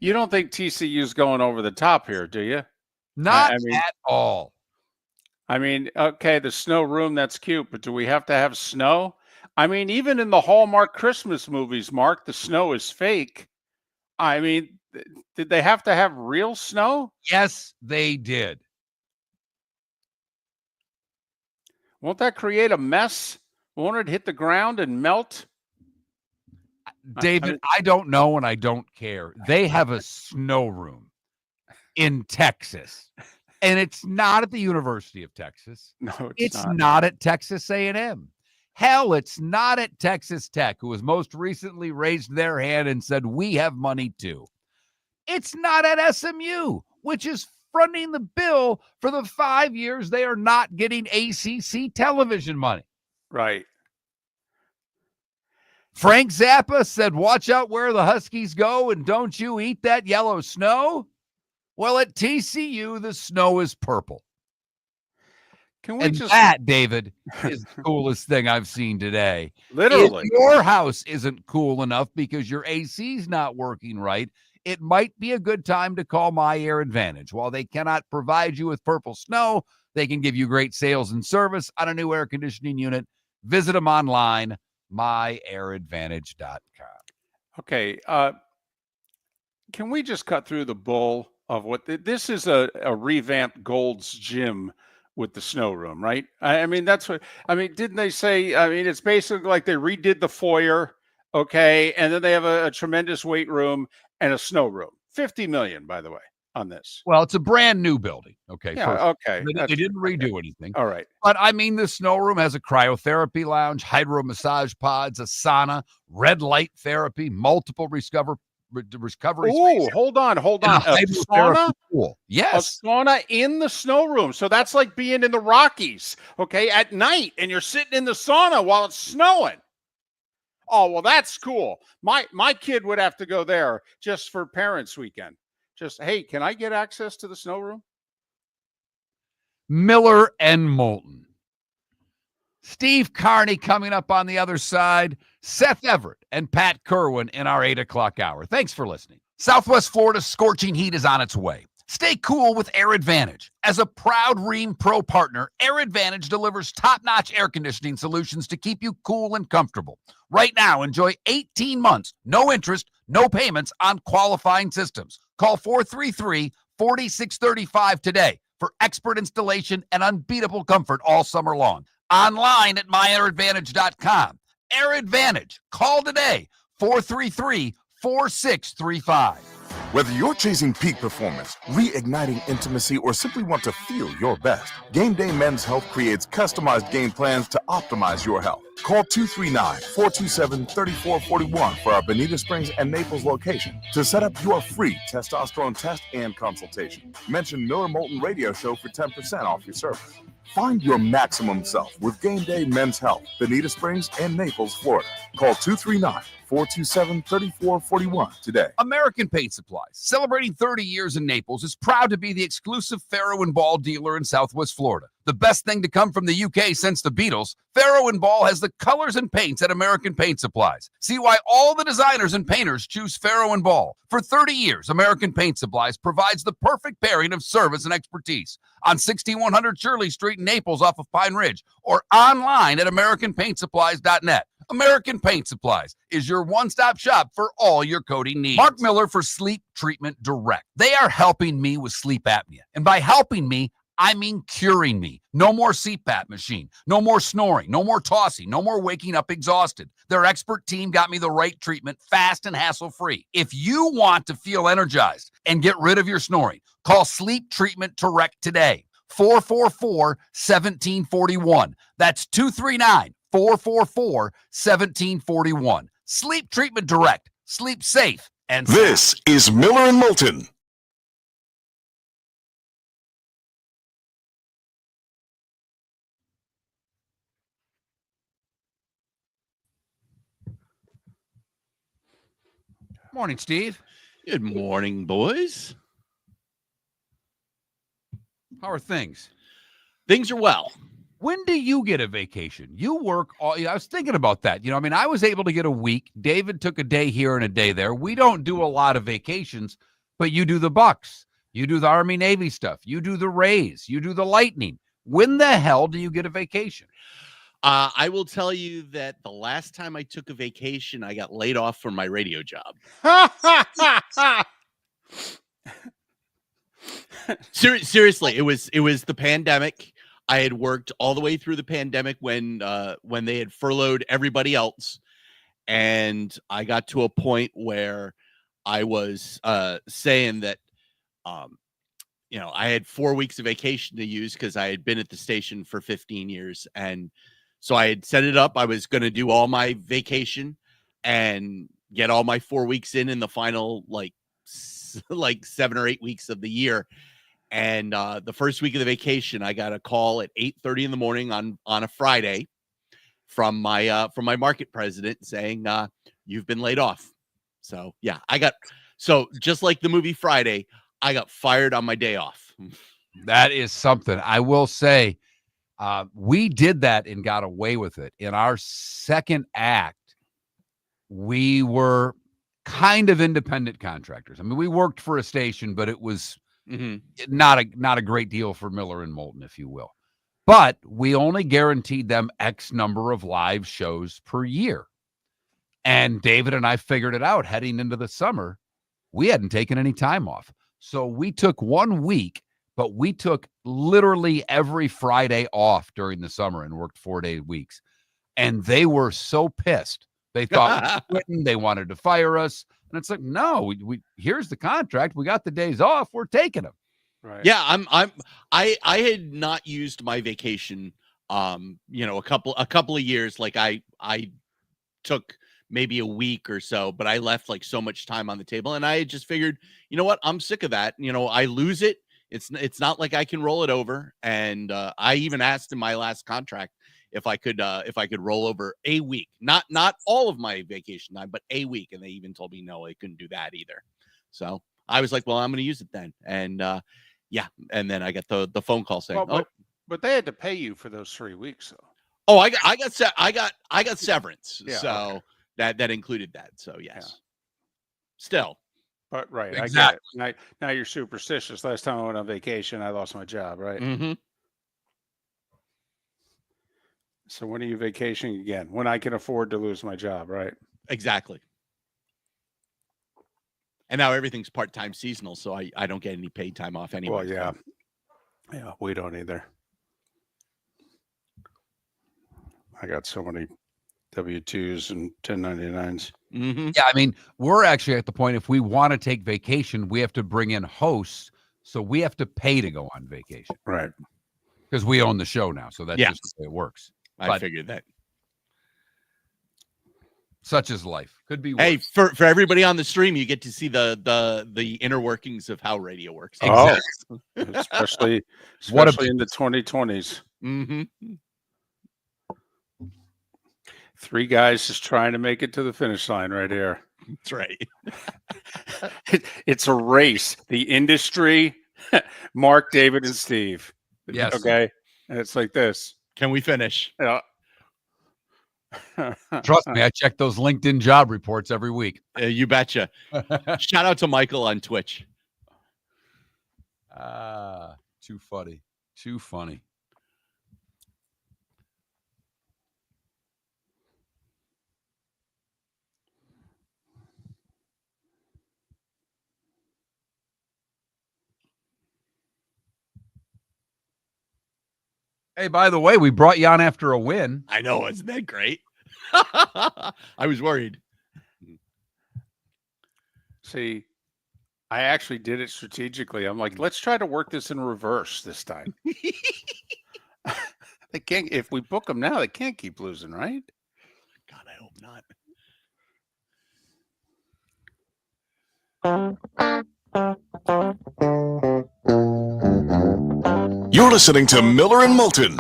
You don't think TCU's going over the top here, do you? Not at all. I mean, okay, the snow room, that's cute, but do we have to have snow? I mean, even in the Hallmark Christmas movies, Mark, the snow is fake. I mean, did they have to have real snow? Yes, they did. Won't that create a mess? Won't it hit the ground and melt? David, I don't know and I don't care. They have a snow room. in Texas. And it's not at the University of Texas. No, It's not at Texas A&M. Hell, it's not at Texas Tech, who has most recently raised their hand and said, we have money too. It's not at SMU, which is fronting the bill for the 5 years they are not getting ACC television money. Right. Frank Zappa said, watch out where the Huskies go and don't you eat that yellow snow. Well, at TCU, the snow is purple. Can we And just that, David, is the coolest thing I've seen today. literally? If your house isn't cool enough because your AC's not working right, it might be a good time to call My Air Advantage. While they cannot provide you with purple snow, they can give you great sales and service on a new air conditioning unit. Visit them online, myairadvantage.com. Okay. Can we just cut through the bull of what this is a revamped Gold's Gym with the snow room, right? I mean, that's what didn't they say? I mean, it's basically like they redid the foyer, okay, and then they have a tremendous weight room and a snow room. $50 million, by the way, on this. Well, it's a brand new building. Okay. Yeah, okay. They didn't redo anything. All right. But I mean, the snow room has a cryotherapy lounge, hydro massage pods, a sauna, red light therapy, multiple recovery. Oh, hold on. A sauna? Pool. Yes. A sauna in the snow room. So that's like being in the Rockies, okay, at night, and you're sitting in the sauna while it's snowing. Oh, well, that's cool. My kid would have to go there just for parents' weekend. Just, hey, can I get access to the snow room? Miller and Moulton. Steve Carney coming up on the other side. Seth Everett and Pat Kirwan in our 8 o'clock hour. Thanks for listening. Southwest Florida's scorching heat is on its way. Stay cool with Air Advantage. As a proud Rheem Pro partner, Air Advantage delivers top-notch air conditioning solutions to keep you cool and comfortable. Right now, enjoy 18 months, no interest, no payments on qualifying systems. Call 433-4635 today for expert installation and unbeatable comfort all summer long. Online at myairadvantage.com. Air Advantage. Call today, 433-4635. Whether you're chasing peak performance, reigniting intimacy, or simply want to feel your best, Game Day Men's Health creates customized game plans to optimize your health. Call 239-427-3441 for our Bonita Springs and Naples location to set up your free testosterone test and consultation. Mention Miller Moulton Radio Show for 10% off your service. Find your maximum self with Game Day Men's Health, Bonita Springs and Naples, Florida. Call 239-427-3441 today. American Paint Supplies, celebrating 30 years in Naples, is proud to be the exclusive Farrow & Ball dealer in Southwest Florida. The best thing to come from the UK since the Beatles, Farrow & Ball has the colors and paints at American Paint Supplies. See why all the designers and painters choose Farrow & Ball. For 30 years, American Paint Supplies provides the perfect pairing of service and expertise on 6100 Shirley Street in Naples off of Pine Ridge or online at AmericanPaintSupplies.net. American Paint Supplies is your one-stop shop for all your coating needs. Mark Miller for Sleep Treatment Direct. They are helping me with sleep apnea. And by helping me, I mean curing me. No more CPAP machine. No more snoring. No more tossing. No more waking up exhausted. Their expert team got me the right treatment, fast and hassle-free. If you want to feel energized and get rid of your snoring, call Sleep Treatment Direct today. 444-1741. That's 239-444-1741. Sleep Treatment Direct. Sleep safe and sound. This is Miller and Moulton. Morning, Steve. Good morning, boys. How are things? Things are well. When do you get a vacation? You work all. I was thinking about that. I was able to get a week. David took a day here and a day there. We don't do a lot of vacations, but you do the Bucks. You do the Army Navy stuff. You do the Rays. You do the Lightning. When the hell do you get a vacation? I will tell you that the last time I took a vacation, I got laid off from my radio job. Seriously, it was the pandemic. I had worked all the way through the pandemic when they had furloughed everybody else, and I got to a point where I was saying that I had 4 weeks of vacation to use because I had been at the station for 15 years. And so I had set it up. I was going to do all my vacation and get all my 4 weeks in the final, like 7 or 8 weeks of the year. And the first week of the vacation, I got a call at 8:30 in the morning on a Friday from my market president saying, you've been laid off. So yeah, so just like the movie Friday, I got fired on my day off. That is something. I will say, we did that and got away with it. In our second act, we were kind of independent contractors. I mean, we worked for a station, but it was not a great deal for Miller and Moulton, if you will. But we only guaranteed them X number of live shows per year. And David and I figured it out heading into the summer. We hadn't taken any time off. So we took 1 week, but we took literally every Friday off during the summer and worked 4-day weeks. And they were so pissed. They thought we were quitting. They wanted to fire us. And it's like, no, we here's the contract. We got the days off. We're taking them. Right. Yeah, I had not used my vacation a couple of years. Like I took maybe a week or so, but I left like so much time on the table, and I just figured, you know what, I'm sick of that. I lose it. It's not like I can roll it over. And I even asked in my last contract if I could roll over a week, not all of my vacation time, but a week. And they even told me no, I couldn't do that either. So I was like, well, I'm going to use it then. And yeah, and then I got the phone call saying, but they had to pay you for those 3 weeks, though. Oh, I got severance. Yeah, so okay. that included that. So yes, Yeah. Still. But right, Exactly. I get it. Now you're superstitious. Last time I went on vacation, I lost my job, right? Mm-hmm. So when are you vacationing again? When I can afford to lose my job, right? Exactly. And now everything's part-time seasonal, so I don't get any paid time off anyway. Well, yeah. Yeah, we don't either. I got so many W-2s and 1099s. Mm-hmm. Yeah, I mean, we're actually at the point, if we want to take vacation, we have to bring in hosts. So we have to pay to go on vacation. Right. Because we own the show now. So that's just the way it works. I figured that. Such is life. Could be worse. Hey, for everybody on the stream, you get to see the inner workings of how radio works. Exactly. Oh, especially in the 2020s. Mm-hmm. 3 guys just trying to make it to the finish line right here. That's right. It's a race. The industry, Mark, David, and Steve. Yes. Okay. And it's like this. Can we finish? Yeah. Trust me, I check those LinkedIn job reports every week. You betcha. Shout out to Michael on Twitch. Too funny. Too funny. Hey, by the way, we brought you on after a win. I know, isn't that great? I was worried. See, I actually did it strategically. I'm like, let's try to work this in reverse this time. They can't. If we book them now, they can't keep losing, right? God, I hope not. You're listening to Miller and Moulton.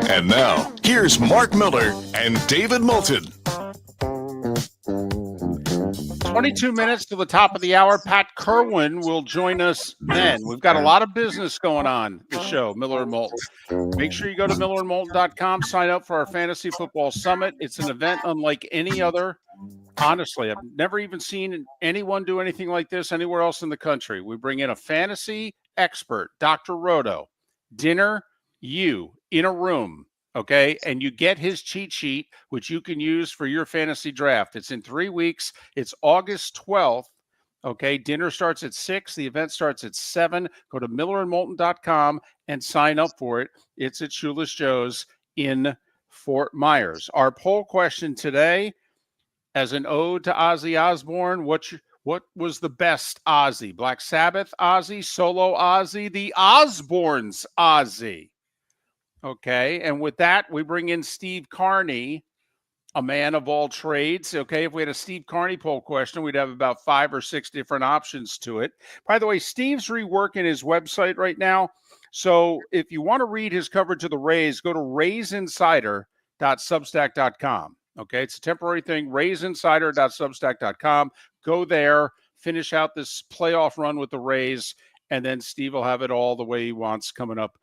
And now, here's Mark Miller and David Moulton. 22 minutes to the top of the hour. Pat Kirwan will join us then. We've got a lot of business going on the show, Miller and Moulton. Make sure you go to millerandmoulton.com, sign up for our Fantasy Football Summit. It's an event unlike any other. Honestly, I've never even seen anyone do anything like this anywhere else in the country. We bring in a fantasy expert, Dr. Roto, dinner, you in a room. Okay. And you get his cheat sheet, which you can use for your fantasy draft. It's in 3 weeks. It's August 12th. Okay. Dinner starts at 6. The event starts at 7. Go to millerandmoulton.com and sign up for it. It's at Shoeless Joe's in Fort Myers. Our poll question today, as an ode to Ozzy Osbourne, what's What was the best Ozzy? Black Sabbath Ozzy, solo Ozzy, the Osbournes Ozzy. Okay, and with that, we bring in Steve Carney, a man of all trades. Okay, if we had a Steve Carney poll question, we'd have about 5 or 6 different options to it. By the way, Steve's reworking his website right now. So if you want to read his coverage of the Rays, go to raysinsider.substack.com. Okay, it's a temporary thing, raysinsider.substack.com. Go there, finish out this playoff run with the Rays, and then Steve will have it all the way he wants coming up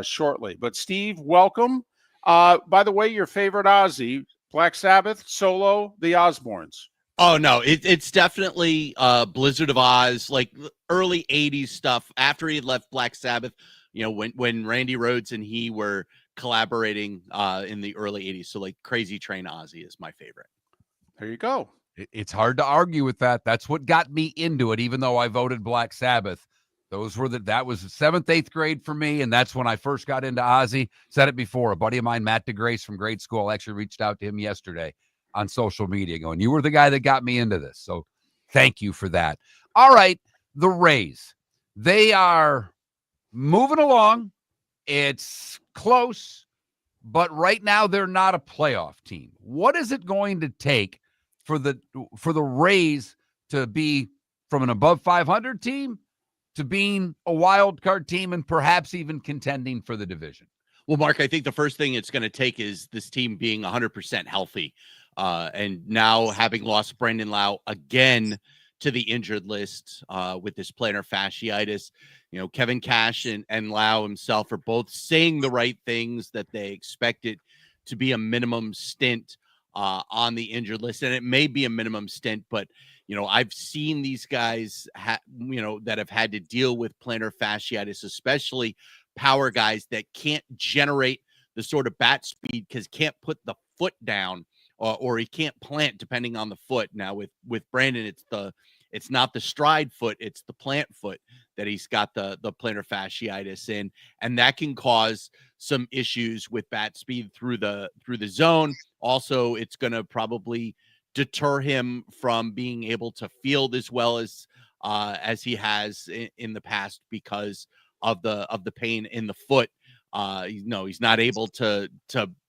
shortly. But Steve, welcome. By the way, your favorite Ozzy, Black Sabbath, solo, the Osbournes. Oh no, it's definitely Blizzard of Oz, like early '80s stuff. After he had left Black Sabbath, when Randy Rhoads and he were collaborating in the early '80s. So like Crazy Train Ozzy is my favorite. There you go. It's hard to argue with that. That's what got me into it, even though I voted Black Sabbath. That was 7th, 8th grade for me, and that's when I first got into Ozzy. Said it before. A buddy of mine, Matt DeGrace from grade school, actually reached out to him yesterday on social media going, you were the guy that got me into this. So thank you for that. All right, the Rays. They are moving along. It's close, but right now they're not a playoff team. What is it going to take for the Rays to be from an above 500 team to being a wild card team and perhaps even contending for the division? Well, Mark, I think the first thing it's going to take is this team being 100% healthy. And now having lost Brandon Lau again to the injured list with this plantar fasciitis, Kevin Cash and Lau himself are both saying the right things, that they expect it to be a minimum stint on the injured list. And it may be a minimum stint, but I've seen these guys, that have had to deal with plantar fasciitis, especially power guys that can't generate the sort of bat speed because can't put the foot down or he can't plant depending on the foot. Now with Brandon, it's not the stride foot, it's the plant foot that he's got the plantar fasciitis in, and that can cause some issues with bat speed through the zone. Also, it's going to probably deter him from being able to field as well as he has in the past because of the pain in the foot. He's not able to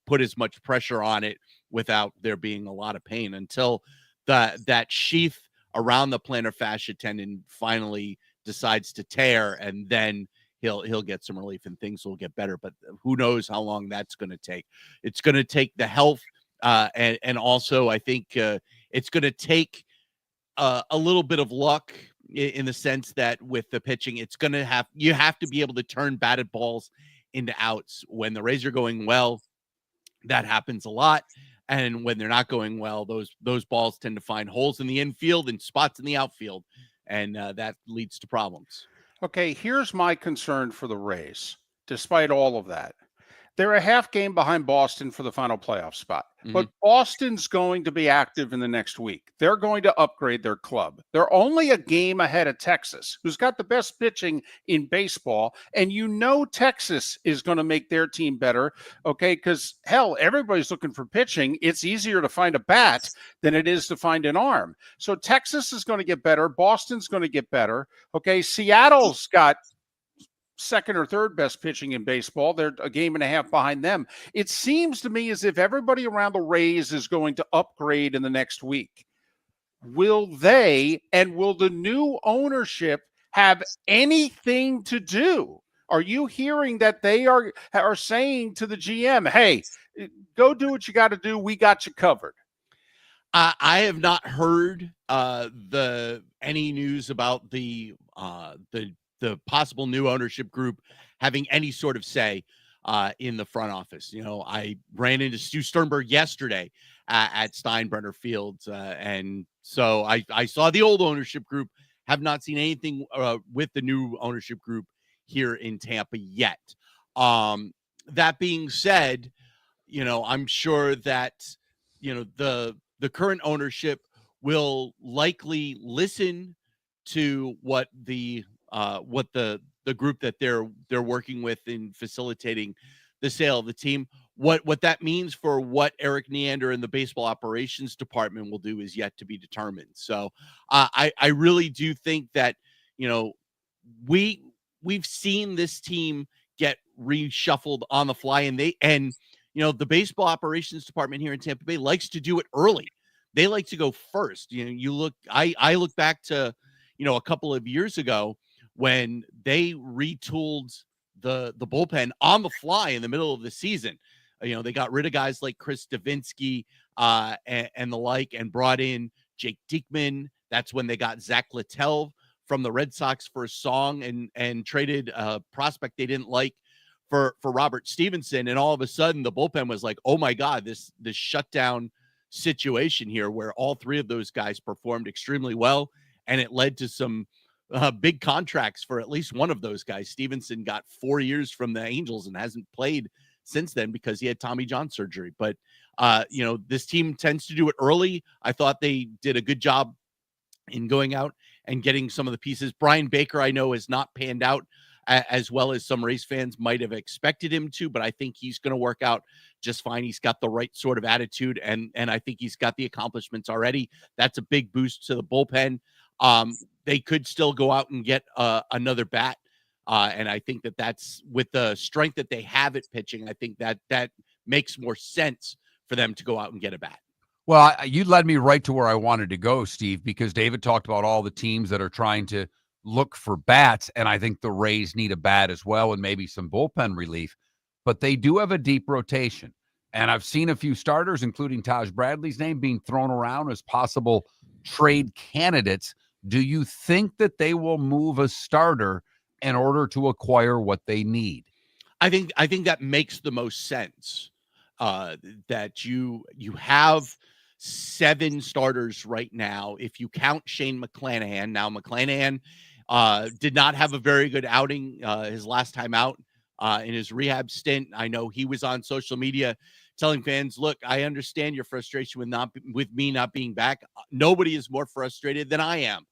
put as much pressure on it without there being a lot of pain until that sheath around the plantar fascia tendon finally decides to tear, and then he'll get some relief and things will get better. But who knows how long that's going to take? It's going to take the health. And also, I think it's going to take a little bit of luck in the sense that with the pitching, you have to be able to turn batted balls into outs. When the Rays are going well, that happens a lot. And when they're not going well, those balls tend to find holes in the infield and spots in the outfield. And that leads to problems. Okay, here's my concern for the Rays, despite all of that. They're a half game behind Boston for the final playoff spot. Mm-hmm. But Boston's going to be active in the next week. They're going to upgrade their club. They're only a game ahead of Texas, who's got the best pitching in baseball. And Texas is going to make their team better, okay? Because, hell, everybody's looking for pitching. It's easier to find a bat than it is to find an arm. So Texas is going to get better. Boston's going to get better, okay? Seattle's got second or third best pitching in baseball. They're a game and a half behind them. It seems to me as if everybody around the Rays is going to upgrade in the next week. Will the new ownership have anything to do? Are you hearing that they are saying to the GM, hey, go do what you got to do. We got you covered. I have not heard any news about the possible new ownership group having any sort of say in the front office. I ran into Stu Sternberg yesterday at Steinbrenner Field, and so I saw the old ownership group. Have not seen anything with the new ownership group here in Tampa yet. That being said, I'm sure that the current ownership will likely listen to what the group that they're working with in facilitating the sale of the team, what that means for what Eric Neander and the baseball operations department will do is yet to be determined. So I really do think that, you know, we've seen this team get reshuffled on the fly, and you know, the baseball operations department here in Tampa Bay likes to do it early. They like to go first. You know, I look back to, you know, a couple of years ago when they retooled the bullpen on the fly in the middle of the season. You know, they got rid of guys like Chris Davinsky and the like, and brought in Jake Diekman. That's when they got Zach Littell from the Red Sox for a song, and traded a prospect they didn't like for Robert Stevenson. And all of a sudden the bullpen was like, oh my God, this shutdown situation here where all three of those guys performed extremely well. And it led to some big contracts for at least one of those guys. Stevenson got 4 years from the Angels and hasn't played since then because he had Tommy John surgery. But, you know, this team tends to do it early. I thought they did a good job in going out and getting some of the pieces. Brian Baker, I know, has not panned out as well as some Rays fans might have expected him to, but I think he's going to work out just fine. He's got the right sort of attitude, and I think he's got the accomplishments already. That's a big boost to the bullpen. They could still go out and get another bat. And I think that's with the strength that they have at pitching. I think that makes more sense for them to go out and get a bat. Well, you led me right to where I wanted to go, Steve, because David talked about all the teams that are trying to look for bats, and I think the Rays need a bat as well and maybe some bullpen relief. But they do have a deep rotation, and I've seen a few starters, including Taj Bradley's name, being thrown around as possible trade candidates. Do you think that they will move a starter in order to acquire what they need? I think that makes the most sense. That you have 7 starters right now, if you count Shane McClanahan. Now, McClanahan did not have a very good outing his last time out in his rehab stint. I know he was on social media telling fans, look, I understand your frustration with me not being back. Nobody is more frustrated than I am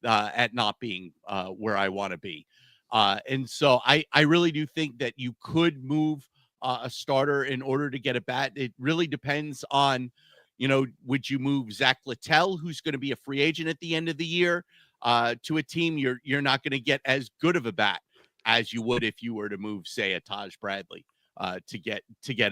at not being where I want to be. And so I really do think that you could move a starter in order to get a bat. It really depends on, you know, would you move Zach Littell, who's going to be a free agent at the end of the year, to a team you're not going to get as good of a bat as you would if you were to move, say, a Taj Bradley to get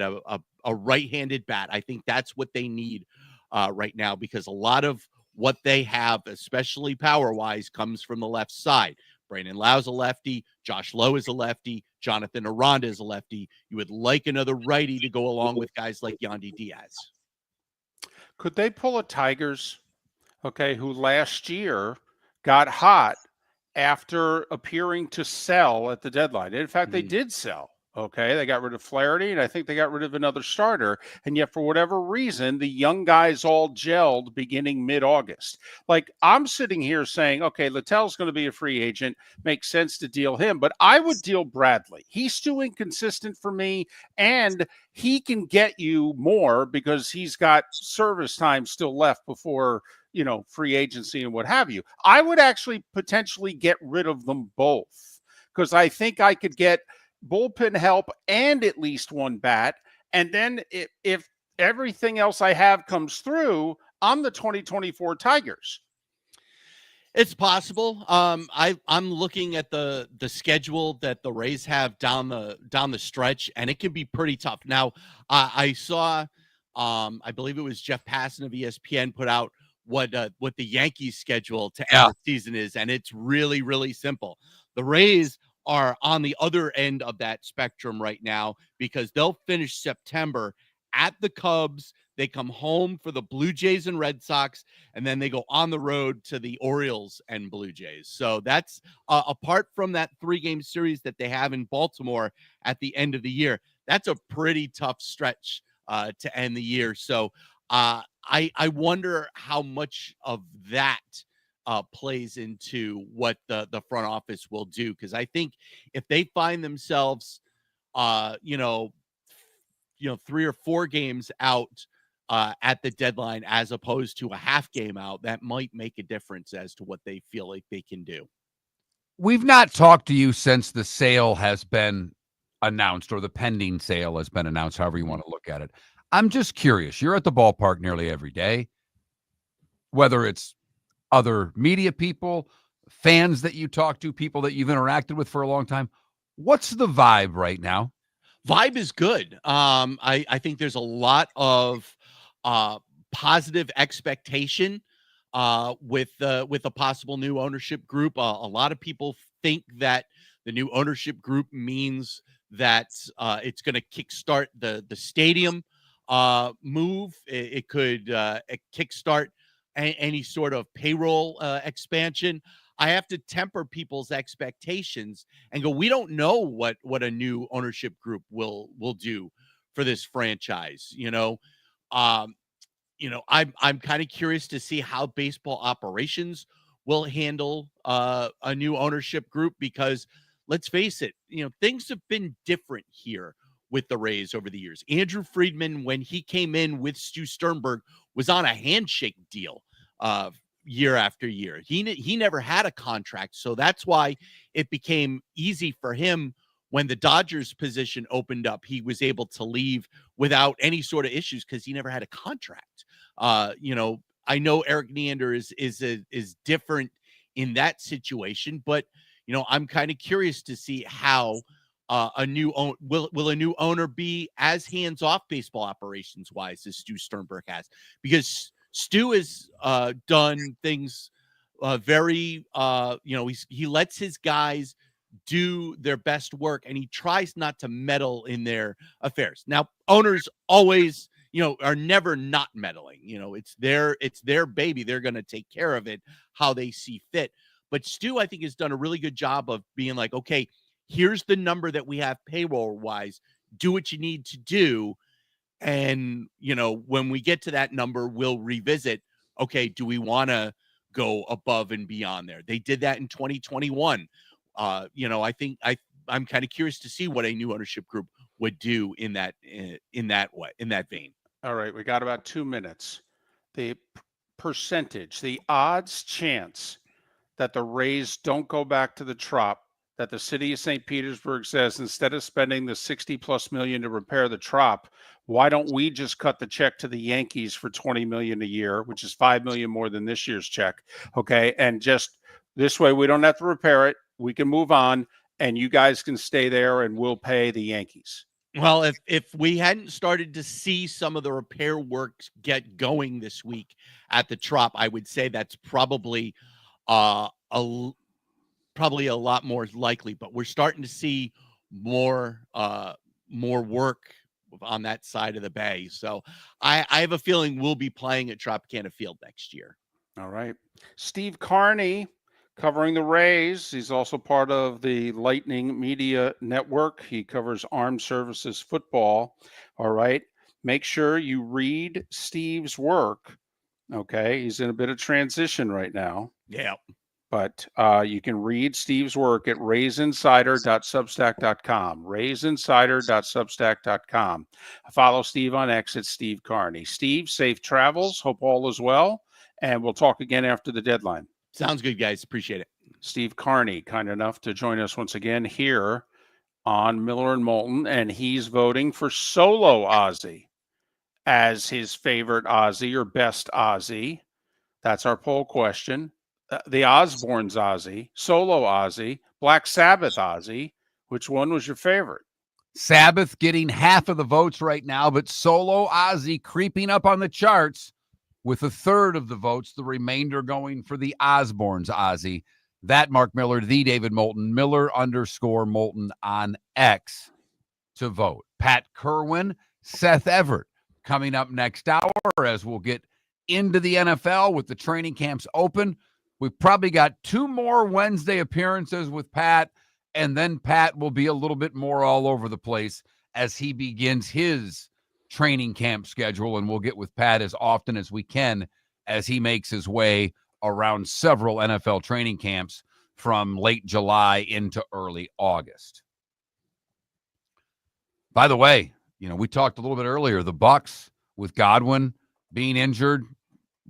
a right-handed bat. I think that's what they need right now, because a lot of what they have, especially power-wise, comes from the left side. Brandon Lau's a lefty. Josh Lowe is a lefty. Jonathan Aranda is a lefty. You would like another righty to go along with guys like Yandy Diaz. Could they pull a Tigers, okay, who last year got hot after appearing to sell at the deadline? In fact, they did sell. Okay, they got rid of Flaherty, and I think they got rid of another starter. And yet, for whatever reason, the young guys all gelled beginning mid-August. Like, I'm sitting here saying, okay, Littell's going to be a free agent. Makes sense to deal him. But I would deal Bradley. He's too inconsistent for me, and he can get you more because he's got service time still left before, you know, free agency and what have you. I would actually potentially get rid of them both because I think I could get bullpen help and at least one bat. And then if everything else I have comes through, I'm the 2024 Tigers. It's possible. I'm looking at the schedule that the Rays have down the stretch, and it can be pretty tough. Now, I saw, I believe it was Jeff Passan of ESPN put out what the Yankees schedule to end the season is, and it's really, really simple. The Rays are on the other end of that spectrum right now because they'll finish September at the Cubs. They come home for the Blue Jays and Red Sox, and then they go on the road to the Orioles and Blue Jays. So that's apart from that 3-game series that they have in Baltimore at the end of the year. That's a pretty tough stretch to end the year. So I wonder how much of that plays into what the front office will do. Because I think if they find themselves, 3 or 4 games out at the deadline, as opposed to a half game out, that might make a difference as to what they feel like they can do. We've not talked to you since the sale has been announced, or the pending sale has been announced, however you want to look at it. I'm just curious. You're at the ballpark nearly every day, whether it's other media people, fans that you talk to, people that you've interacted with for a long time. What's the vibe right now? Vibe is good. I think there's a lot of positive expectation with a possible new ownership group. A lot of people think that the new ownership group means that it's going to kickstart the stadium move. It could kickstart any sort of payroll expansion. I have to temper people's expectations and go, we don't know what a new ownership group will do for this franchise. I'm kind of curious to see how baseball operations will handle a new ownership group, because let's face it, things have been different here with the Rays over the years. Andrew Friedman, when he came in with Stu Sternberg, was on a handshake deal year after year. He never had a contract, so that's why it became easy for him when the Dodgers position opened up. He was able to leave without any sort of issues because he never had a contract. I know Eric Neander is different in that situation, but I'm kind of curious to see how will a new owner be as hands-off baseball operations wise as Stu Sternberg has, because Stu has done things very, he lets his guys do their best work, and he tries not to meddle in their affairs. Now, owners always, are never not meddling. It's their baby. They're going to take care of it how they see fit. But Stu, I think, has done a really good job of being like, okay, here's the number that we have payroll-wise. Do what you need to do. And, when we get to that number, we'll revisit, okay, do we want to go above and beyond there? They did that in 2021. I think I'm kind of curious to see what a new ownership group would do in that vein. All right, we got about 2 minutes. The percentage, the odds chance that the Rays don't go back to the Trop, that the city of St. Petersburg says, instead of spending the $60+ million to repair the Trop, why don't we just cut the check to the Yankees for $20 million a year, which is $5 million more than this year's check? Okay, and just this way, we don't have to repair it. We can move on, and you guys can stay there, and we'll pay the Yankees. Well, if we hadn't started to see some of the repair works get going this week at the Trop, I would say that's probably a lot more likely. But we're starting to see more work on that side of the bay. So I have a feeling we'll be playing at Tropicana Field next year. All right. Steve Carney covering the Rays. He's also part of the Lightning Media Network. He covers Armed Services football. All right. Make sure you read Steve's work. Okay. He's in a bit of transition right now. Yeah. But you can read Steve's work at raysinsider.substack.com. raysinsider.substack.com. Follow Steve on X at Steve Carney. Steve, safe travels. Hope all is well. And we'll talk again after the deadline. Sounds good, guys. Appreciate it. Steve Carney, kind enough to join us once again here on Miller and Moulton. And he's voting for Solo Ozzy as his favorite Ozzy or best Ozzy. That's our poll question. The Osbournes Ozzy, Solo Ozzy, Black Sabbath Ozzy. Which one was your favorite? Sabbath getting half of the votes right now, but Solo Ozzy creeping up on the charts with a third of the votes, the remainder going for the Osbournes Ozzy. That Mark Miller, the David Moulton, Miller_Moulton on X to vote. Pat Kirwan, Seth Everett coming up next hour as we'll get into the NFL with the training camps open. We've probably got 2 more Wednesday appearances with Pat, and then Pat will be a little bit more all over the place as he begins his training camp schedule, and we'll get with Pat as often as we can as he makes his way around several NFL training camps from late July into early August. By the way, we talked a little bit earlier, the Bucs with Godwin being injured,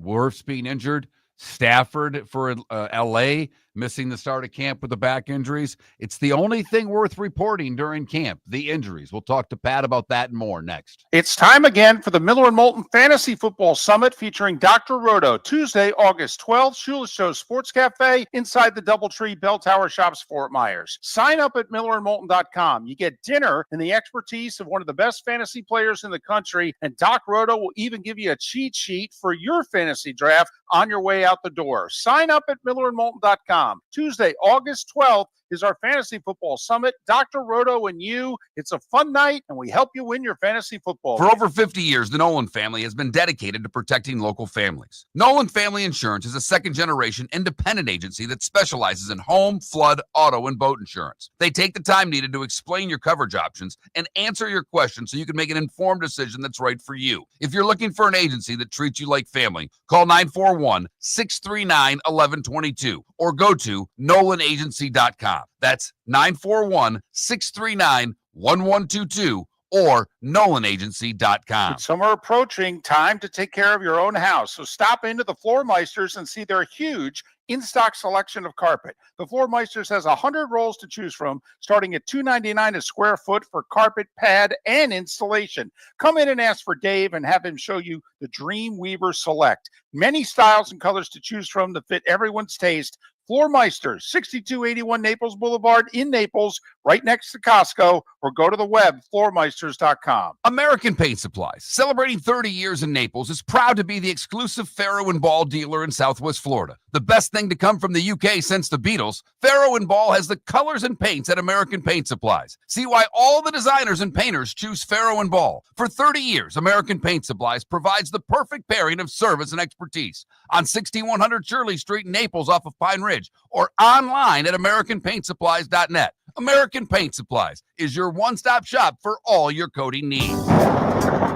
Wirfs being injured, Stafford for LA Missing the start of camp with the back injuries? It's the only thing worth reporting during camp, the injuries. We'll talk to Pat about that and more next. It's time again for the Miller and Moulton Fantasy Football Summit featuring Dr. Roto, Tuesday, August 12th, Shula Show Sports Cafe inside the Doubletree Bell Tower Shops, Fort Myers. Sign up at millerandmoulton.com. You get dinner and the expertise of one of the best fantasy players in the country, and Doc Roto will even give you a cheat sheet for your fantasy draft on your way out the door. Sign up at millerandmoulton.com. Tuesday, August 12th is our Fantasy Football Summit. Dr. Roto and you. It's a fun night, and we help you win your fantasy football. For over 50 years, the Nolan family has been dedicated to protecting local families. Nolan Family Insurance is a second-generation independent agency that specializes in home, flood, auto, and boat insurance. They take the time needed to explain your coverage options and answer your questions so you can make an informed decision that's right for you. If you're looking for an agency that treats you like family, call 941-639-1122 or go to nolanagency.com. That's 941-639-1122 or nolanagency.com. With summer approaching, time to take care of your own house. So stop into the Floor Meisters and see their huge in-stock selection of carpet. The Floor Meisters has 100 rolls to choose from, starting at $2.99 a square foot for carpet, pad, and installation. Come in and ask for Dave and have him show you the Dream Weaver Select. Many styles and colors to choose from to fit everyone's taste. Floor Meisters, 6281 Naples Boulevard in Naples, right next to Costco, or go to the web, floormeisters.com. American Paint Supplies, celebrating 30 years in Naples, is proud to be the exclusive Farrow & Ball dealer in Southwest Florida. The best thing to come from the UK since the Beatles, Farrow & Ball has the colors and paints at American Paint Supplies. See why all the designers and painters choose Farrow & Ball. For 30 years, American Paint Supplies provides the perfect pairing of service and expertise. On 6100 Shirley Street in Naples off of Pine Ridge, or online at AmericanPaintSupplies.net. American Paint Supplies is your one-stop shop for all your coating needs.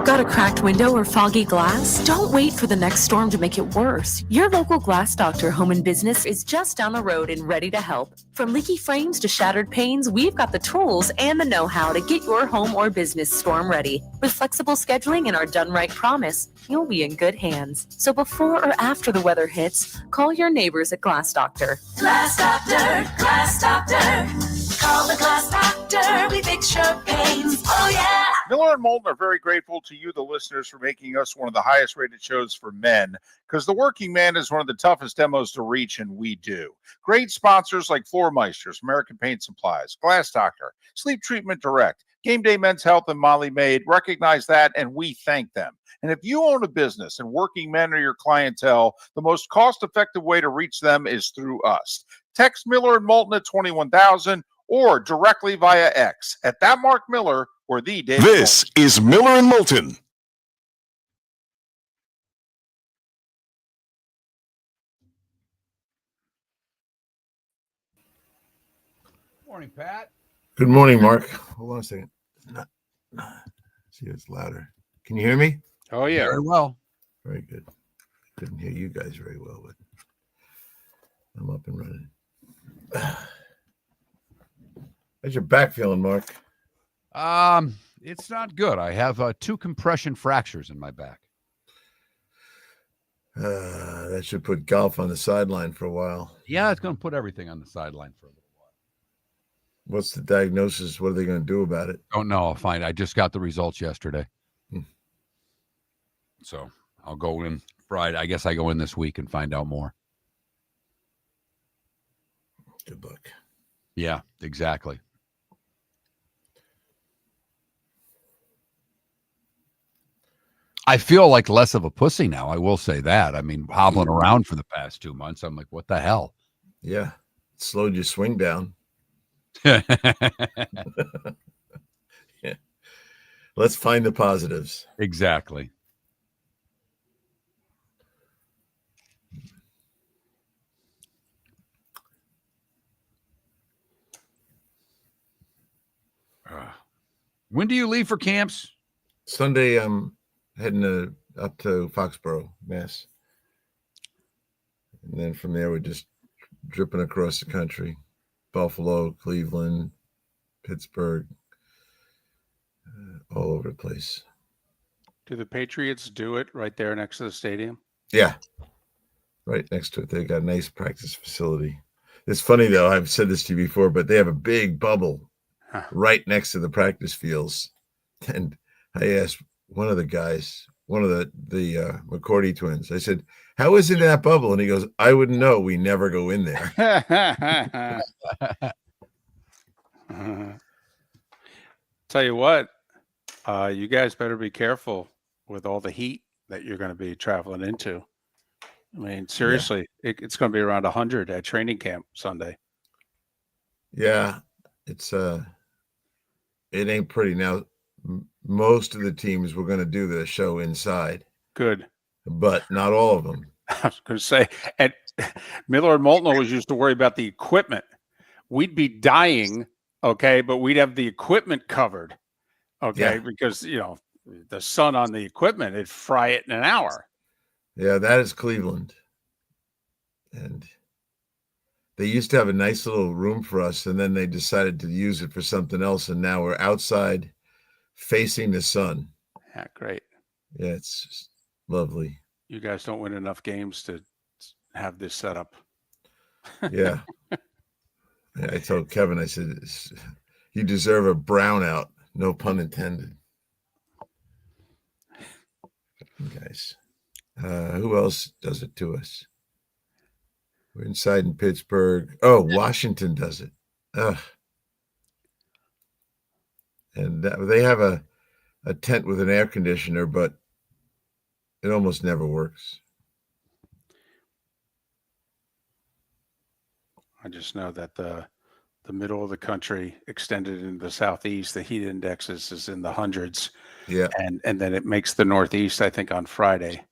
Got a cracked window or foggy glass? Don't wait for the next storm to make it worse. Your local Glass Doctor Home and Business is just down the road and ready to help. From leaky frames to shattered panes, we've got the tools and the know-how to get your home or business storm ready. With flexible scheduling and our done right promise, you'll be in good hands. So before or after the weather hits, call your neighbors at Glass Doctor. Glass Doctor, Glass Doctor. Call the Glass Doctor. We fix your pains. Oh, yeah. Miller and Moulton are very grateful to you, the listeners, for making us one of the highest rated shows for men, because the working man is one of the toughest demos to reach, and we do. Great sponsors like Floor Meisters, American Paint Supplies, Glass Doctor, Sleep Treatment Direct, Game Day Men's Health, and Molly Maid recognize that, and we thank them. And if you own a business and working men are your clientele, the most cost-effective way to reach them is through us. Text Miller and Moulton at 21,000 or directly via X at that Mark Miller or the David This is Miller and Moulton. Morning, Pat. Good morning, Mark. Hold on a second. See, it's louder. Can you hear me? Oh, yeah. Very well. Very good. Couldn't hear you guys very well, but I'm up and running. How's your back feeling, Mark? It's not good. I have 2 compression fractures in my back. That should put golf on the sideline for a while. Yeah, it's going to put everything on the sideline for a little while. What's the diagnosis? What are they going to do about it? Don't know. I'll find. I just got the results yesterday. So I'll go in Friday. I guess I go in this week and find out more. Good luck. Yeah, exactly. I feel like less of a pussy now. I will say that. I mean, hobbling around for the past 2 months, I'm like, what the hell? Yeah. It slowed your swing down. Yeah. Let's find the positives. Exactly. When do you leave for camps? Sunday, I'm heading up to Foxborough, Mass. And then from there, we're just dripping across the country. Buffalo, Cleveland, Pittsburgh, all over the place. Do the Patriots do it right there next to the stadium? Yeah, right next to it. They got a nice practice facility. It's funny though. I've said this to you before, but they have a big bubble Huh. right next to the practice fields. And I asked one of the guys, one of the McCourty twins, I said, "How is it in that bubble?" And he goes, "I wouldn't know. We never go in there." Tell you what, you guys better be careful with all the heat that you're going to be traveling into. I mean, seriously, it's going to be around 100 at training camp Sunday. Yeah, it's it ain't pretty. Now, most of the teams were going to do the show inside, Good. but not all of them. I was going to say, at Miller and Moulton always used to worry about the equipment. We'd be dying, okay, but we'd have the equipment covered, okay, Yeah. because, the sun on the equipment, it'd fry it in an hour. Yeah, that is Cleveland. And they used to have a nice little room for us, and then they decided to use it for something else, and now we're outside facing the sun. Yeah, great. Yeah, it's just lovely. You guys don't win enough games to have this set up. Yeah. I told Kevin, I said, "You deserve a brownout." No pun intended. Guys. Who else does it to us? We're inside in Pittsburgh. Oh, Washington does it. Ugh. And they have a tent with an air conditioner, but it almost never works. I just know that the middle of the country extended into the southeast, the heat index is in the hundreds. Yeah. And then it makes the northeast, I think, on Friday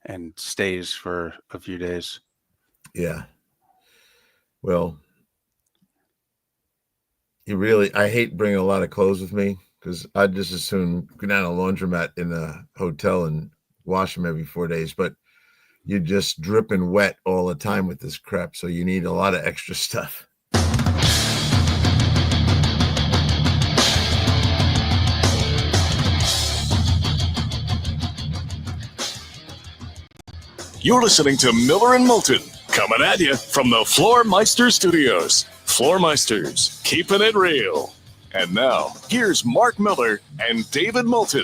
and stays for a few days. Yeah. Well, I hate bringing a lot of clothes with me because I'd just as soon go down a laundromat in a hotel and wash them every 4 days. But you're just dripping wet all the time with this crap. So you need a lot of extra stuff. You're listening to Miller and Moulton, coming at you from the Floor Meister Studios. Floor Meisters, keeping it real. And now, here's Mark Miller and David Moulton.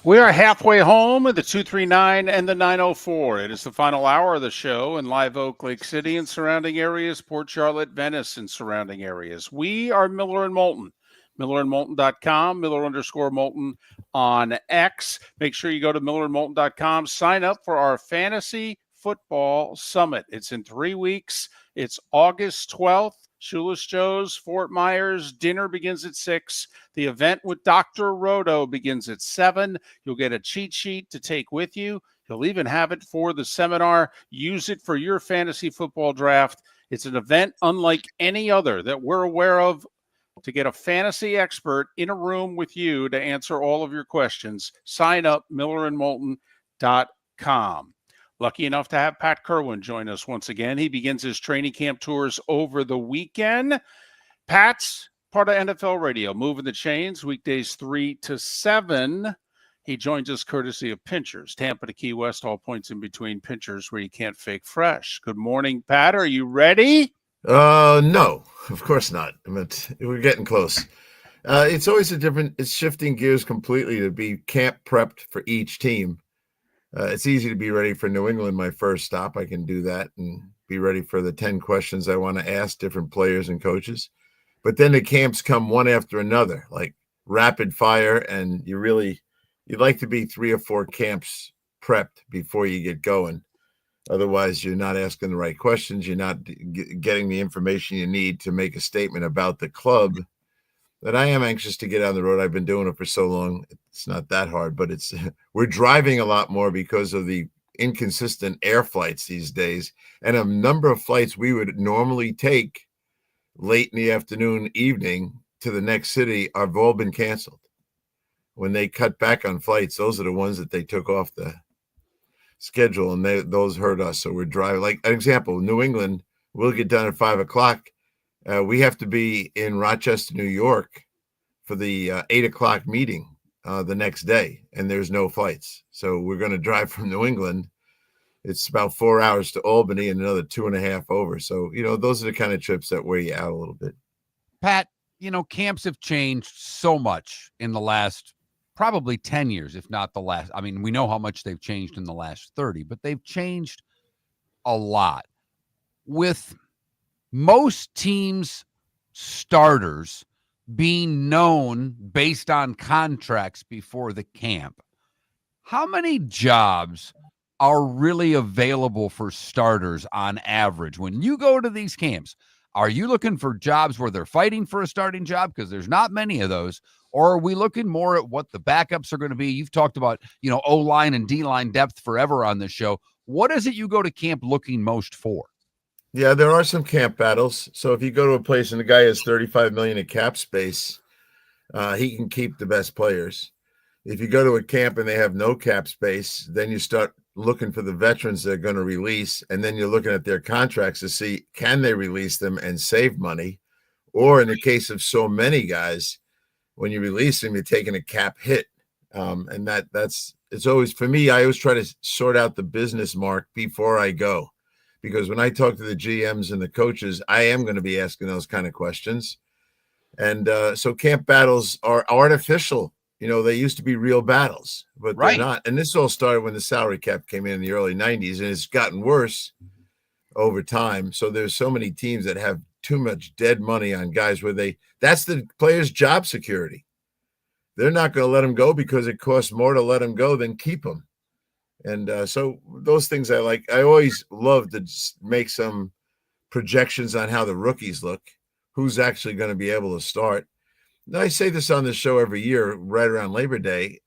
We are halfway home at the 239 and the 904. It is the final hour of the show in Live Oak, Lake City and surrounding areas, Port Charlotte, Venice and surrounding areas. We are Miller and Moulton. MillerandMoulton.com, Miller_Moulton on X. Make sure you go to MillerandMoulton.com. Sign up for our Fantasy Football Summit. It's in 3 weeks. It's August 12th. Shoeless Joe's, Fort Myers. Dinner begins at 6. The event with Dr. Roto begins at 7. You'll get a cheat sheet to take with you. You'll even have it for the seminar. Use it for your fantasy football draft. It's an event unlike any other that we're aware of. To get a fantasy expert in a room with you to answer all of your questions, sign up, MillerandMoulton.com. Lucky enough to have Pat Kirwan join us once again. He begins his training camp tours over the weekend. Pat's part of NFL Radio, moving the chains, weekdays 3 to 7. He joins us courtesy of Pinchers, Tampa to Key West, all points in between. Pinchers, where you can't fake fresh. Good morning, Pat. Are you ready? No, of course not. But we're getting close. It's always it's shifting gears completely to be camp prepped for each team. It's easy to be ready for New England, my first stop. I can do that and be ready for the 10 questions I want to ask different players and coaches. But then the camps come one after another, like rapid fire, and you'd like to be 3 or 4 camps prepped before you get going. Otherwise, you're not asking the right questions. You're not getting the information you need to make a statement about the club. But I am anxious to get on the road. I've been doing it for so long. It's not that hard, but we're driving a lot more because of the inconsistent air flights these days. And a number of flights we would normally take late in the afternoon, evening to the next city have all been canceled. When they cut back on flights, those are the ones that they took off the schedule, and those hurt us. So we're driving. Like an example, New England, we'll get done at 5:00. We have to be in Rochester, New York for the 8:00 meeting the next day, and there's no flights. So we're going to drive from New England It's about 4 hours to Albany and another 2.5 over. So, those are the kind of trips that wear you out a little bit. Pat, camps have changed so much in the last probably 10 years, if not the last. I mean, we know how much they've changed in the last 30, but they've changed a lot. With most teams' starters being known based on contracts before the camp, how many jobs are really available for starters on average? When you go to these camps, are you looking for jobs where they're fighting for a starting job? Because there's not many of those. Or are we looking more at what the backups are going to be? You've talked about, O-line and D-line depth forever on this show. What is it you go to camp looking most for? Yeah, there are some camp battles. So if you go to a place and the guy has $35 million in cap space, he can keep the best players. If you go to a camp and they have no cap space, then you start looking for the veterans they're going to release, and then you're looking at their contracts to see, can they release them and save money? Or in the case of so many guys, when you release them, you're taking a cap hit. And it's always, for me, I always try to sort out the business, Mark, before I go. Because when I talk to the GMs and the coaches, I am going to be asking those kind of questions. And so camp battles are artificial. They used to be real battles, but they're not. And this all started when the salary cap came in the early 90s, and it's gotten worse over time. So there's so many teams that have too much dead money on guys where that's the player's job security. They're not going to let them go because it costs more to let them go than keep them. And so those things I like. I always love to make some projections on how the rookies look, who's actually going to be able to start. Now, I say this on the show every year, right around Labor Day.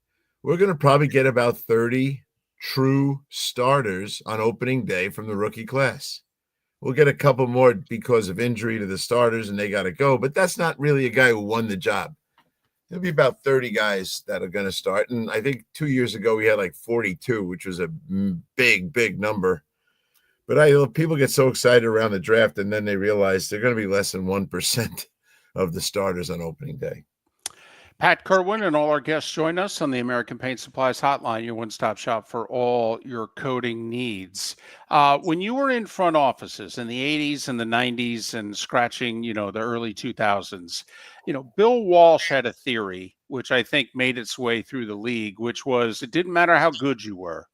We're going to probably get about 30 true starters on opening day from the rookie class. We'll get a couple more because of injury to the starters and they got to go, but that's not really a guy who won the job. There'll be about 30 guys that are going to start. And I think 2 years ago we had like 42, which was a big, big number. But people get so excited around the draft and then they realize they're going to be less than 1% of the starters on opening day. Pat Kirwan and all our guests join us on the American Paint Supplies Hotline, your one-stop shop for all your coating needs. When you were in front offices in the 80s and the 90s and scratching, the early 2000s, Bill Walsh had a theory, which I think made its way through the league, which was it didn't matter how good you were.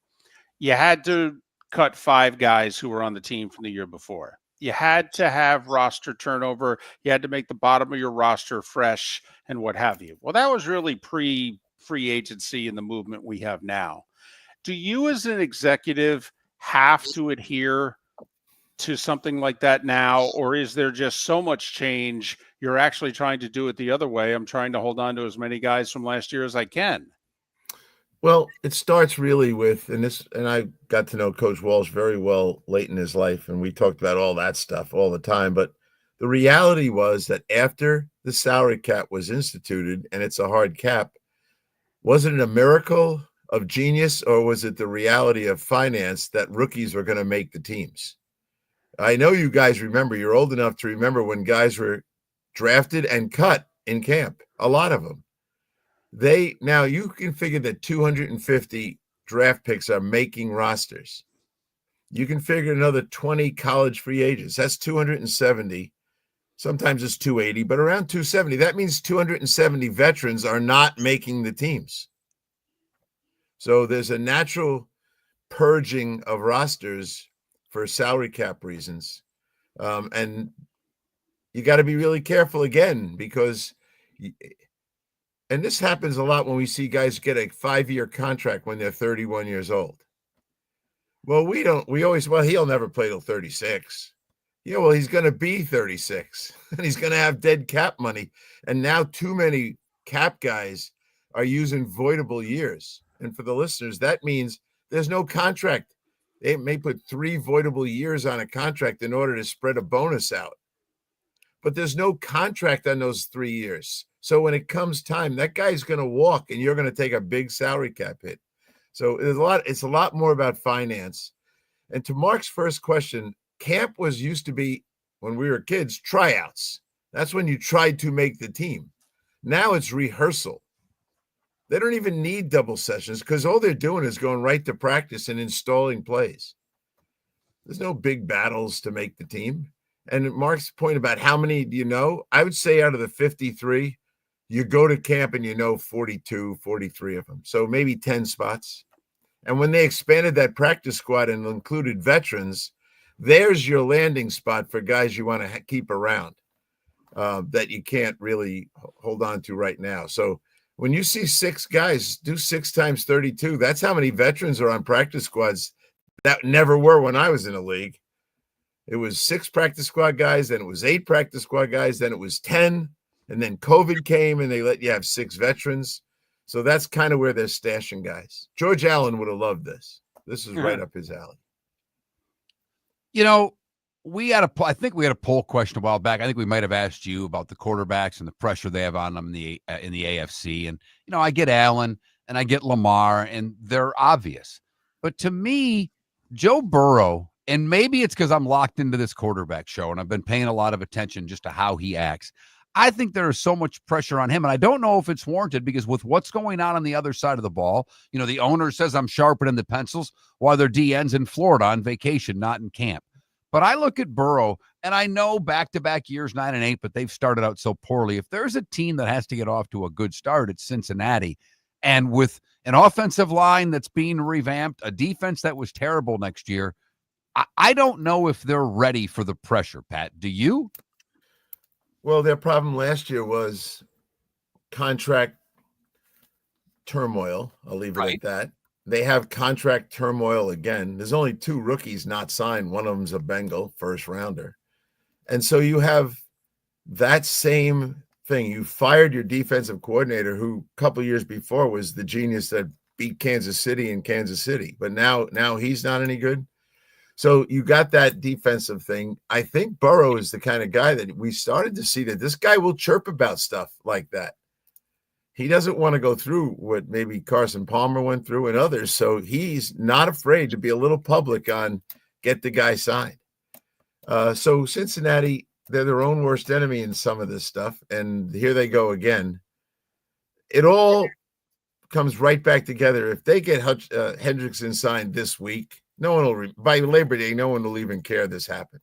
You had to cut 5 guys who were on the team from the year before. You had to have roster turnover. You had to make the bottom of your roster fresh and what have you. Well, that was really pre-free agency and the movement we have now. Do you as an executive have to adhere to something like that now, or is there just so much change you're actually trying to do it the other way? I'm trying to hold on to as many guys from last year as I can. Well, it starts really with, and I got to know Coach Walsh very well late in his life, and we talked about all that stuff all the time. But the reality was that after the salary cap was instituted, and it's a hard cap, was it a miracle of genius, or was it the reality of finance that rookies were going to make the teams? I know you guys remember, you're old enough to remember when guys were drafted and cut in camp, a lot of them. Now you can figure that 250 draft picks are making rosters. You can figure another 20 college free agents. That's 270. Sometimes it's 280, but around 270. That means 270 veterans are not making the teams. So there's a natural purging of rosters for salary cap reasons. And you got to be really careful again, because and this happens a lot when we see guys get a 5-year contract when they're 31 years old. Well, he'll never play till 36. Yeah, well, he's going to be 36 and he's going to have dead cap money. And now too many cap guys are using voidable years. And for the listeners, that means there's no contract. They may put 3 voidable years on a contract in order to spread a bonus out. But there's no contract on those 3 years. So when it comes time, that guy's going to walk and you're going to take a big salary cap hit. So it's a lot more about finance. And to Mark's first question, camp used to be, when we were kids, tryouts. That's when you tried to make the team. Now it's rehearsal. They don't even need double sessions because all they're doing is going right to practice and installing plays. There's no big battles to make the team. And Mark's point about how many do you know? I would say out of the 53, you go to camp and 42, 43 of them. So maybe 10 spots. And when they expanded that practice squad and included veterans, there's your landing spot for guys you want to keep around that you can't really hold on to right now. So when you see 6 guys, do 6 times 32. That's how many veterans are on practice squads that never were when I was in the league. It was 6 practice squad guys, then it was 8 practice squad guys, then it was 10, and then COVID came and they let you have 6 veterans. So that's kind of where they're stashing guys. George Allen would have loved this. This is right up his alley. I think we had a poll question a while back. I think we might have asked you about the quarterbacks and the pressure they have on them in the AFC. And, I get Allen and I get Lamar, and they're obvious. But to me, Joe Burrow, and maybe it's because I'm locked into this quarterback show and I've been paying a lot of attention just to how he acts. I think there is so much pressure on him, and I don't know if it's warranted because with what's going on the other side of the ball, the owner says I'm sharpening the pencils while their DN's in Florida on vacation, not in camp. But I look at Burrow, and I know back-to-back years, 9 and 8, but they've started out so poorly. If there's a team that has to get off to a good start, it's Cincinnati. And with an offensive line that's being revamped, a defense that was terrible next year, I don't know if they're ready for the pressure, Pat. Do you? Well, their problem last year was contract turmoil. I'll leave it at that. They have contract turmoil again. There's only 2 rookies not signed. One of them's a Bengal first rounder. And so you have that same thing. You fired your defensive coordinator, who a couple years before was the genius that beat Kansas City in Kansas City. But now he's not any good. So you got that defensive thing. I think Burrow is the kind of guy that we started to see that this guy will chirp about stuff like that. He doesn't want to go through what maybe Carson Palmer went through and others. So he's not afraid to be a little public on get the guy signed. So Cincinnati, they're their own worst enemy in some of this stuff. And here they go again. It all comes right back together. If they get Hendrickson signed this week, no one will, by Labor Day, no one will even care this happened.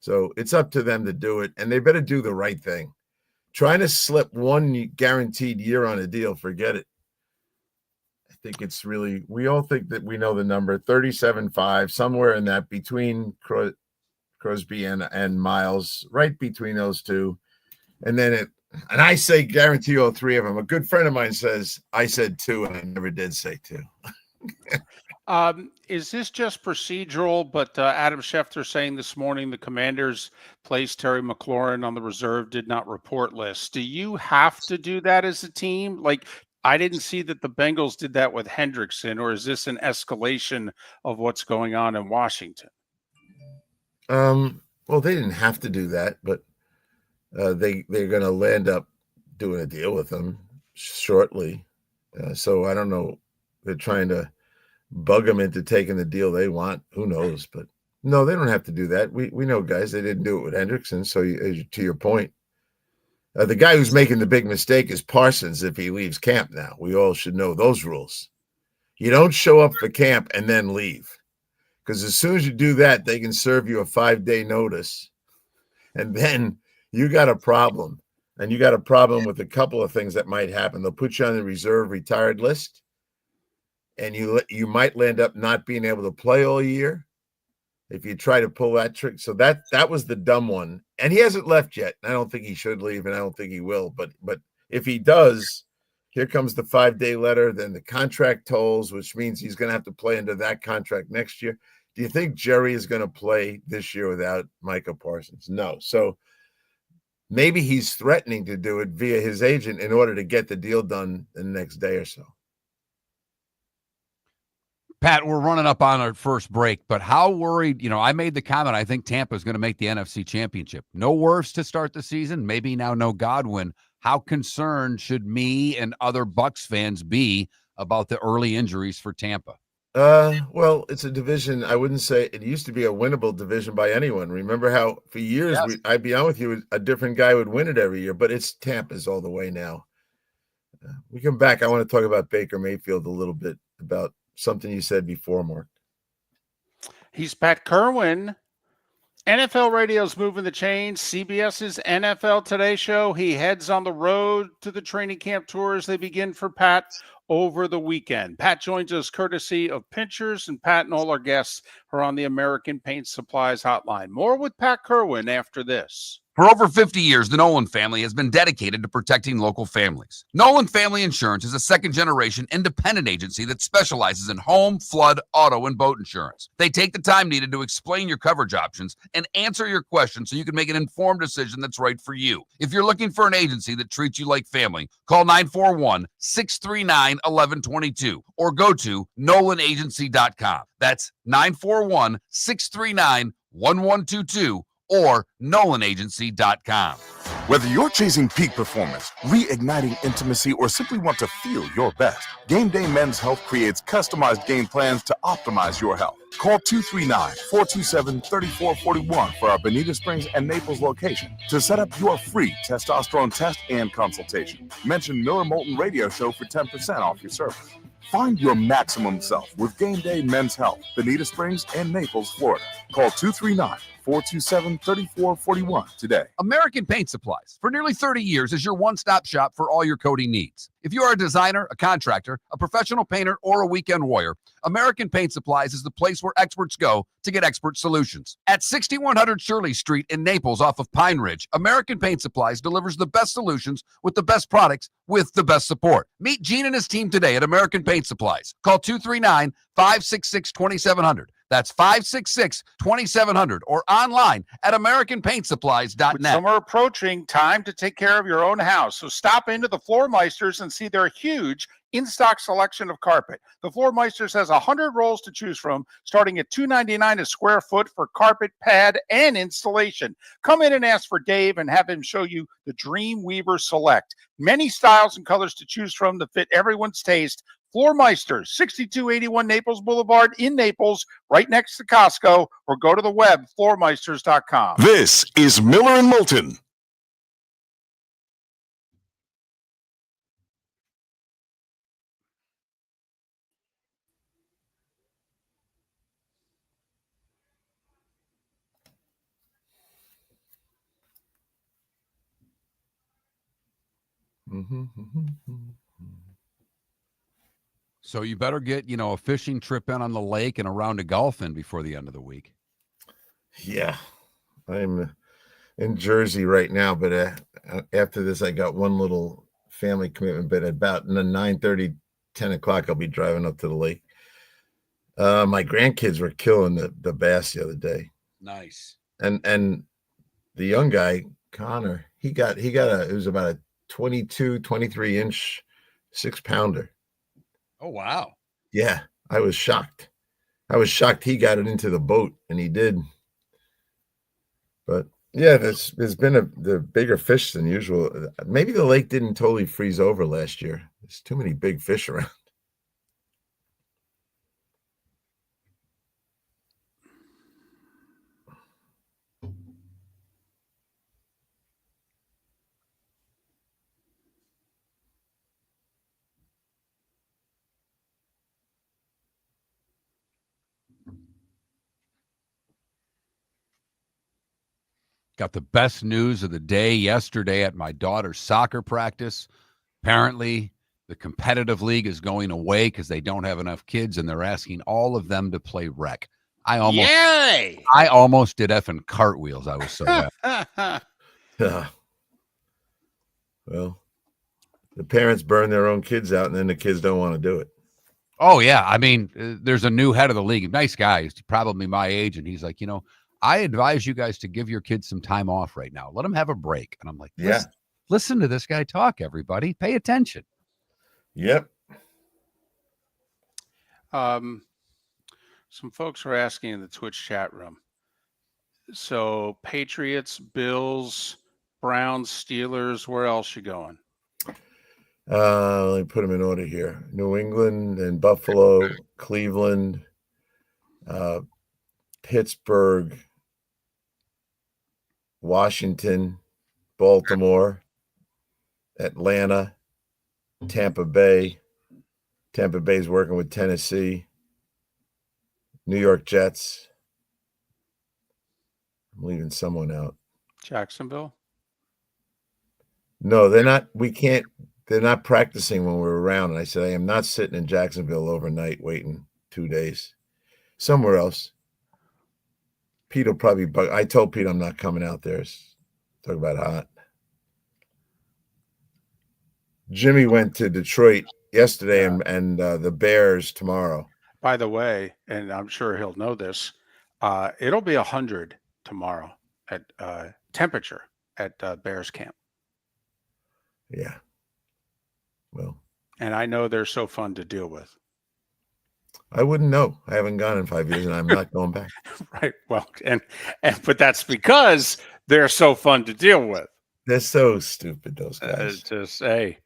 So it's up to them to do it, and they better do the right thing. Trying to slip one guaranteed year on a deal, forget it. I think it's really, we all think that we know the number, 37.5, somewhere in that between Crosby and Miles, right between those two. And then and I say guarantee all 3 of them. A good friend of mine says, I said 2, and I never did say 2. Is this just procedural? But Adam Schefter saying this morning the Commanders placed Terry McLaurin on the reserve did not report list. Do you have to do that as a team? Like, I didn't see that the Bengals did that with Hendrickson, or is this an escalation of what's going on in Washington? Well, they didn't have to do that, but they're going to land up doing a deal with them shortly. So I don't know. They're trying to bug them into taking the deal they want. Who knows? But no, they don't have to do that. We know, guys, they didn't do it with Hendrickson. So to your point, the guy who's making the big mistake is Parsons if he leaves camp now. We all should know those rules. You don't show up for camp and then leave, because as soon as you do that, they can serve you a 5-day notice, and then you got a problem. And you got a problem with a couple of things that might happen. They'll put you on the reserve retired list, and you might land up not being able to play all year if you try to pull that trick. So that was the dumb one. And he hasn't left yet. I don't think he should leave, and I don't think he will. But if he does, here comes the 5-day letter, then the contract tolls, which means he's going to have to play under that contract next year. Do you think Jerry is going to play this year without Micah Parsons? No. So maybe he's threatening to do it via his agent in order to get the deal done the next day or so. Pat, we're running up on our first break, but how worried, I made the comment, I think Tampa is going to make the NFC Championship. No Wirfs to start the season, maybe now no Godwin. How concerned should me and other Bucs fans be about the early injuries for Tampa? Well, it's a division. I wouldn't say it used to be a winnable division by anyone. Remember how for years, I'd be on with you, a different guy would win it every year, but it's Tampa's all the way now. We come back. I want to talk about Baker Mayfield a little bit, about something you said before, Mark. He's Pat Kirwan. NFL Radio's moving the chains. CBS's NFL Today show. He heads on the road to the training camp tours. They begin for Pat over the weekend. Pat joins us courtesy of Pinchers, and Pat and all our guests are on the American Paint Supplies hotline. More with Pat Kirwan after this. For over 50 years, the Nolan family has been dedicated to protecting local families. Nolan Family Insurance is a second-generation independent agency that specializes in home, flood, auto, and boat insurance. They take the time needed to explain your coverage options and answer your questions so you can make an informed decision that's right for you. If you're looking for an agency that treats you like family, call 941-639-1122 or go to nolanagency.com. That's 941-639-1122 or nolanagency.com. Whether you're chasing peak performance, reigniting intimacy, or simply want to feel your best, Game Day Men's Health creates customized game plans to optimize your health. Call 239-427-3441 for our Bonita Springs and Naples location to set up your free testosterone test and consultation. Mention Miller Moulton Radio Show for 10% off your service. Find your maximum self with Game Day Men's Health, Bonita Springs and Naples, Florida. Call 239-427-3441 today. American Paint Supplies, for nearly 30 years, is your one-stop shop for all your coating needs. If you are a designer, a contractor, a professional painter, or a weekend warrior, American Paint Supplies is the place where experts go to get expert solutions. At 6100 Shirley Street in Naples off of Pine Ridge, American Paint Supplies delivers the best solutions with the best products with the best support. Meet Gene and his team today at American Paint Supplies. Call 239-566-2700. That's 566-2700 or online at AmericanPaintSupplies.net. With summer approaching, time to take care of your own house. So stop into the Floor Meisters and see their huge in-stock selection of carpet. The Floor Meisters has 100 rolls to choose from, starting at $2.99 a square foot for carpet, pad, and installation. Come in and ask for Dave and have him show you the Dream Weaver Select. Many styles and colors to choose from to fit everyone's taste. Floor Meisters, 6281 Naples Boulevard in Naples, right next to Costco, or go to the web, floormeisters.com. This is Miller and Moulton. So you better get, a fishing trip in on the lake and a round of golf in before the end of the week. Yeah, I'm in Jersey right now, but after this, I got one little family commitment. But about 9:30, 10 o'clock, I'll be driving up to the lake. My grandkids were killing the bass the other day. Nice. And the young guy, Connor, he got it was about a 22, 23 inch 6-pounder. Oh, wow. Yeah, I was shocked. He got it into the boat, and he did. But yeah, there's been the bigger fish than usual. Maybe the lake didn't totally freeze over last year. There's too many big fish around. Got the best news of the day yesterday at my daughter's soccer practice. Apparently, the competitive league is going away because they don't have enough kids, and they're asking all of them to play rec. I almost did effing cartwheels. I was so happy. Yeah. Well, the parents burn their own kids out, and then the kids don't want to do it. Oh, yeah. I mean, there's a new head of the league. Nice guy. He's probably my age, and he's like, I advise you guys to give your kids some time off right now. Let them have a break. And I'm like, listen to this guy talk, everybody. Pay attention. Yep. Some folks are asking in the Twitch chat room. So Patriots, Bills, Browns, Steelers, where else you going? Let me put them in order here. New England and Buffalo, Cleveland, Pittsburgh, Washington, Baltimore, Atlanta, Tampa Bay. Tampa Bay's working with Tennessee, New York Jets, I'm leaving someone out. Jacksonville. No, they're not. We can't. They're not practicing when we're around. And I said, I am not sitting in Jacksonville overnight waiting 2 days. Somewhere else. Pete will probably bug. I told Pete I'm not coming out there. Talk about hot. Jimmy went to Detroit yesterday and the Bears tomorrow. By the way, and I'm sure he'll know this, it'll be 100 tomorrow at temperature at Bears camp. Yeah. Well. And I know they're so fun to deal with. I wouldn't know. I haven't gone in 5 years, and I'm not going back. Right. Well, but that's because they're so fun to deal with. They're so stupid, those guys. Just hey,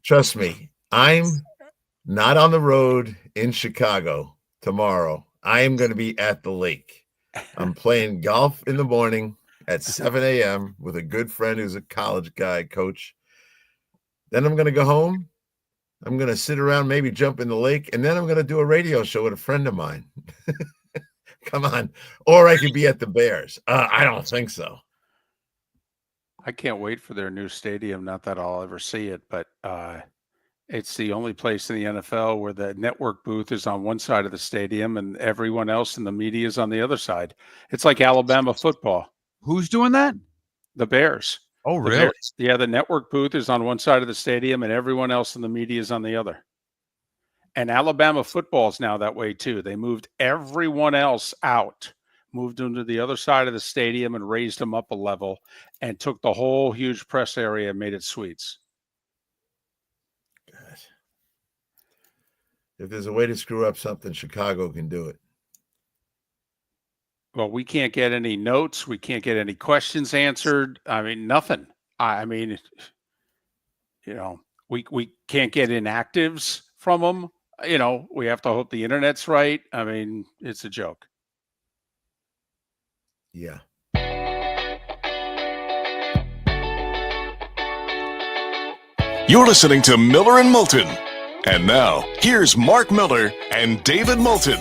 trust me, I'm not on the road in Chicago tomorrow. I am going to be at the lake. I'm playing golf in the morning at 7 a.m. with a good friend who's a college guy, coach. Then I'm going to go home. I'm going to sit around, maybe jump in the lake, and then I'm going to do a radio show with a friend of mine. Come on. Or I could be at the Bears. I don't think so. I can't wait for their new stadium. Not that I'll ever see it, but it's the only place in the NFL where the network booth is on one side of the stadium and everyone else in the media is on the other side. It's like Alabama football. Who's doing that? The Bears. Oh, really? Yeah, the network booth is on one side of the stadium and everyone else in the media is on the other. And Alabama football is now that way too. They moved everyone else out, moved them to the other side of the stadium and raised them up a level and took the whole huge press area and made it suites. God. If there's a way to screw up something, Chicago can do it. Well, we can't get any notes. We can't get any questions answered. I mean, nothing. I mean, you know, we can't get inactives from them. You know, we have to hope the internet's right. I mean, it's a joke. Yeah. You're listening to Miller and Moulton. And now, here's Mark Miller and David Moulton.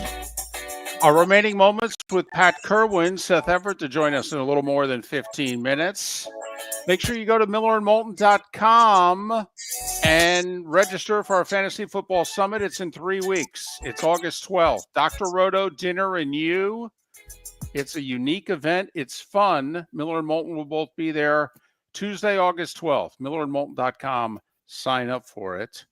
Our remaining moments with Pat Kirwan, Seth Everett to join us in a little more than 15 minutes. Make sure you go to millerandmoulton.com and register for our Fantasy Football Summit. It's in 3 weeks. It's August 12th. Dr. Roto, dinner, and you. It's a unique event. It's fun. Miller and Moulton will both be there Tuesday, August 12th. millerandmoulton.com. Sign up for it.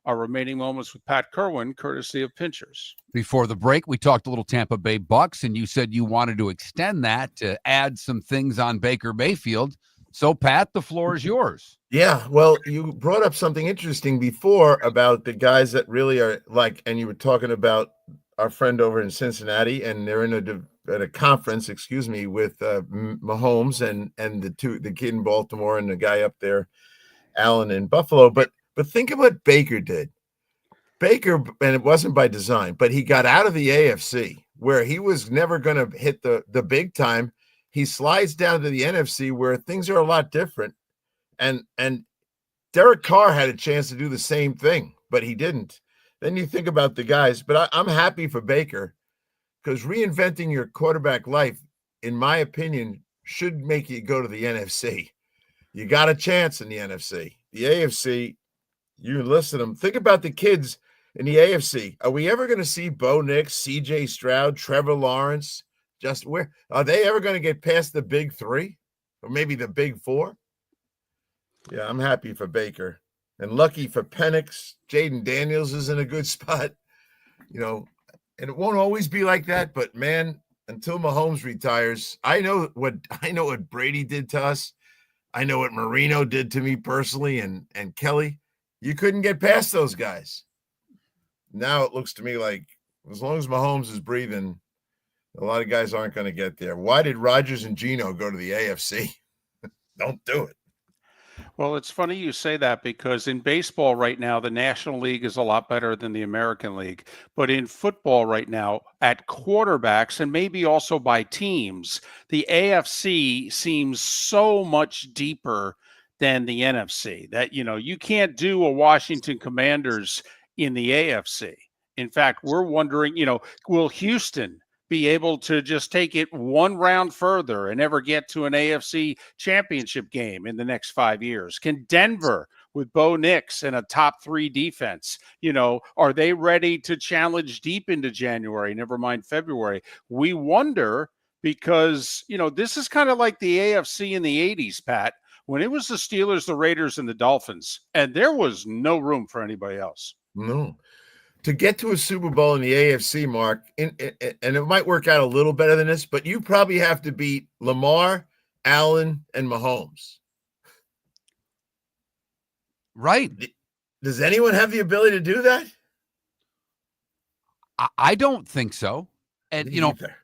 Our remaining moments with Pat Kirwan, courtesy of Pinchers. Before the break, we talked a little Tampa Bay Bucks, and you said you wanted to extend that to add some things on Baker Mayfield. So, Pat, the floor is yours. Yeah, well, you brought up something interesting before about the guys that really are like, and you were talking about our friend over in Cincinnati, and they're in a conference, with Mahomes and the kid in Baltimore and the guy up there, Allen in Buffalo. But think of what Baker did. Baker, and it wasn't by design, but he got out of the AFC where he was never going to hit the big time. He slides down to the NFC where things are a lot different. And Derek Carr had a chance to do the same thing, but he didn't. Then you think about the guys, but I'm happy for Baker because reinventing your quarterback life, in my opinion, should make you go to the NFC. You got a chance in the NFC. The AFC, you listen to them. Think about the kids in the AFC. Are we ever going to see Bo Nix, CJ Stroud, Trevor Lawrence? Just where are they ever going to get past the big three or maybe the big four? Yeah, I'm happy for Baker and lucky for Penix. Jaden Daniels is in a good spot, and it won't always be like that. But man, until Mahomes retires, I know what Brady did to us. I know what Marino did to me personally and Kelly. You couldn't get past those guys. Now it looks to me like as long as Mahomes is breathing, a lot of guys aren't going to get there. Why did Rodgers and Geno go to the AFC? Don't do it. Well, it's funny you say that because in baseball right now, the National League is a lot better than the American League. But in football right now, at quarterbacks and maybe also by teams, the AFC seems so much deeper than the NFC that, you can't do a Washington Commanders in the AFC. In fact, we're wondering, will Houston be able to just take it one round further and ever get to an AFC championship game in the next 5 years? Can Denver, with Bo Nix and a top 3 defense, are they ready to challenge deep into January, never mind February? We wonder, because, this is kind of like the AFC in the 80s, Pat, when it was the Steelers, the Raiders, and the Dolphins, and there was no room for anybody else. No. To get to a Super Bowl in the AFC, Mark, and it might work out a little better than this, but you probably have to beat Lamar, Allen, and Mahomes. Right. Does anyone have the ability to do that? I don't think so. And, Me either.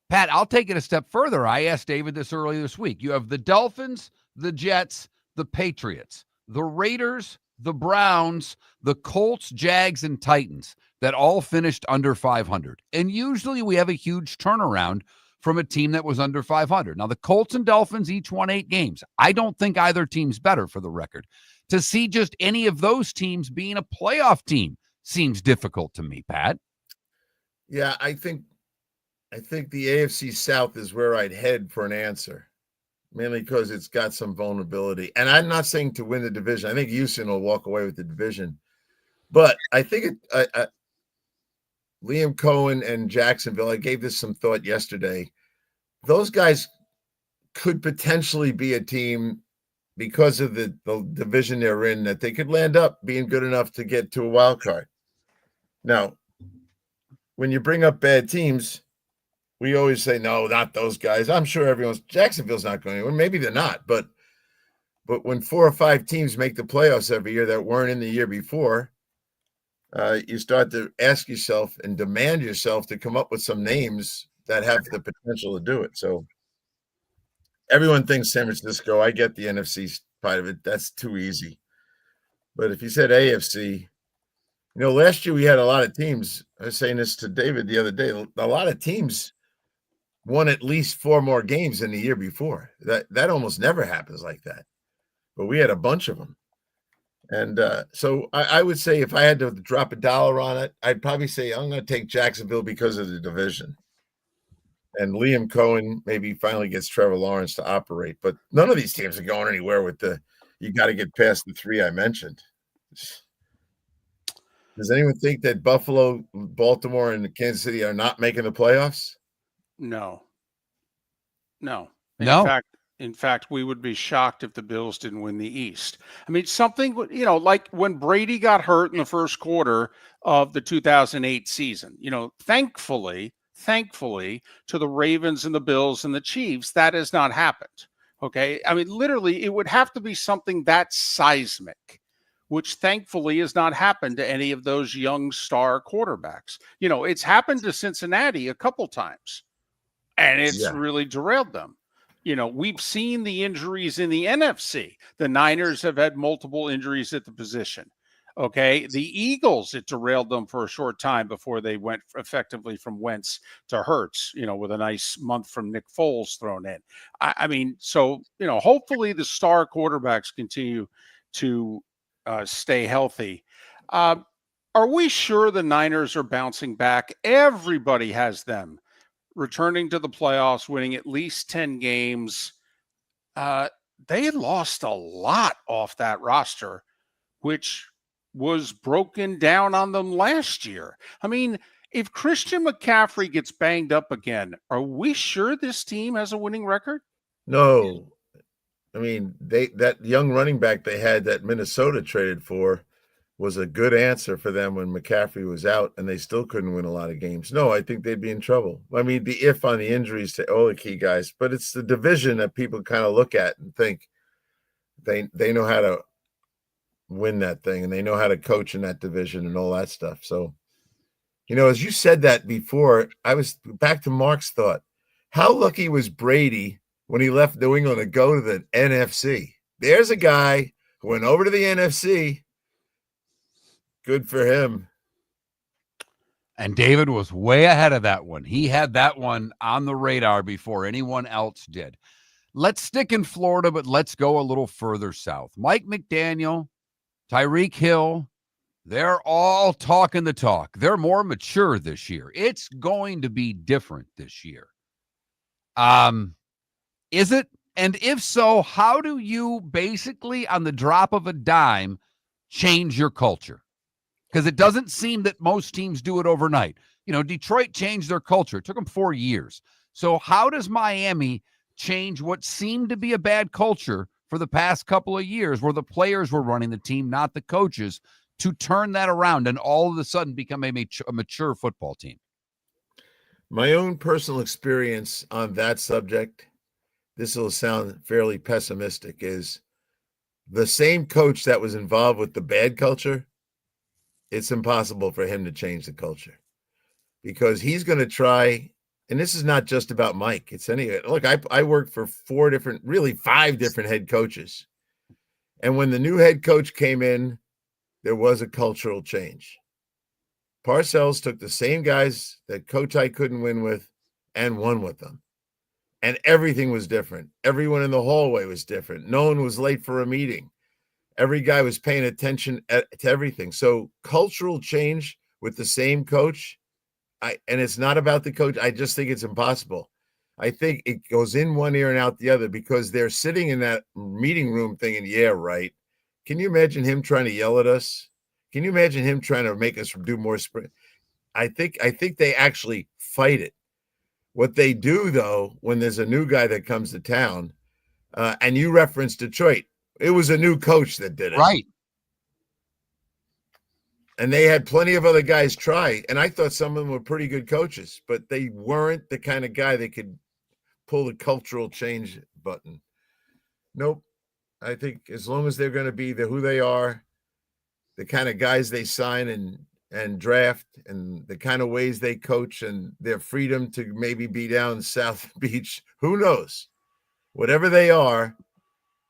Pat, I'll take it a step further. I asked David this earlier this week. You have the Dolphins, the Jets, the Patriots, the Raiders, the Browns, the Colts, Jags, and Titans that all finished under 500. And usually we have a huge turnaround from a team that was under 500. Now, the Colts and Dolphins each won 8 games. I don't think either team's better, for the record. To see just any of those teams being a playoff team seems difficult to me, Pat. Yeah, I think the AFC South is where I'd head for an answer, mainly because it's got some vulnerability. And I'm not saying to win the division. I think Houston will walk away with the division. But I think Liam Cohen and Jacksonville, I gave this some thought yesterday. Those guys could potentially be a team, because of the division they're in, that they could land up being good enough to get to a wild card. Now, when you bring up bad teams, we always say, no, not those guys. I'm sure Jacksonville's not going anywhere. Maybe they're not, but when 4 or 5 teams make the playoffs every year that weren't in the year before, you start to ask yourself and demand yourself to come up with some names that have the potential to do it. So everyone thinks San Francisco. I get the NFC part of it. That's too easy. But if you said AFC, last year we had a lot of teams. I was saying this to David the other day. A lot of teams won at least 4 more games than the year before. That almost never happens like that. But we had a bunch of them. And so I would say, if I had to drop $1 on it, I'd probably say I'm going to take Jacksonville because of the division. And Liam Cohen maybe finally gets Trevor Lawrence to operate. But none of these teams are going anywhere with you got to get past the 3 I mentioned. Does anyone think that Buffalo, Baltimore, and Kansas City are not making the playoffs? No. No. In fact, we would be shocked if the Bills didn't win the East. I mean, something, like when Brady got hurt in the first quarter of the 2008 season, thankfully to the Ravens and the Bills and the Chiefs, that has not happened. Okay. I mean, literally, it would have to be something that seismic, which thankfully has not happened to any of those young star quarterbacks. It's happened to Cincinnati a couple times, and it's really derailed them. We've seen the injuries in the NFC. The Niners have had multiple injuries at the position. Okay. The Eagles, it derailed them for a short time before they went effectively from Wentz to Hurts, with a nice month from Nick Foles thrown in. I mean, so, hopefully the star quarterbacks continue to stay healthy. Are we sure the Niners are bouncing back? Everybody has them returning to the playoffs, winning at least 10 games. They had lost a lot off that roster, which was broken down on them last year. I mean, if Christian McCaffrey gets banged up again, are we sure this team has a winning record? No. I mean, that young running back they had that Minnesota traded for was a good answer for them when McCaffrey was out, and they still couldn't win a lot of games. No, I think they'd be in trouble. I mean, the if on the injuries to all the key guys, but it's the division that people kind of look at and think they know how to win that thing, and they know how to coach in that division and all that stuff. So, as you said that before, I was back to Mark's thought. How lucky was Brady when he left New England to go to the NFC? There's a guy who went over to the NFC. Good for him. And David was way ahead of that one. He had that one on the radar before anyone else did. Let's stick in Florida, but let's go a little further south. Mike McDaniel, Tyreek Hill, They're all talking the talk. They're more mature this year. It's going to be different this year. Is it? And if so, how do you basically, on the drop of a dime, change your culture? Because it doesn't seem that most teams do it overnight. You know, Detroit changed their culture. It took them 4 years. So how does Miami change what seemed to be a bad culture for the past couple of years where the players were running the team, not the coaches, to turn that around and all of a sudden become a mature football team? My own personal experience on that subject, this will sound fairly pessimistic, is the same coach that was involved with the bad culture, it's impossible for him to change the culture because he's going to try. And this is not just about Mike. It's look, I worked for 5 different head coaches. And when the new head coach came in, there was a cultural change. Parcells took the same guys that Coach I couldn't win with and won with them. And everything was different. Everyone in the hallway was different. No one was late for a meeting. Every guy was paying attention to everything. So cultural change with the same coach, and it's not about the coach. I just think it's impossible. I think it goes in one ear and out the other because they're sitting in that meeting room thinking, yeah, right. Can you imagine him trying to yell at us? Can you imagine him trying to make us do more sprint? I think they actually fight it. What they do, though, when there's a new guy that comes to town, and you referenced Detroit, it was a new coach that did it. Right. And they had plenty of other guys try. And I thought some of them were pretty good coaches, but they weren't the kind of guy that could pull the cultural change button. Nope. I think as long as they're going to be who they are, the kind of guys they sign and draft and the kind of ways they coach and their freedom to maybe be down South Beach, who knows? Whatever they are,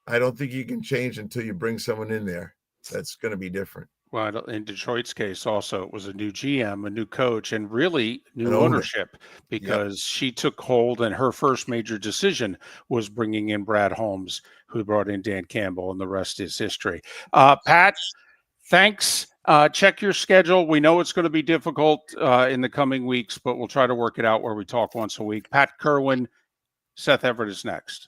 I don't think you can change until you bring someone in there that's going to be different. Well, in Detroit's case, also, it was a new GM, a new coach, and really new ownership because she took hold, and her first major decision was bringing in Brad Holmes, who brought in Dan Campbell, and the rest is history. Pat, thanks. Check your schedule. We know it's going to be difficult in the coming weeks, but we'll try to work it out where we talk once a week. Pat Kirwan, Seth Everett is next.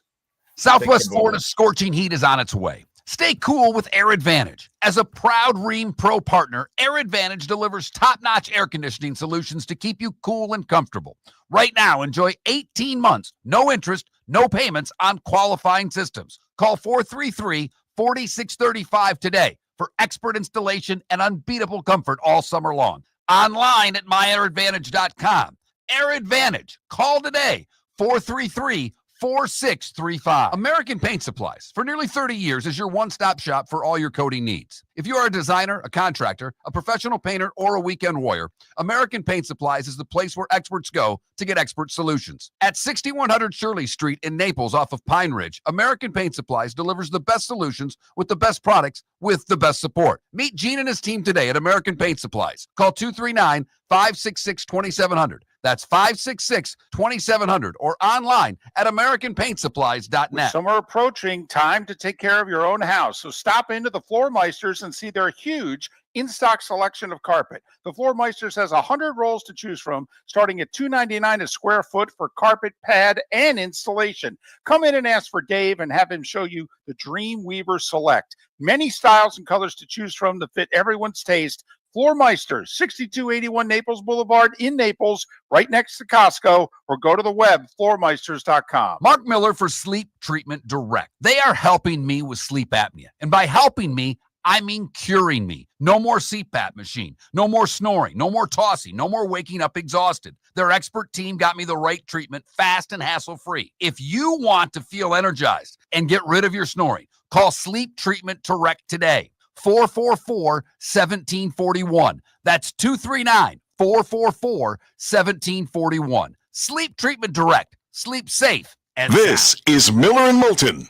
Southwest Florida's scorching heat is on its way. Stay cool with Air Advantage. As a proud Rheem Pro partner, Air Advantage delivers top-notch air conditioning solutions to keep you cool and comfortable. Right now, enjoy 18 months, no interest, no payments on qualifying systems. Call 433-4635 today for expert installation and unbeatable comfort all summer long. Online at myairadvantage.com. Air Advantage. Call today, 433-4635. American Paint Supplies, for nearly 30 years, is your one-stop shop for all your coating needs. If you are a designer, a contractor, a professional painter, or a weekend warrior, American Paint Supplies is the place where experts go to get expert solutions. At 6100 Shirley Street in Naples off of Pine Ridge, American Paint Supplies delivers the best solutions with the best products with the best support. Meet Gene and his team today at American Paint Supplies. Call 239-566-2700. That's 566-2700 or online at AmericanPaintSupplies.net. With summer approaching, time to take care of your own house. So stop into the Floor Meisters and see their huge in-stock selection of carpet. The Floor Meisters has 100 rolls to choose from, starting at $2.99 a square foot for carpet, pad, and installation. Come in and ask for Dave and have him show you the Dream Weaver Select. Many styles and colors to choose from to fit everyone's taste. Floor Meisters, 6281 Naples Boulevard in Naples, right next to Costco, or go to the web, floormeisters.com. Mark Miller for Sleep Treatment Direct. They are helping me with sleep apnea. And by helping me, I mean curing me. No more CPAP machine, no more snoring, no more tossing, no more waking up exhausted. Their expert team got me the right treatment, fast and hassle-free. If you want to feel energized and get rid of your snoring, call Sleep Treatment Direct today. 444-1741. That's 239-444-1741. Sleep Treatment Direct. Sleep safe and This sound. is Miller and Moulton.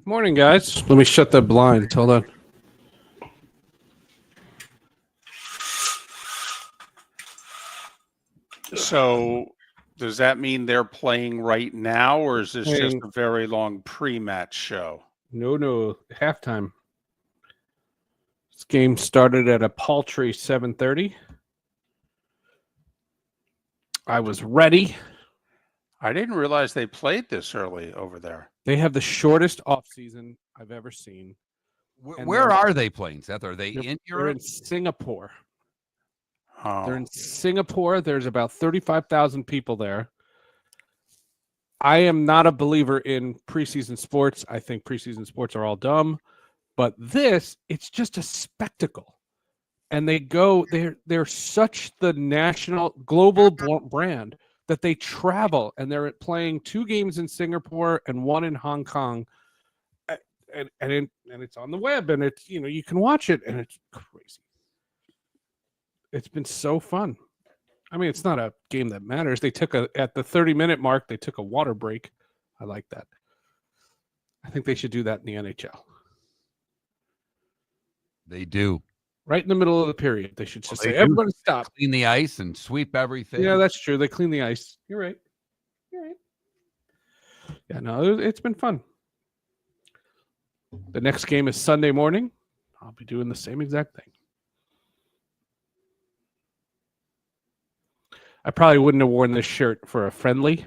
Morning, guys. Let me shut that blind. Hold on. So Does that mean they're playing right now, or is this just Playing. a very long pre-match show? No, halftime. This game started at a paltry 7:30. I was ready. I didn't realize they played this early over there. They have the shortest offseason I've ever seen. And Where they're- are they playing, Seth? Are they in They're in Europe? Singapore. They're Oh, in Singapore. There's about 35,000 people there. I am not a believer in preseason sports. I think preseason sports are all dumb. But this, it's just a spectacle. And they're such the national, global brand that they travel and they're playing 2 games in Singapore and 1 in Hong Kong. And it's on the web and it's, you can watch it and it's crazy. It's been so fun. I mean, it's not a game that matters. They took at the 30-minute mark, they took a water break. I like that. I think they should do that in the NHL. They do. Right in the middle of the period, they should just They say, do. everybody stop. Clean the ice and sweep everything. Yeah, that's true. They clean the ice. You're right. Yeah, no, it's been fun. The next game is Sunday morning. I'll be doing the same exact thing. I probably wouldn't have worn this shirt for a friendly,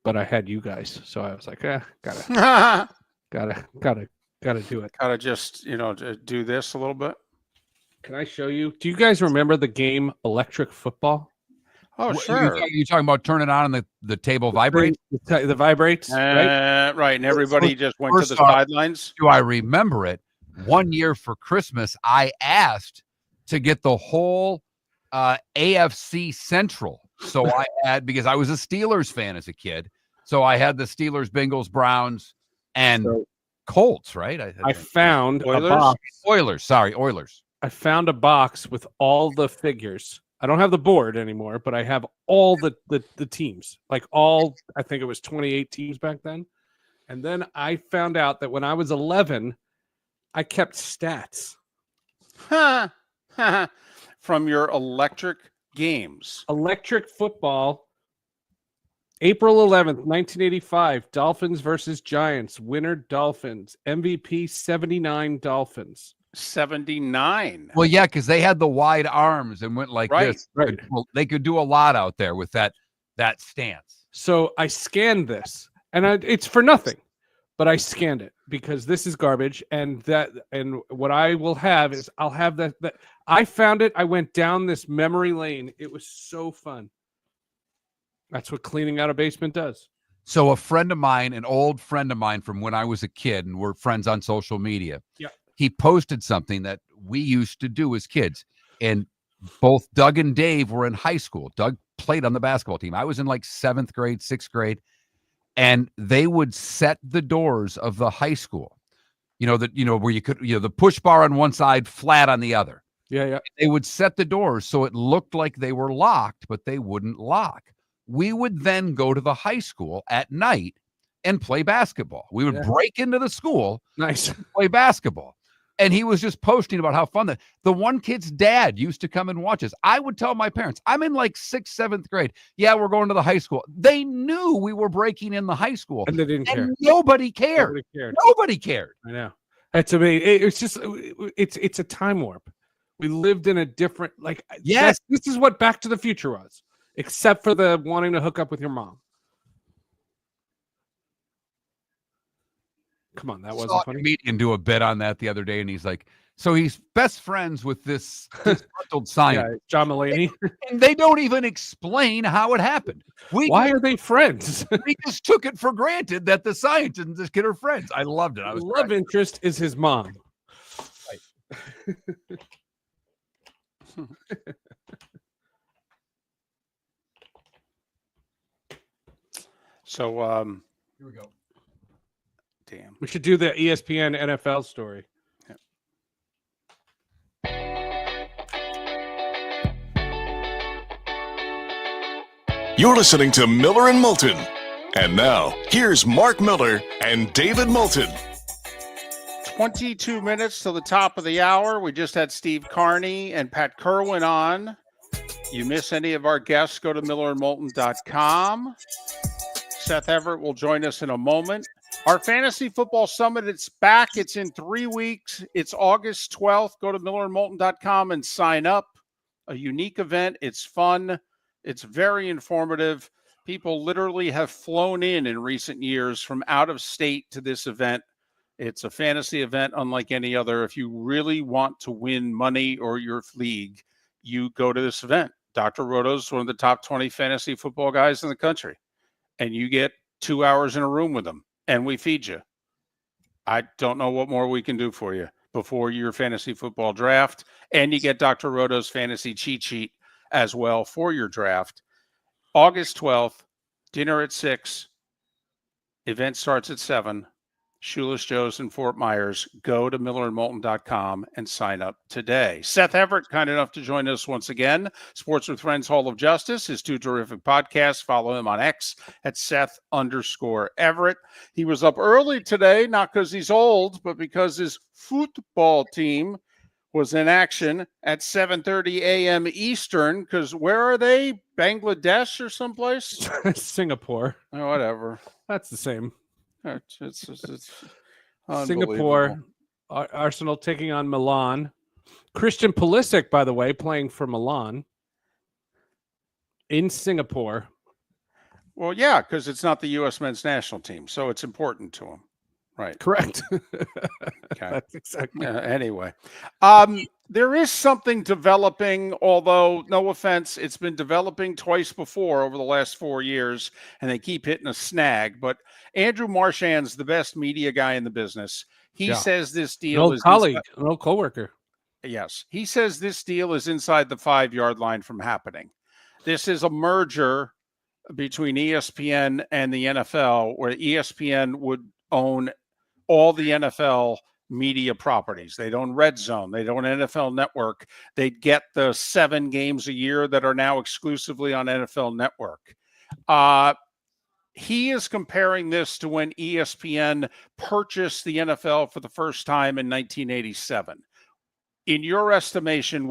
but I had you guys, so I was like, gotta do it. gotta just do this a little bit. Can I show you? Do you guys remember the game Electric Football? Oh, What, sure. You talking about turning on and the table vibrates? The vibrates, right? Right, and everybody just went to the First off, sidelines. Do I remember it? One year for Christmas, I asked to get the whole AFC Central. So I had, because I was a Steelers fan as a kid, so I had the Steelers, Bengals, Browns, and So Colts, right? I found a Oilers? box. Oilers. I found a box with all the figures. I don't have the board anymore, but I have all the teams. Like I think it was 28 teams back then. And then I found out that when I was 11, I kept stats. From your electric games. Electric football, April 11th, 1985, Dolphins versus Giants. Winner Dolphins. MVP 79 Dolphins. 79. Well, yeah, because they had the wide arms and went like Right, this. right. Well, they could do a lot out there with that stance. So I scanned this, and it's for nothing, but I scanned it because this is garbage. And what I will have is I'll have that. I found it. I went down this memory lane. It was so fun. That's what cleaning out a basement does. So a friend of mine, an old friend of mine from when I was a kid, and we're friends on social media. Yeah. He posted something that we used to do as kids. And both Doug and Dave were in high school. Doug played on the basketball team. I was in like 7th grade, 6th grade. And they would set the doors of the high school. Where you could, the push bar on one side, flat on the other. Yeah. They would set the doors so it looked like they were locked, but they wouldn't lock. We would then go to the high school at night and play basketball. We would break into the school, Nice. play basketball. And he was just posting about how fun the one kid's dad used to come and watch us. I would tell my parents, I'm in like 6th, 7th grade. Yeah, we're going to the high school. They knew we were breaking in the high school. And they didn't care. Nobody cared. Nobody cared. Nobody cared. I know. That's amazing. It's just, it's a time warp. We lived in a different, Yes. This is what Back to the Future was, except for the wanting to hook up with your mom. Come on, that Saw wasn't a funny. comedian do a bit on that the other day, and he's like, so he's best friends with this disgruntled scientist. Yeah, John Mulaney. And they don't even explain how it happened. Why are they friends? We just took it for granted that the scientist and this kid are friends. I loved it. I was Love interest is his mom. So, Here we go. damn. We should do the ESPN NFL story. You're listening to Miller and Moulton. And now, here's Mark Miller and David Moulton. 22 minutes till the top of the hour. We just had Steve Carney and Pat Kirwan on. You miss any of our guests, go to millerandmoulton.com. Seth Everett will join us in a moment. Our Fantasy Football Summit, it's back. It's in 3 weeks. It's August 12th. Go to millerandmoulton.com and sign up. A unique event. It's fun. It's very informative. People literally have flown in recent years from out of state to this event. It's a fantasy event unlike any other. If you really want to win money or your league, you go to this event. Dr. Roto's one of the top 20 fantasy football guys in the country, and you get 2 hours in a room with him, and we feed you. I don't know what more we can do for you before your fantasy football draft, and you get Dr. Roto's fantasy cheat sheet as well for your draft. August 12th, dinner at 6, event starts at 7. Shoeless Joe's in Fort Myers. Go to millerandmoulton.com and sign up today. Seth Everett, kind enough to join us once again. Sports with Friends Hall of Justice, his 2 terrific podcasts. Follow him on X at Seth_Everett. He was up early today, not because he's old, but because his football team was in action at 7:30 a.m. Eastern. Because where are they? Bangladesh or someplace? Singapore. Oh, whatever. That's the same. It's Singapore, Arsenal taking on Milan. Christian Pulisic, by the way, playing for Milan in Singapore. Well, yeah, because it's not the U.S. men's national team, so it's important to him. Right. Correct. Okay. That's exactly. Anyway, there is something developing, although, no offense, it's been developing twice before over the last 4 years, and they keep hitting a snag. But Andrew Marchand's the best media guy in the business. He says this deal is colleague, no coworker. Yes. He says this deal is inside the 5-yard line from happening. This is a merger between ESPN and the NFL, where ESPN would own all the NFL media properties. They'd own Red Zone. They'd own NFL Network. They'd get the 7 games a year that are now exclusively on NFL Network. He is comparing this to when ESPN purchased the NFL for the first time in 1987. In your estimation,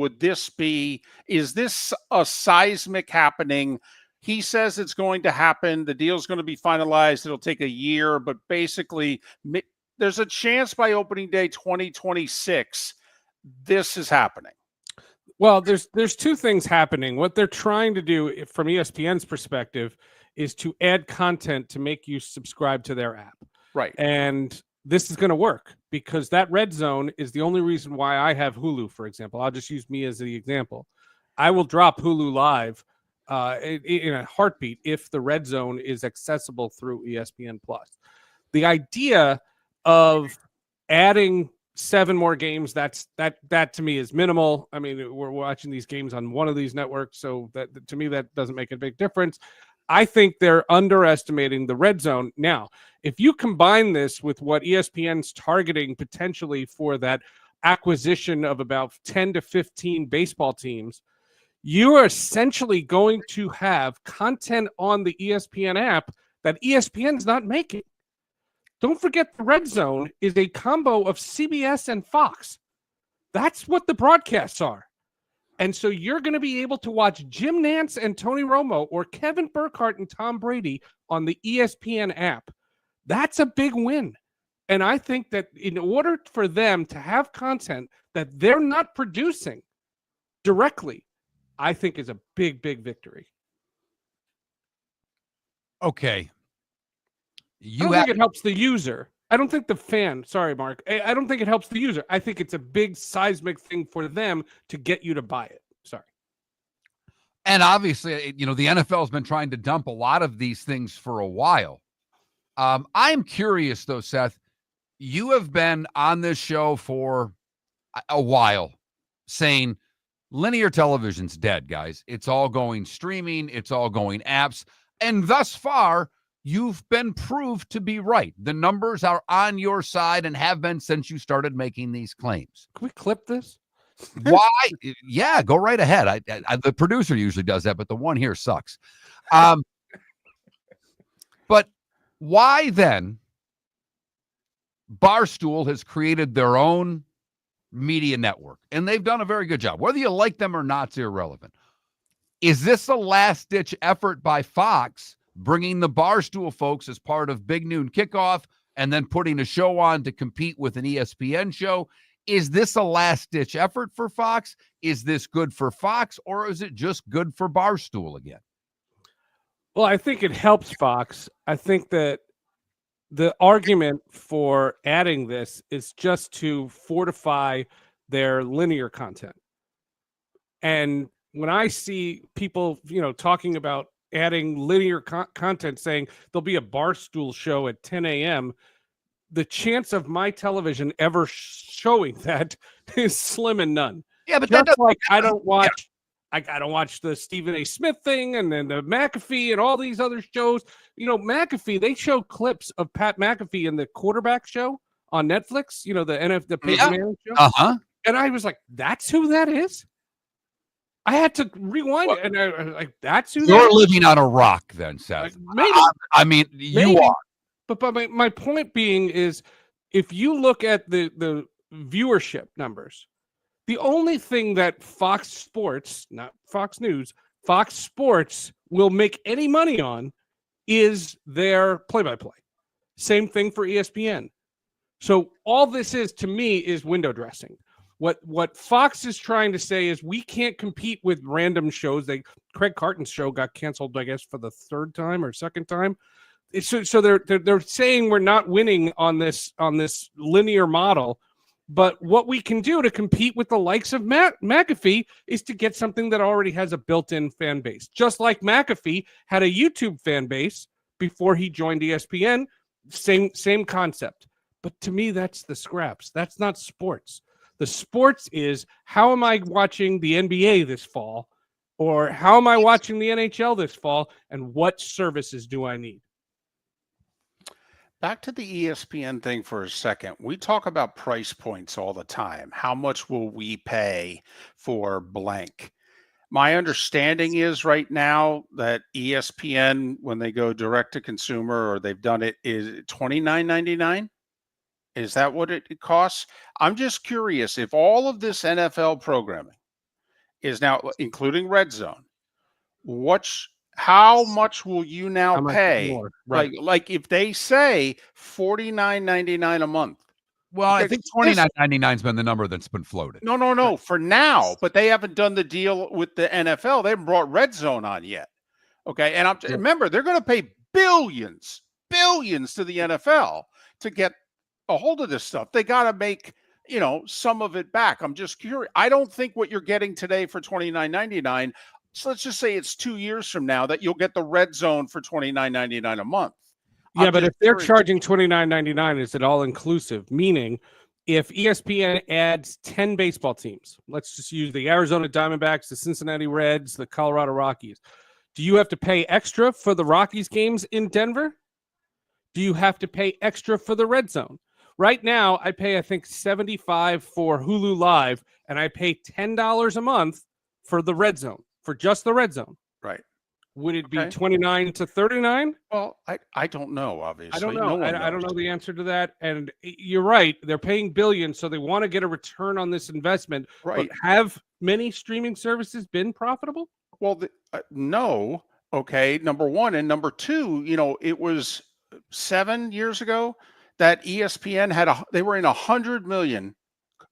is this a seismic happening? He says it's going to happen. The deal's going to be finalized. It'll take a year, but basically there's a chance by opening day 2026, this is happening. Well, there's 2 things happening. What they're trying to do from ESPN's perspective is to add content to make you subscribe to their app. Right. And this is going to work because that Red Zone is the only reason why I have Hulu, for example. I'll just use me as the example. I will drop Hulu Live in a heartbeat if the Red Zone is accessible through ESPN Plus. The idea of adding 7 more games, that to me is minimal. I mean, we're watching these games on one of these networks, so that to me that doesn't make a big difference. I think they're underestimating the Red Zone. Now, if you combine this with what ESPN's targeting potentially for that acquisition of about 10 to 15 baseball teams, you are essentially going to have content on the ESPN app that ESPN's not making. Don't forget the Red Zone is a combo of CBS and Fox. That's what the broadcasts are. And so you're going to be able to watch Jim Nantz and Tony Romo or Kevin Burkhardt and Tom Brady on the ESPN app. That's a big win. And I think that in order for them to have content that they're not producing directly, I think is a big, big victory. Okay. I don't think it helps the user. I don't think the fan, sorry, Mark, I don't think it helps the user. I think it's a big seismic thing for them to get you to buy it. Sorry. And obviously, the NFL has been trying to dump a lot of these things for a while. I'm curious, though, Seth, you have been on this show for a while saying linear television's dead, guys. It's all going streaming. It's all going apps. And thus far, you've been proved to be right. The numbers are on your side and have been since you started making these claims. Can we clip this? Why? Yeah, go right ahead. The producer usually does that, but the one here sucks. But why then Barstool has created their own media network, and they've done a very good job. Whether you like them or not is irrelevant. Is this a last-ditch effort by Fox, bringing the Barstool folks as part of Big Noon Kickoff and then putting a show on to compete with an ESPN show? Is this a last-ditch effort for Fox? Is this good for Fox, or is it just good for Barstool again? Well, I think it helps Fox. I think that the argument for adding this is just to fortify their linear content. And when I see people, talking about adding linear content, saying there'll be a Barstool show at 10 a.m., the chance of my television ever showing that is slim and none. Yeah, but just like I don't watch, I don't watch the Stephen A. Smith thing and then the McAfee and all these other shows. McAfee, they show clips of Pat McAfee in the quarterback show on Netflix. The Peyton Manning show. And I was like, that's who that is. I had to rewind it, and I was like, that's who. You're living on a rock, then, Seth. Maybe. I mean, you are. But my point being is, if you look at the viewership numbers, the only thing that Fox Sports, not Fox News, Fox Sports will make any money on is their play-by-play. Same thing for ESPN. So all this is, to me, is window dressing. What Fox is trying to say is we can't compete with random shows. Craig Carton's show got canceled, I guess, for the third time or second time. So they're saying we're not winning on this linear model, but what we can do to compete with the likes of McAfee is to get something that already has a built-in fan base. Just like McAfee had a YouTube fan base before he joined ESPN, same concept. But to me, that's the scraps. That's not sports. The sports is, how am I watching the NBA this fall, or how am I watching the NHL this fall, and what services do I need? Back to the ESPN thing for a second. We talk about price points all the time. How much will we pay for blank? My understanding is right now that ESPN, when they go direct to consumer, or they've done it, is $29.99. Is that what it costs? I'm just curious if all of this NFL programming is now, including Red Zone, how much will you now pay? Right. Like if they say $49.99 a month. Well, I think $29.99 has been the number that's been floated. No, for now, but they haven't done the deal with the NFL. They haven't brought Red Zone on yet. Okay, and remember, they're going to pay billions to the NFL to get a hold of this stuff. They got to make, some of it back. I'm just curious. I don't think what you're getting today for $29.99. So let's just say it's 2 years from now that you'll get the Red Zone for $29.99 a month. Yeah, but if they're charging $29.99, is it all inclusive? Meaning, if ESPN adds 10 baseball teams, let's just use the Arizona Diamondbacks, the Cincinnati Reds, the Colorado Rockies. Do you have to pay extra for the Rockies games in Denver? Do you have to pay extra for the Red Zone? Right now, I pay, I think, $75 for Hulu Live, and I pay $10 a month for the Red Zone, for just the Red Zone. Right. Would it be $29 to $39? Well, I don't know, obviously. I don't know. I don't know the answer to that. And you're right. They're paying billions, so they want to get a return on this investment. Right. But have many streaming services been profitable? Well, no. Okay, number one. And number two, it was 7 years ago that ESPN they were in 100 million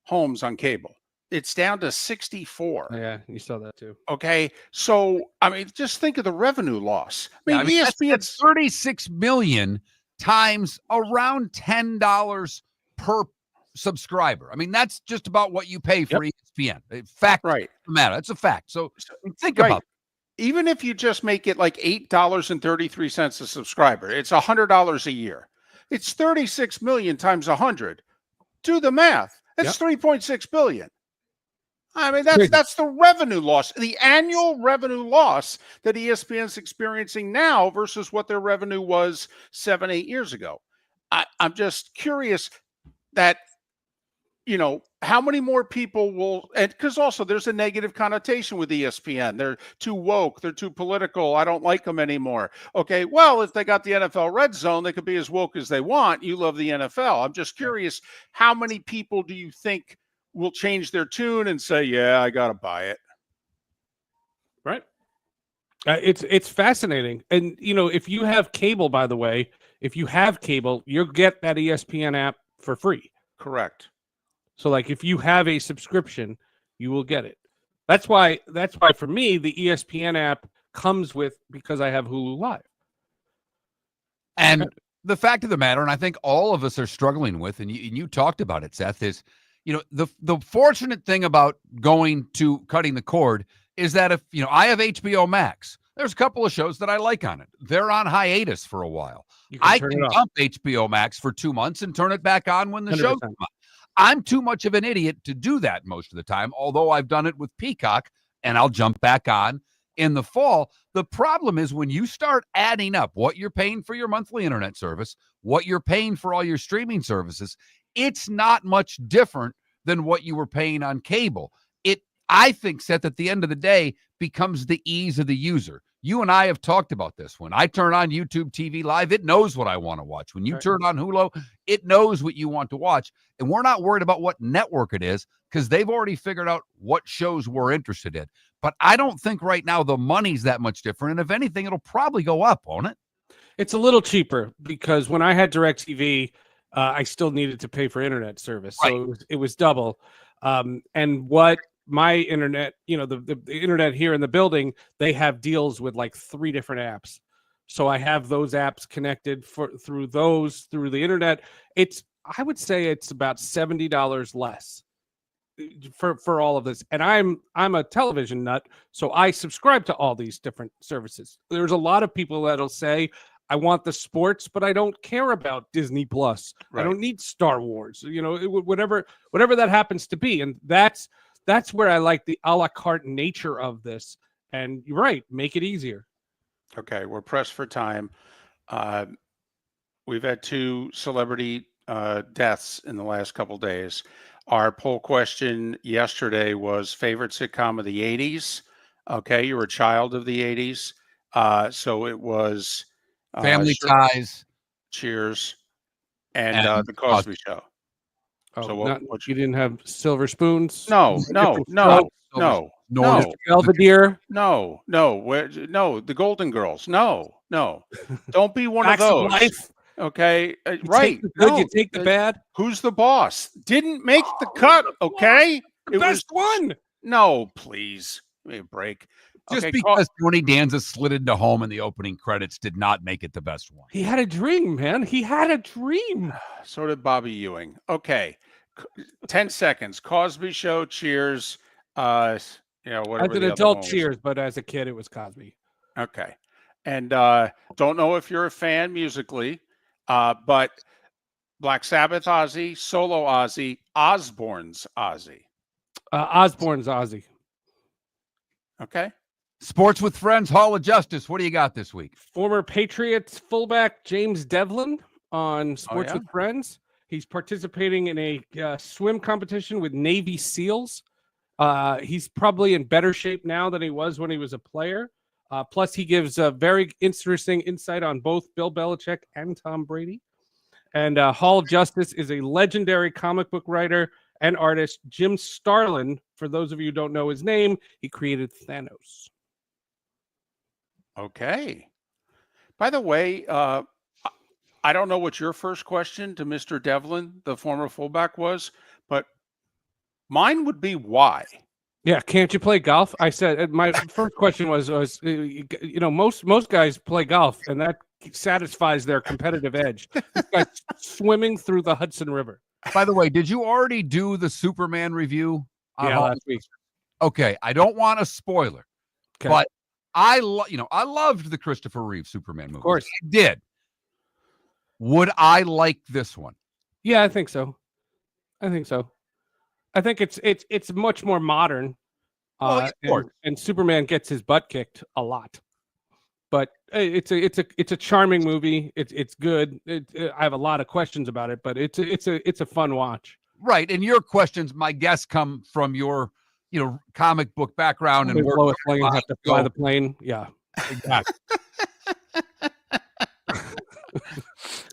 homes on cable. It's down to 64. Yeah, you saw that too. Okay, so I mean, just think of the revenue loss. ESPN's 36 million times around $10 per subscriber. I mean, that's just about what you pay for ESPN. Fact, right? Matter. That's a fact. So think about it. Even if you just make it like $8.33 a subscriber, it's $100 a year. It's 36 million times 100. Do the math. That's 3.6 billion. I mean, that's the revenue loss, the annual revenue loss that ESPN is experiencing now versus what their revenue was 7-8 years ago. I'm just curious that, how many more people will, and because also there's a negative connotation with ESPN. They're too woke. They're too political. I don't like them anymore. Okay, well, if they got the NFL Red Zone, they could be as woke as they want. You love the NFL. I'm just curious, how many people do you think will change their tune and say, yeah, I got to buy it? Right. It's fascinating, and if you have cable, by the way, if you have cable, you'll get that ESPN app for free. Correct. So, like, if you have a subscription, you will get it. That's why for me, the ESPN app comes with because I have Hulu Live. And the fact of the matter, and I think all of us are struggling with, and you talked about it, Seth, is the fortunate thing about cutting the cord is that if I have HBO Max, there's a couple of shows that I like on it. They're on hiatus for a while. I can dump HBO Max for 2 months and turn it back on when the show comes on. I'm too much of an idiot to do that most of the time, although I've done it with Peacock, and I'll jump back on in the fall. The problem is when you start adding up what you're paying for your monthly internet service, what you're paying for all your streaming services, it's not much different than what you were paying on cable. I think, Seth, at the end of the day, becomes the ease of the user. You and I have talked about this. When I turn on YouTube TV Live, it knows what I want to watch. When you turn on Hulu, it knows what you want to watch. And we're not worried about what network it is because they've already figured out what shows we're interested in. But I don't think right now the money's that much different. And if anything, it'll probably go up, won't it? It's a little cheaper because when I had DirecTV, I still needed to pay for internet service. So it was double. And what my internet, the internet here in the building, they have deals with like 3 different apps. So I have those apps connected through the internet. I would say it's about $70 less for all of this. And I'm a television nut, so I subscribe to all these different services. There's a lot of people that'll say, I want the sports, but I don't care about Disney Plus. I don't need Star Wars, whatever that happens to be. And that's where I like the a la carte nature of this. And you're right, make it easier. Okay, we're pressed for time. We've had 2 celebrity deaths in the last couple days. Our poll question yesterday was favorite sitcom of the 80s. Okay, you were a child of the 80s. So it was Family Ties, Cheers, and The Cosby Show. Oh, So you didn't have Silver Spoons? No. Belvedere? No. The Golden Girls. No. Don't be one of those. Life. Okay, You take the good, you take the bad. Who's the boss? Didn't make the cut. Okay, the best one. No, please, give me a break. Just because Tony Danza slid into home in the opening credits did not make it the best one. He had a dream, man. He had a dream. So did Bobby Ewing. Okay, 10 seconds. Cosby Show. Cheers. Whatever. As an adult, Cheers, but as a kid, it was Cosby. Okay, and don't know if you're a fan musically, but Black Sabbath Ozzy, solo Ozzy, Osbourne's Ozzy. Osbourne's Ozzy. Okay. Sports with Friends, Hall of Justice. What do you got this week? Former Patriots fullback James Devlin on Sports with Friends. He's participating in a swim competition with Navy SEALs. He's probably in better shape now than he was when he was a player. Plus, he gives a very interesting insight on both Bill Belichick and Tom Brady. And Hall of Justice is a legendary comic book writer and artist, Jim Starlin. For those of you who don't know his name, he created Thanos. Okay. By the way, I don't know what your first question to Mr. Devlin, the former fullback, was, but mine would be why. Yeah, can't you play golf? I said my first question was most guys play golf, and that satisfies their competitive edge. This guy's swimming through the Hudson River. By the way, did you already do the Superman review? Yeah, last week. Okay, I don't want a spoiler, but I loved the Christopher Reeve Superman movie. Of course, I did. Would I like this one? Yeah, I think so. I think it's much more modern. And Superman gets his butt kicked a lot. But it's a charming movie. It's good. I have a lot of questions about it, but it's a fun watch. Right, and your questions, my guess, come from your comic book background and Lois Lane have to fly the plane. Yeah, exactly.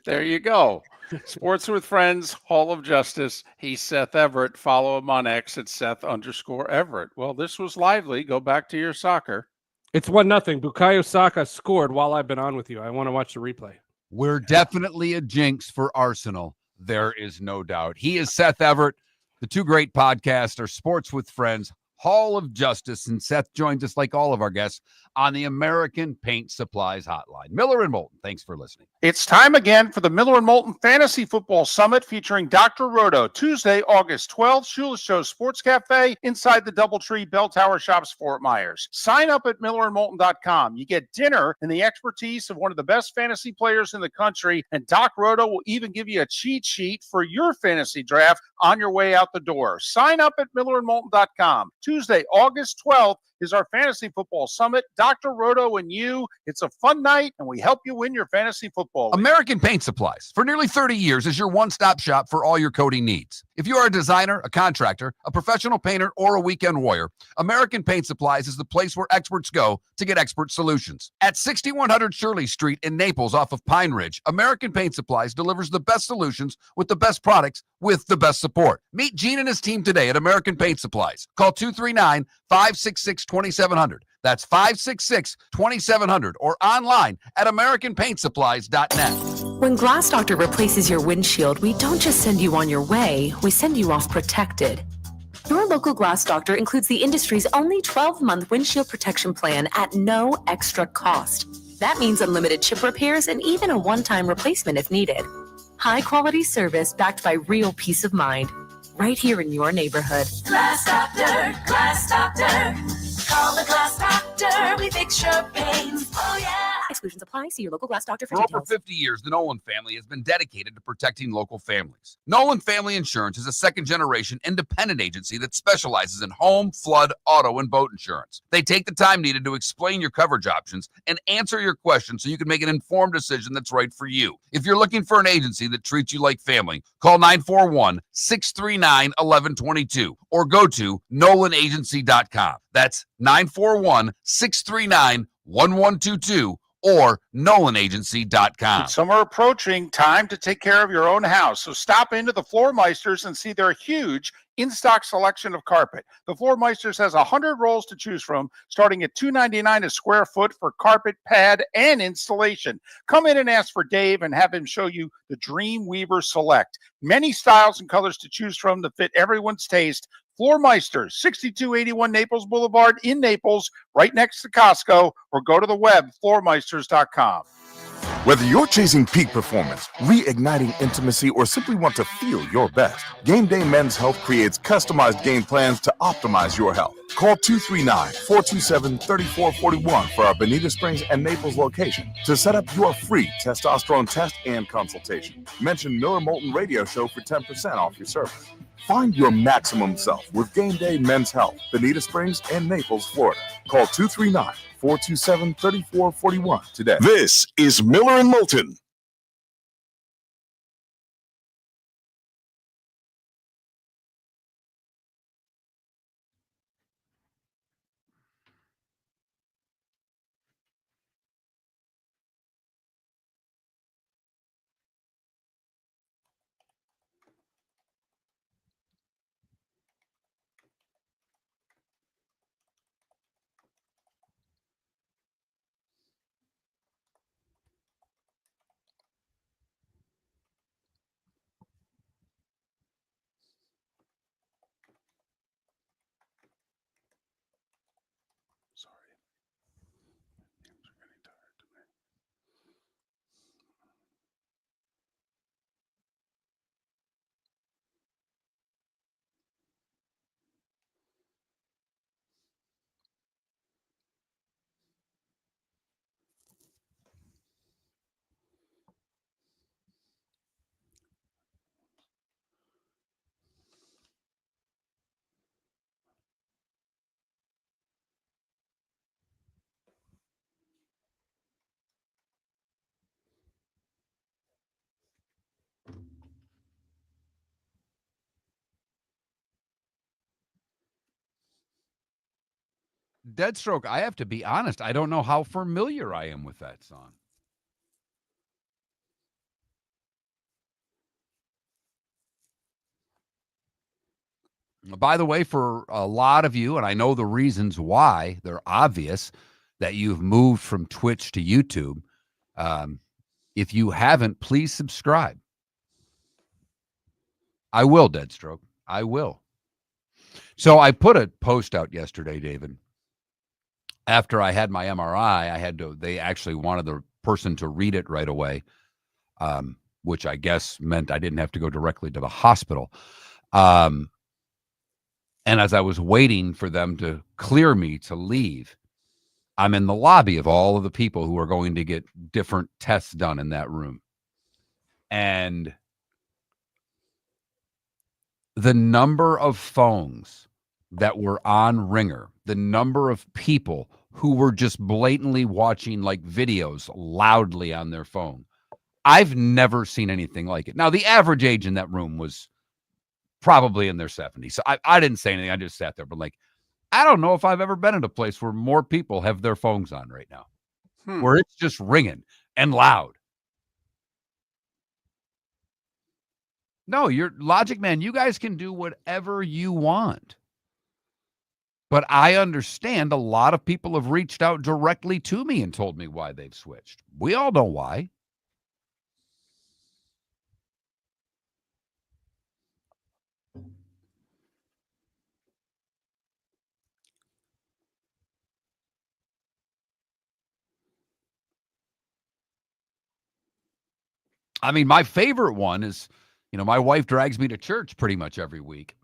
There you go. Sports with Friends, Hall of Justice. He's Seth Everett. Follow him on X at Seth_Everett. Well, this was lively. Go back to your soccer. It's 1-0. Bukayo Saka scored while I've been on with you. I want to watch the replay. We're definitely a jinx for Arsenal. There is no doubt. He is Seth Everett. The two great podcasts are Sports with Friends, Hall of Justice, and Seth joins us, like all of our guests, on the American Paint Supplies Hotline. Miller and Moulton, thanks for listening. It's time again for the Miller and Moulton Fantasy Football Summit featuring Dr. Roto, Tuesday, August 12th, Shula Show Sports Cafe inside the Doubletree Bell Tower Shops, Fort Myers. Sign up at millerandmoulton.com. You get dinner and the expertise of one of the best fantasy players in the country, and Doc Roto will even give you a cheat sheet for your fantasy draft on your way out the door. Sign up at millerandmoulton.com. Tuesday, August 12th is our Fantasy Football Summit. Dr. Roto and you. It's a fun night, and we help you win your fantasy football league. American Paint Supplies, for nearly 30 years, is your one-stop shop for all your coating needs. If you are a designer, a contractor, a professional painter, or a weekend warrior, American Paint Supplies is the place where experts go to get expert solutions. At 6100 Shirley Street in Naples off of Pine Ridge, American Paint Supplies delivers the best solutions with the best products with the best support. Meet Gene and his team today at American Paint Supplies. Call 239-566-2700. That's 566-2700 or online at AmericanPaintSupplies.net. When Glass Doctor replaces your windshield, we don't just send you on your way, we send you off protected. Your local Glass Doctor includes the industry's only 12-month windshield protection plan at no extra cost. That means unlimited chip repairs and even a one-time replacement if needed. High-quality service backed by real peace of mind, right here in your neighborhood. Glass Doctor, Glass Doctor. Call the Glass Doctor, we fix your pains. Oh, yeah. Exclusions apply. See your local Glass Doctor for For over details. 50 years, the Nolan family has been dedicated to protecting local families. Nolan Family Insurance is a second-generation independent agency that specializes in home, flood, auto, and boat insurance. They take the time needed to explain your coverage options and answer your questions so you can make an informed decision that's right for you. If you're looking for an agency that treats you like family, call 941-639-1122 or go to nolanagency.com. That's 941-639-1122 or nolanagency.com. Summer approaching, time to take care of your own house. So stop into the Floor Meisters and see their huge in-stock selection of carpet. The Floor Meisters has 100 rolls to choose from, starting at $2.99 a square foot for carpet, pad, and installation. Come in and ask for Dave and have him show you the Dream Weaver Select. Many styles and colors to choose from to fit everyone's taste. Floor Meisters, 6281 Naples Boulevard in Naples, right next to Costco, or go to the web, floormeisters.com. Whether you're chasing peak performance, reigniting intimacy, or simply want to feel your best, Game Day Men's Health creates customized game plans to optimize your health. Call 239-427-3441 for our Bonita Springs and Naples location to set up your free testosterone test and consultation. Mention Miller Moulton Radio Show for 10% off your service. Find your maximum self with Game Day Men's Health, Bonita Springs and Naples, Florida. Call 239-427-3441 today. This is Miller and Moulton. Deadstroke, I have to be honest, I don't know how familiar I am with that song. By the way, for a lot of you, and I know the reasons why, they're obvious, that you've moved from Twitch to YouTube. If you haven't, please subscribe. I will, Deadstroke. I will. So I put a post out yesterday, David. After I had my MRI, they actually wanted the person to read it right away, which I guess meant I didn't have to go directly to the hospital. And as I was waiting for them to clear me to leave, I'm in the lobby of all of the people who are going to get different tests done in that room. And the number of phones that were on Ringer, the number of people who were just blatantly watching like videos loudly on their phone, I've never seen anything like it. Now, the average age in that room was probably in their 70s. So I didn't say anything. I just sat there. But like, I don't know if I've ever been in a place where more people have their phones on right now, where it's just ringing and loud. No, you're Logic Man. You guys can do whatever you want. But I understand a lot of people have reached out directly to me and told me why they've switched. We all know why. I mean, my favorite one is, my wife drags me to church pretty much every week.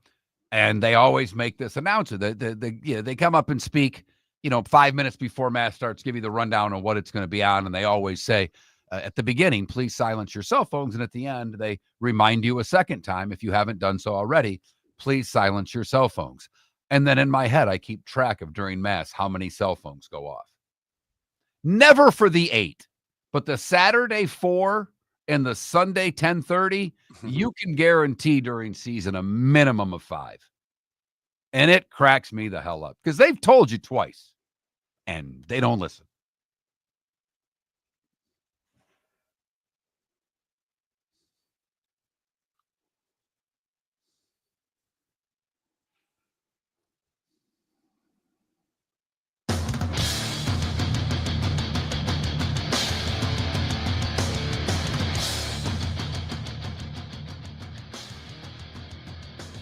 And they always make this announcement. They come up and speak, 5 minutes before Mass starts, give you the rundown on what it's going to be on. And they always say at the beginning, please silence your cell phones. And at the end, they remind you a second time, if you haven't done so already, please silence your cell phones. And then in my head, I keep track of during Mass how many cell phones go off. Never for the 8, but the Saturday 4 and the Sunday 10:30, you can guarantee during season a minimum of 5. And it cracks me the hell up because they've told you twice and they don't listen.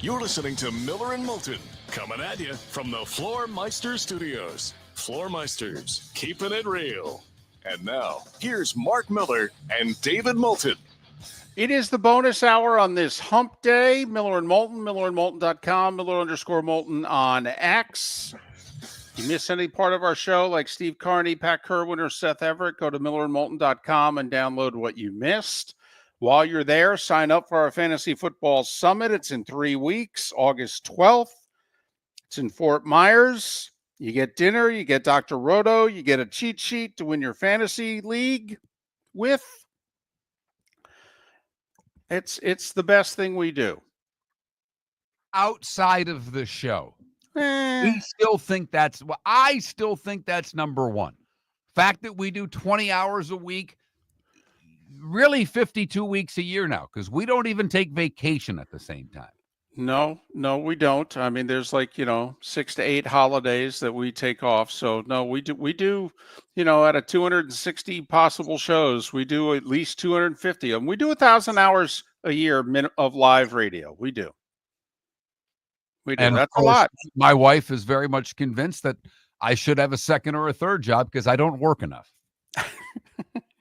You're listening to Miller and Moulton, coming at you from the Floor Meister Studios. Floor Meisters, keeping it real. And now, here's Mark Miller and David Moulton. It is the bonus hour on this hump day. Miller and Moulton, millerandmoulton.com, Miller_Moulton on X. If you miss any part of our show, like Steve Carney, Pat Kirwan, or Seth Everett, go to millerandmoulton.com and download what you missed. While you're there, sign up for our Fantasy Football Summit. It's in 3 weeks, August 12th. It's in Fort Myers. You get dinner, you get Dr. Roto, you get a cheat sheet to win your fantasy league with. It's the best thing we do. Outside of the show, I still think that's number one. Fact that we do 20 hours a week, really 52 weeks a year now, because we don't even take vacation at the same time. No, we don't. I mean, there's 6 to 8 holidays that we take off. So no, we do, out of 260 possible shows, we do at least 250 of them. We do 1,000 hours a year of live radio. We do. And that's a lot. My wife is very much convinced that I should have a second or a third job because I don't work enough.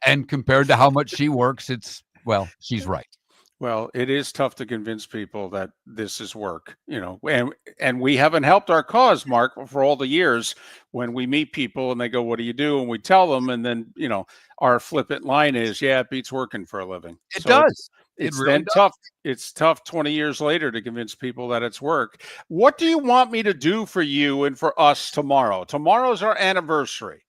And compared to how much she works, she's right. Well, it is tough to convince people that this is work, and we haven't helped our cause, Mark, for all the years when we meet people and they go, what do you do? And we tell them, and then, our flippant line is, yeah, it beats working for a living. It does. It's really then tough. It's tough 20 years later to convince people that it's work. What do you want me to do for you and for us tomorrow? Tomorrow's our anniversary.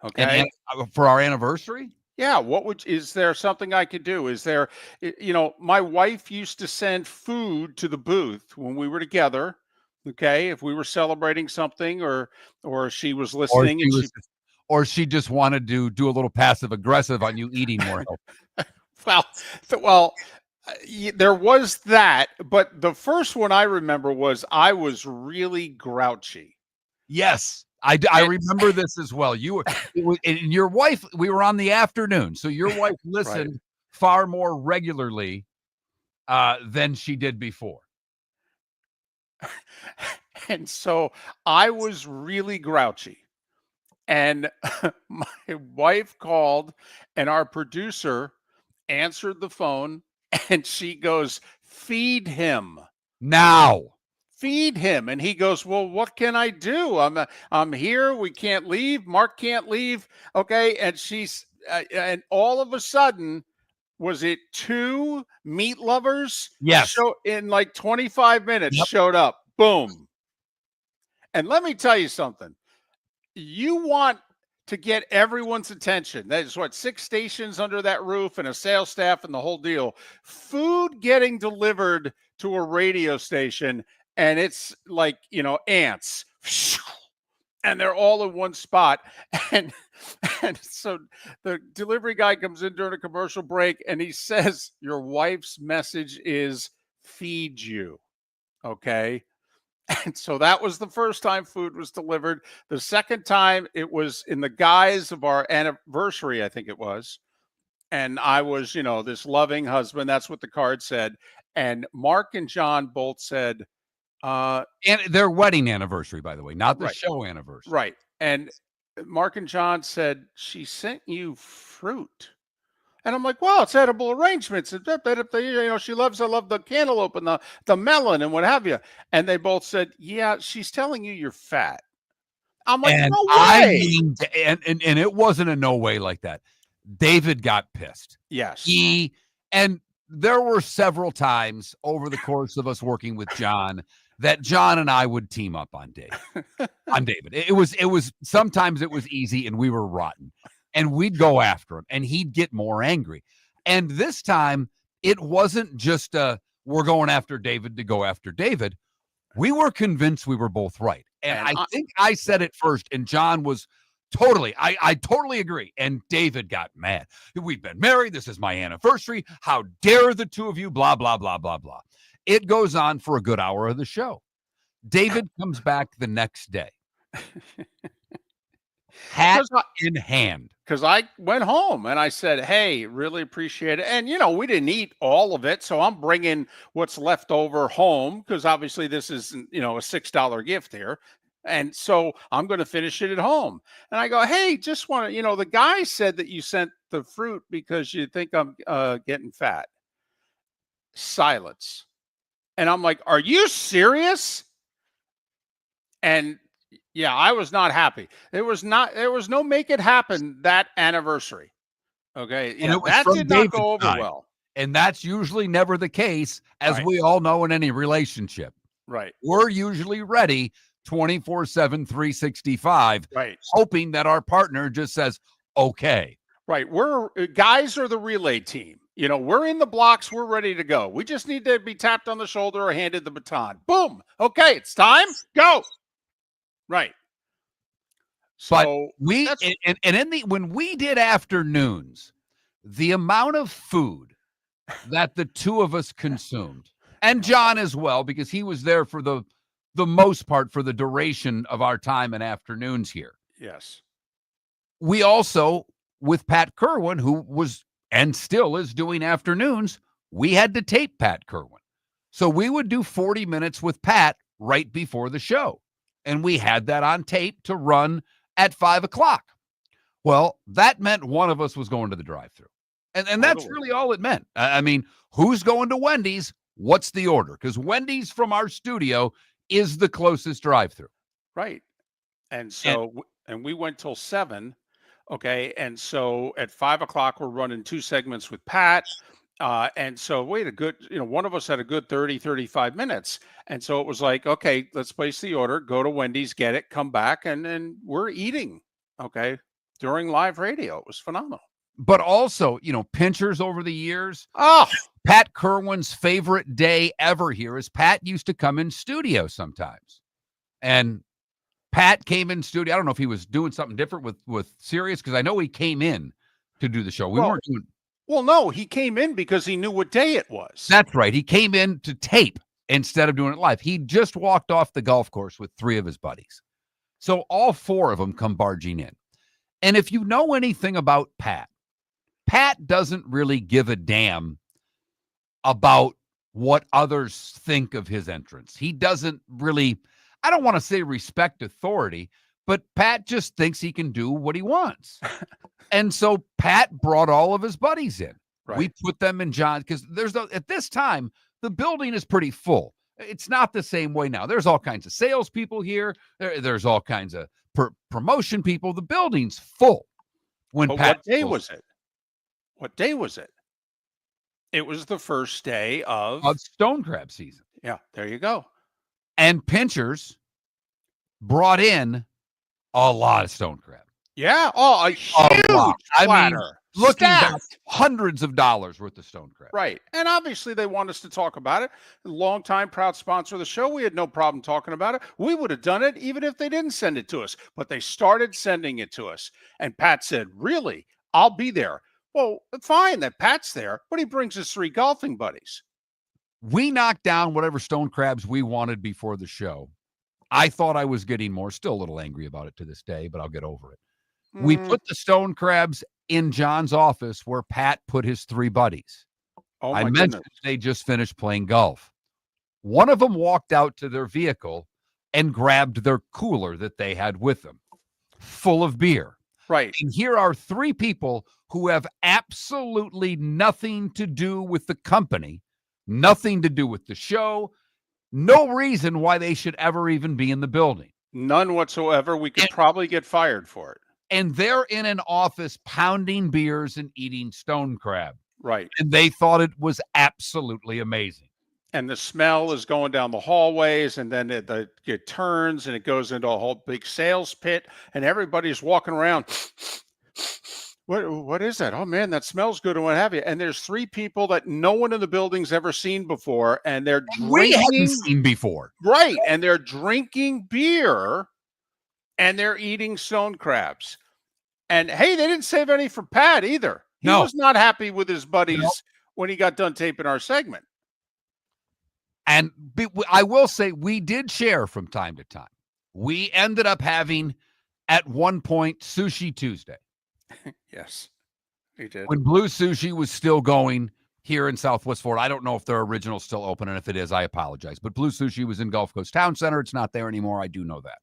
Okay. And for our anniversary? Yeah. Is there something I could do? Is there, my wife used to send food to the booth when we were together. Okay. If we were celebrating something or she was listening or she just wanted to do a little passive aggressive on you eating more healthy. Well, there was that, but the first one I remember was I was really grouchy. Yes. I remember this as well. And your wife, we were on the afternoon, so your wife listened far more regularly than she did before. And so I was really grouchy. And my wife called, and our producer answered the phone, and she goes, "Feed him. Now. Feed him." And he goes, "Well, what can I do? I'm here. We can't leave. Mark can't leave." Okay. And and all of a sudden, was it 2 meat lovers? Yes. In like 25 minutes, showed up. Boom. And let me tell you something. You want to get everyone's attention. That is 6 stations under that roof and a sales staff and the whole deal. Food getting delivered to a radio station, and it's like, ants. And they're all in one spot. And so the delivery guy comes in during a commercial break, and he says, "Your wife's message is feed you." Okay. And so that was the first time food was delivered. The second time, it was in the guise of our anniversary, I think it was. And I was, this loving husband. That's what the card said. And Mark and John both said, and their wedding anniversary, by the way, not the show anniversary. Right. And Mark and John said, "She sent you fruit." And I'm like, "Well, it's edible arrangements. She loves, I love the cantaloupe and the melon and what have you." And they both said, "Yeah, she's telling you you're fat." I'm like, and "No way." And it wasn't a no way like that. David got pissed. Yes. And there were several times over the course of us working with John that John and I would team up on David. It was sometimes it was easy and we were rotten. And we'd go after him, and he'd get more angry. And this time, it wasn't just we're going after David to go after David. We were convinced we were both right. And I think I said it first, and John was I totally agree. And David got mad. "We've been married. This is my anniversary. How dare the two of you, blah, blah, blah, blah, blah." It goes on for a good hour of the show. David comes back the next day. Hat in hand. Because I went home and I said, "Hey, really appreciate it." And, we didn't eat all of it. So I'm bringing what's left over home because obviously this isn't, a $6 gift here. And so I'm going to finish it at home. And I go, "Hey, just want to, the guy said that you sent the fruit because you think I'm getting fat." Silence. And I'm like, "Are you serious?" And yeah, I was not happy. There was no make it happen that anniversary. Okay. And that did not go over well. And that's usually never the case, as we all know in any relationship. Right. We're usually ready 24/7, 365, hoping that our partner just says, "Okay." Right. Guys are the relay team. We're in the blocks. We're ready to go. We just need to be tapped on the shoulder or handed the baton. Boom. Okay. It's time. Go. Right. But when we did afternoons, the amount of food that the two of us consumed, and John as well, because he was there for the most part for the duration of our time in afternoons here. Yes. We also, with Pat Kirwan, who was and still is doing afternoons, we had to tape Pat Kirwan. So we would do 40 minutes with Pat right before the show. And we had that on tape to run at 5:00. Well, that meant one of us was going to the drive-thru. And that's really all it meant. I mean, who's going to Wendy's? What's the order? Because Wendy's from our studio is the closest drive-thru. Right. And so, and we went till 7. Okay. And so at 5:00, we're running 2 segments with Pat. And so we had a good, one of us had a good 30, 35 minutes. And so it was like, okay, let's place the order, go to Wendy's, get it, come back, and then we're eating. Okay. During live radio. It was phenomenal. But also, pinchers over the years. Oh, Pat Kirwan's favorite day ever here is Pat used to come in studio sometimes. And Pat came in studio. I don't know if he was doing something different with Sirius, because I know he came in to do the show. We weren't doing. Well, no, he came in because he knew what day it was. That's right. He came in to tape instead of doing it live. He just walked off the golf course with 3 of his buddies. So all four of them come barging in. And if you know anything about Pat doesn't really give a damn about what others think of his entrance. He doesn't really, I don't want to say respect authority, but Pat just thinks he can do what he wants. And so Pat brought all of his buddies in. Right. We put them in John, because at this time, the building is pretty full. It's not the same way now. There's all kinds of salespeople here. There's all kinds of promotion people. The building's full. But what day was it? What day was it? It was the first day of stone crab season. Yeah, there you go. And Pinchers brought in a lot of stone crab. Yeah. Oh, a huge lot. I platter. mean, looking back, Stacked. hundreds of dollars worth of stone crab. Right. And obviously they want us to talk about it. Longtime proud sponsor of the show. We had no problem talking about it. We would have done it even if they didn't send it to us. But they started sending it to us. And Pat said, really? I'll be there. Well, fine that Pat's there, but he brings his 3 golfing buddies. We knocked down whatever stone crabs we wanted before the show. I thought I was getting more. Still a little angry about it to this day, but I'll get over it. We put the stone crabs in John's office where Pat put his 3 buddies. Oh, I my mentioned goodness. they just finished playing golf. One of them walked out to their vehicle and grabbed their cooler that they had with them, full of beer. Right. And here are 3 people who have absolutely nothing to do with the company, nothing to do with the show, no reason why they should ever even be in the building. None whatsoever. We could probably get fired for it. And they're in an office pounding beers and eating stone crab. Right. And they thought it was absolutely amazing. And the smell is going down the hallways, and then it turns and it goes into a whole big sales pit, and everybody's walking around. What is that? Oh man, that smells good and what have you. And there's 3 people that no one in the building's ever seen before, and they're We hadn't drinking. seen before. Right. And they're drinking beer and they're eating stone crabs. And hey, they didn't save any for Pat either. He No. was not happy with his buddies when he got done taping our segment. And I will say we did share from time to time. We ended up having, at one point, Sushi Tuesday. Yes, he did. When Blue Sushi was still going here in Southwest Florida. I don't know if their original's still open, and if it is, I apologize. But Blue Sushi was in Gulf Coast Town Center. It's not there anymore. I do know that.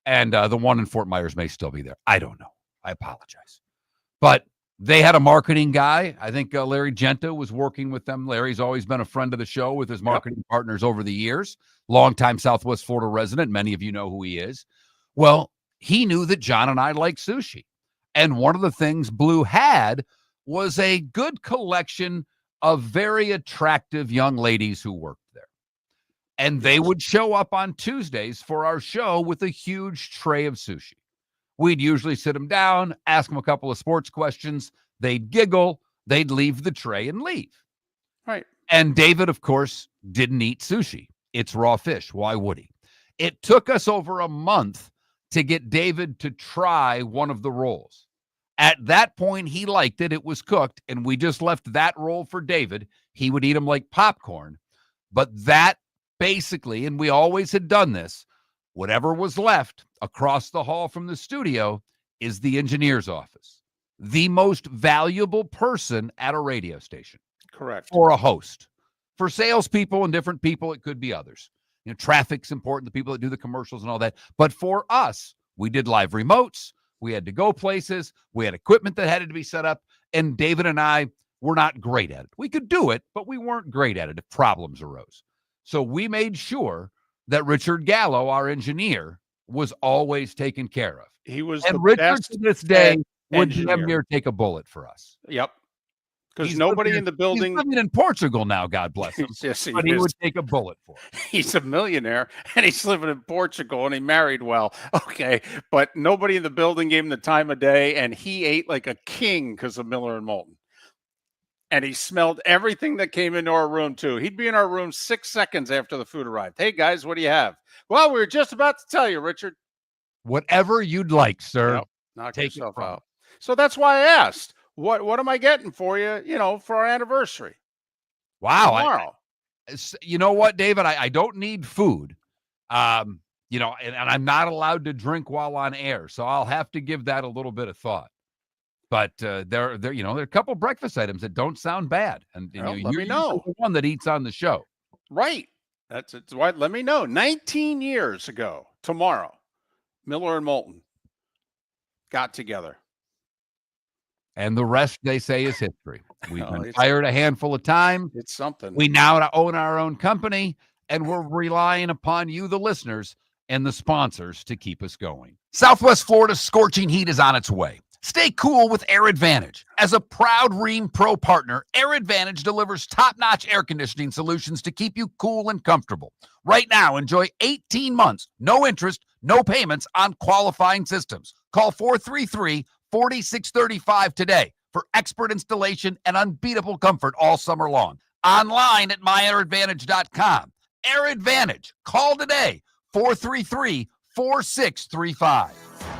And the one in Fort Myers may still be there. I don't know. I apologize. But they had a marketing guy. I think Larry Genta was working with them. Larry's always been a friend of the show with his marketing partners over the years. Longtime Southwest Florida resident. Many of you know who he is. Well, he knew that John and I like sushi. And one of the things Blue had was a good collection of very attractive young ladies who worked there. And they would show up on Tuesdays for our show with a huge tray of sushi. We'd usually sit them down, ask them a couple of sports questions. They'd giggle. They'd leave the tray and leave. Right. And David, of course, didn't eat sushi. It's raw fish. Why would he? It took us over a month to get David to try one of the rolls. At that point, he liked it. It was cooked, and we just left that roll for David. He would eat them like popcorn. But that basically, and we always had done this, whatever was left across the hall from the studio is the engineer's office. The most valuable person at a radio station. Correct. For a host. For salespeople and different people, it could be others. You know, traffic's important, the people that do the commercials and all that. But for us, we did live remotes. We had to go places. We had equipment that had to be set up. And David and I were not great at it. We could do it, but we weren't great at it if problems arose. So we made sure that Richard Gallo, our engineer, was always taken care of. He was and the Richard best to this day would engineer. damn near take a bullet for us. Yep. Because He's nobody living in the building. He's living in Portugal now, God bless him. Yes, he But he is. would take a bullet for it. He's a millionaire and he's living in Portugal and he married well. Okay. But nobody in the building gave him the time of day, and he ate like a king because of Miller and Moulton. And he smelled everything that came into our room too. He'd be in our room 6 seconds after the food arrived. Hey guys, what do you have? Well, we were just about to tell you, Richard. Whatever you'd like, sir. Yep. Knock Take it yourself from out. So that's why I asked, what am I getting for you, for our anniversary? Wow. Tomorrow. You know what, David? I don't need food. and I'm not allowed to drink while on air, so I'll have to give that a little bit of thought. But there are a couple breakfast items that don't sound bad, and Well, you're let me know. the one that eats on the show. Right. It's why. Let me know. 19 years ago tomorrow, Miller and Moulton got together. And the rest, they say, is history. We've Oh, been fired a handful of times. It's something. We now own our own company, and we're relying upon you, the listeners, and the sponsors to keep us going. Southwest Florida's scorching heat is on its way. Stay cool with Air Advantage. As a proud Ream Pro partner, Air Advantage delivers top-notch air conditioning solutions to keep you cool and comfortable. Right now, enjoy 18 months, no interest, no payments on qualifying systems. Call 433-4635 today for expert installation and unbeatable comfort all summer long. Online at myairadvantage.com. Air Advantage. Call today, 433-4635.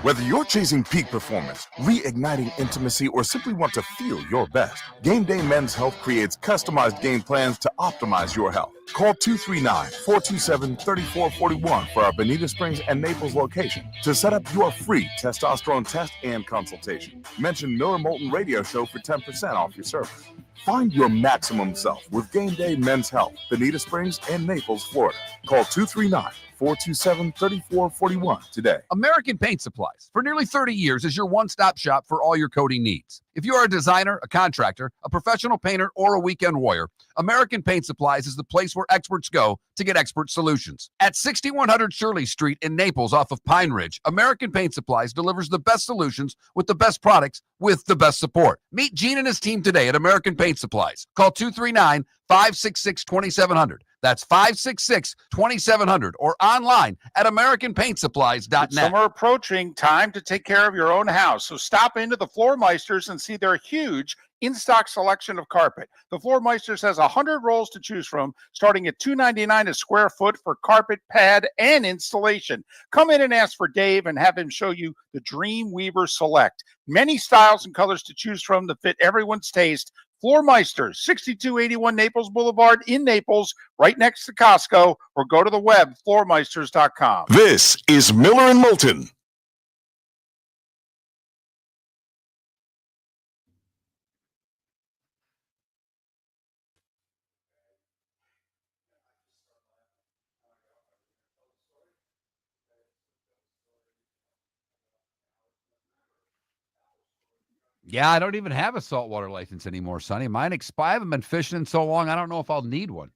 Whether you're chasing peak performance, reigniting intimacy, or simply want to feel your best, Game Day Men's Health creates customized game plans to optimize your health. Call 239-427-3441 for our Bonita Springs and Naples location to set up your free testosterone test and consultation. Mention Miller Moulton Radio Show for 10% off your service. Find your maximum self with Game Day Men's Health, Bonita Springs and Naples, Florida. Call 239-427-3441 today. American Paint Supplies, for nearly 30 years, is your one-stop shop for all your coating needs. If you are a designer, a contractor, a professional painter, or a weekend warrior, American Paint Supplies is the place where experts go to get expert solutions. At 6100 Shirley Street in Naples off of Pine Ridge, American Paint Supplies delivers the best solutions with the best products with the best support. Meet Gene and his team today at American Paint Supplies. Call 239-566-2700. That's 566-2700 or online at AmericanPaintSupplies.net. Summer approaching, time to take care of your own house. So stop into the Floor Meisters and see their huge in-stock selection of carpet. The Floor Meisters has 100 rolls to choose from, starting at $2.99 a square foot for carpet, pad, and installation. Come in and ask for Dave and have him show you the Dream Weaver Select. Many styles and colors to choose from that fit everyone's taste. Floor Meisters, 6281 Naples Boulevard in Naples, right next to Costco, or go to the web, floormeisters.com. This is Miller and Moulton. Yeah, I don't even have a saltwater license anymore, Sonny. Mine expired. I haven't been fishing in so long, I don't know if I'll need one.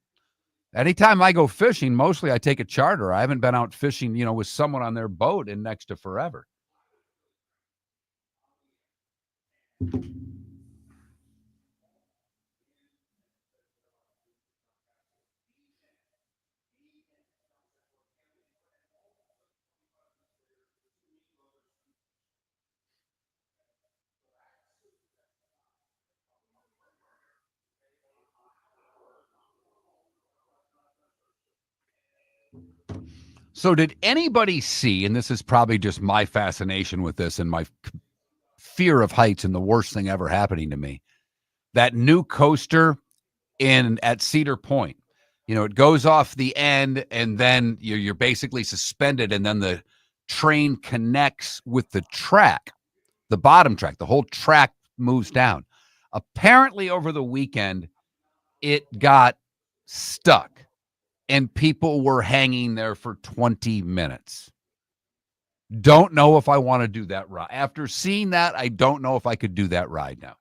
Anytime I go fishing, mostly I take a charter. I haven't been out fishing, with someone on their boat in next to forever. So did anybody see, and this is probably just my fascination with this and my fear of heights and the worst thing ever happening to me, that new coaster at Cedar Point? It goes off the end and then you're basically suspended, and then the train connects with the track, the bottom track. The whole track moves down. Apparently over the weekend, it got stuck and people were hanging there for 20 minutes. Don't know if I want to do that ride. After seeing that, I don't know if I could do that ride now.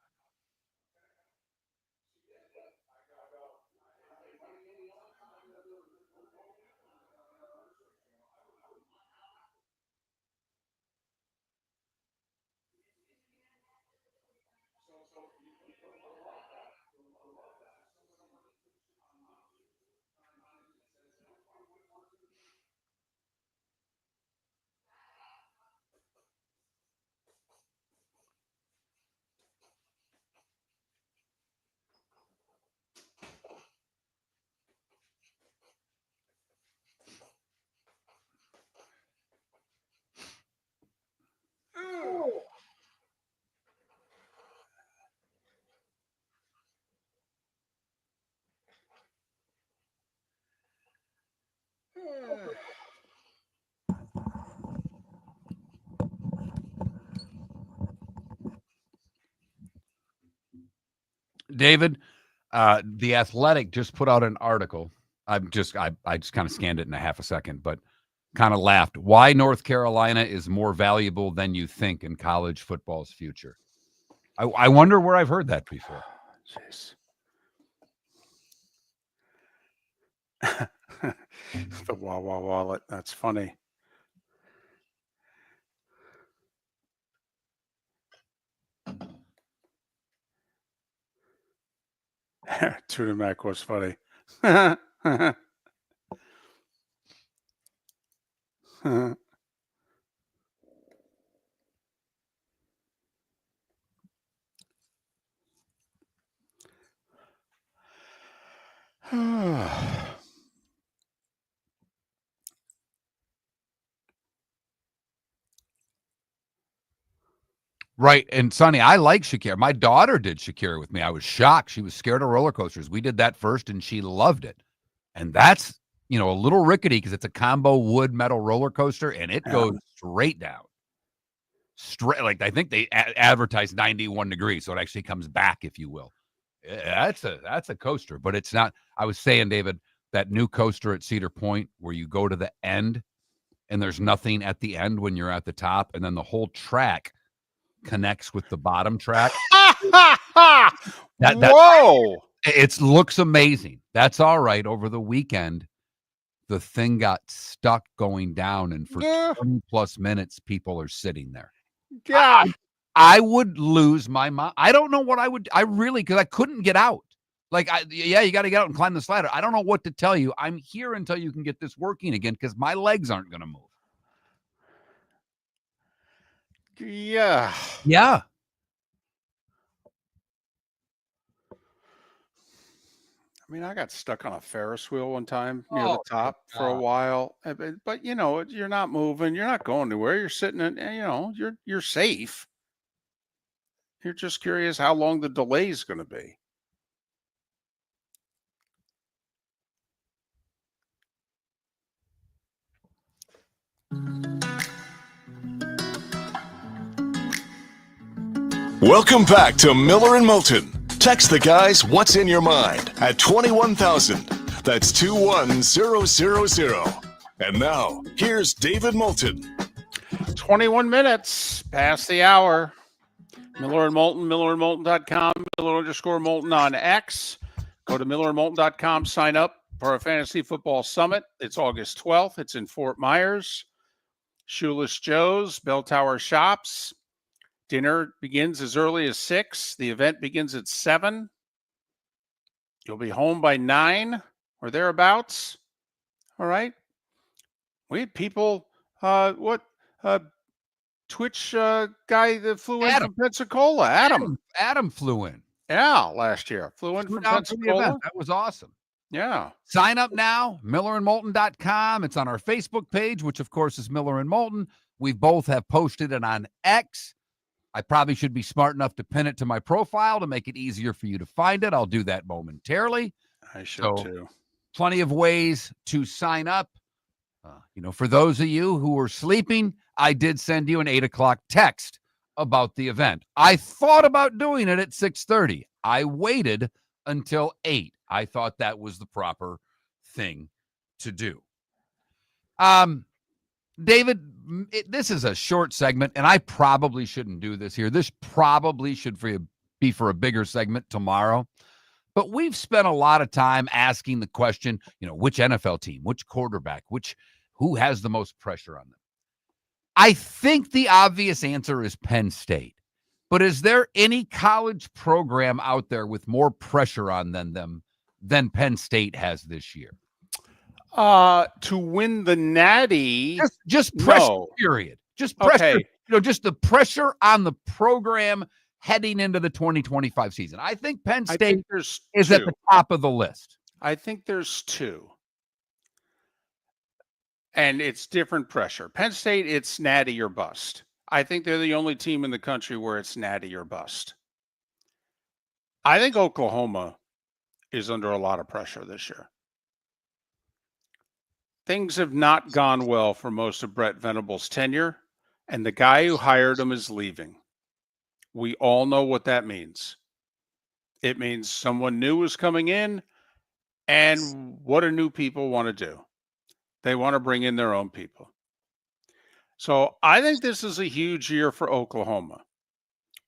David, The Athletic just put out an article. I just kind of scanned it in a half a second, but kind of laughed. Why North Carolina is more valuable than you think in college football's future. I wonder where I've heard that before. Jeez. The Wawa wallet. That's funny. Tuna Mac was funny. Right. And Sonny, I like Shakira. My daughter did Shakira with me. I was shocked. She was scared of roller coasters. We did that first and she loved it. And that's, a little rickety because it's a combo wood metal roller coaster and it goes straight down. Straight, like I think they advertise 91 degrees. So it actually comes back, if you will. That's a coaster, but it's not. I was saying, David, that new coaster at Cedar Point where you go to the end and there's nothing at the end when you're at the top. And then the whole track connects with the bottom track. Whoa! It looks amazing. That's all right. Over the weekend, the thing got stuck going down, and for 20 plus minutes, people are sitting there. Yeah. I would lose my mind. I don't know what I would. Because I couldn't get out. You got to get out and climb the slider. I don't know what to tell you. I'm here until you can get this working again because my legs aren't going to move. Yeah. Yeah. I mean, I got stuck on a Ferris wheel one time near the top for a while, but you're not moving, you're not going anywhere. You're sitting in, you're safe. You're just curious how long the delay is going to be. Welcome back to Miller and Moulton. Text the guys what's in your mind at 21,000. That's 21000. And now, here's David Moulton. 21 minutes past the hour. Miller and Moulton, millerandmoulton.com, Miller_Moulton on X. Go to millerandmoulton.com, sign up for our Fantasy Football Summit. It's August 12th. It's in Fort Myers. Shoeless Joe's, Bell Tower Shops. Dinner begins as early as 6. The event begins at 7. You'll be home by 9 or thereabouts. All right. We had people, Twitch guy that flew in from Pensacola. Adam flew in. Yeah, last year. Flew in from Pensacola. That was awesome. Yeah. Sign up now, millerandmoulton.com. It's on our Facebook page, which of course is Miller and Moulton. We both have posted it on X. I probably should be smart enough to pin it to my profile to make it easier for you to find it. I'll do that momentarily. I should too. Plenty of ways to sign up. For those of you who are sleeping, I did send you an 8:00 text about the event. I thought about doing it at 6:30. I waited until 8. I thought that was the proper thing to do. David, this is a short segment, and I probably shouldn't do this here. This probably should be for a bigger segment tomorrow. But we've spent a lot of time asking the question, which NFL team, which quarterback, who has the most pressure on them? I think the obvious answer is Penn State. But is there any college program out there with more pressure on them than Penn State has this year? To win the Natty, just pressure. No. Period. Just pressure. Okay. Just the pressure on the program heading into the 2025 season. I think Penn State is at the top of the list. I think there's 2. And it's different pressure. Penn State, it's natty or bust. I think they're the only team in the country where it's natty or bust. I think Oklahoma is under a lot of pressure this year. Things have not gone well for most of Brett Venables' tenure, and the guy who hired him is leaving. We all know what that means. It means someone new is coming in. And what do new people want to do? They want to bring in their own people. So I think this is a huge year for Oklahoma.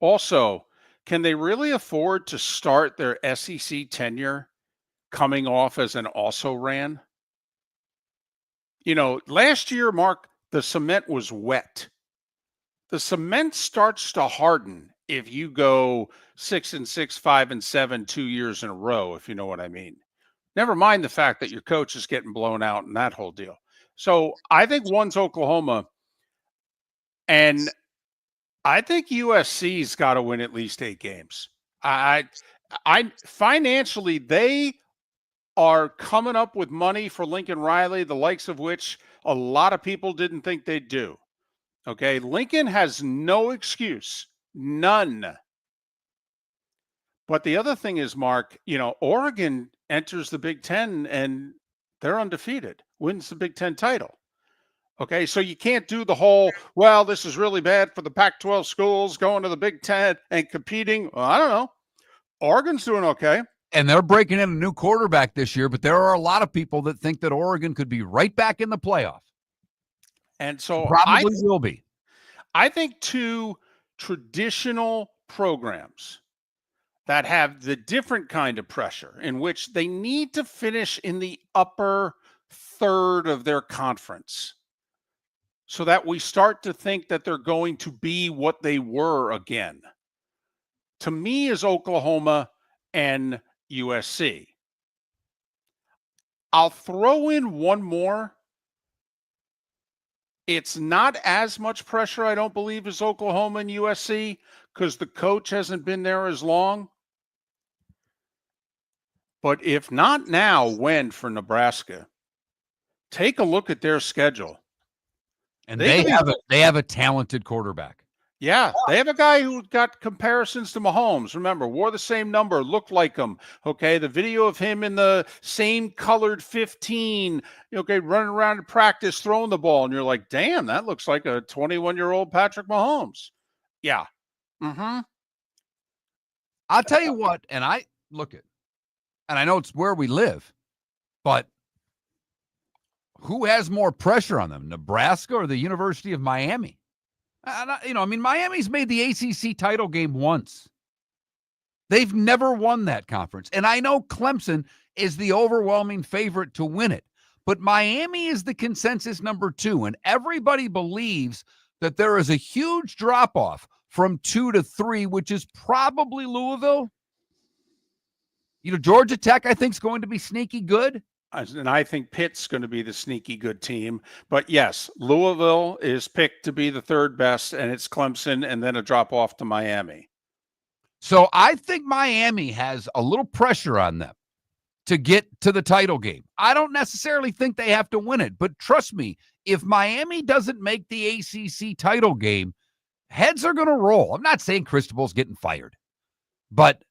Also, can they really afford to start their SEC tenure coming off as an also ran? Last year, Mark, the cement was wet. The cement starts to harden if you go 6-6, 5-7, 2 years in a row, if you know what I mean. Never mind the fact that your coach is getting blown out and that whole deal. So I think one's Oklahoma, and I think USC's got to win at least 8 games. I financially, they are coming up with money for Lincoln Riley, the likes of which a lot of people didn't think they'd do. Okay, Lincoln has no excuse, none. But the other thing is, Mark, Oregon enters the Big Ten and they're undefeated, wins the Big Ten title. Okay, so you can't do the whole, well, this is really bad for the Pac-12 schools going to the Big Ten and competing. Well, I don't know. Oregon's doing okay. And they're breaking in a new quarterback this year, but there are a lot of people that think that Oregon could be right back in the playoff. And so probably will be. I think 2 traditional programs that have the different kind of pressure in which they need to finish in the upper third of their conference so that we start to think that they're going to be what they were again. To me is Oklahoma and USC. I'll throw in one more. It's not as much pressure, I don't believe, as Oklahoma and USC because the coach hasn't been there as long. But if not now, when for Nebraska? Take a look at their schedule. And they have a talented quarterback. Yeah, they have a guy who got comparisons to Mahomes. Remember, wore the same number, looked like him. Okay, the video of him in the same colored 15, okay, running around in practice, throwing the ball. And you're like, damn, that looks like a 21-year-old Patrick Mahomes. Yeah. Mm-hmm. I'll tell you what, and I know it's where we live, but who has more pressure on them, Nebraska or the University of Miami? Miami's made the ACC title game once. They've never won that conference. And I know Clemson is the overwhelming favorite to win it, but Miami is the consensus number 2. And everybody believes that there is a huge drop-off from 2 to 3, which is probably Louisville. Georgia Tech, I think, is going to be sneaky good. And I think Pitt's going to be the sneaky good team. But yes, Louisville is picked to be the 3rd best, and it's Clemson, and then a drop off to Miami. So I think Miami has a little pressure on them to get to the title game. I don't necessarily think they have to win it, but trust me, if Miami doesn't make the ACC title game, heads are going to roll. I'm not saying Cristobal's getting fired, but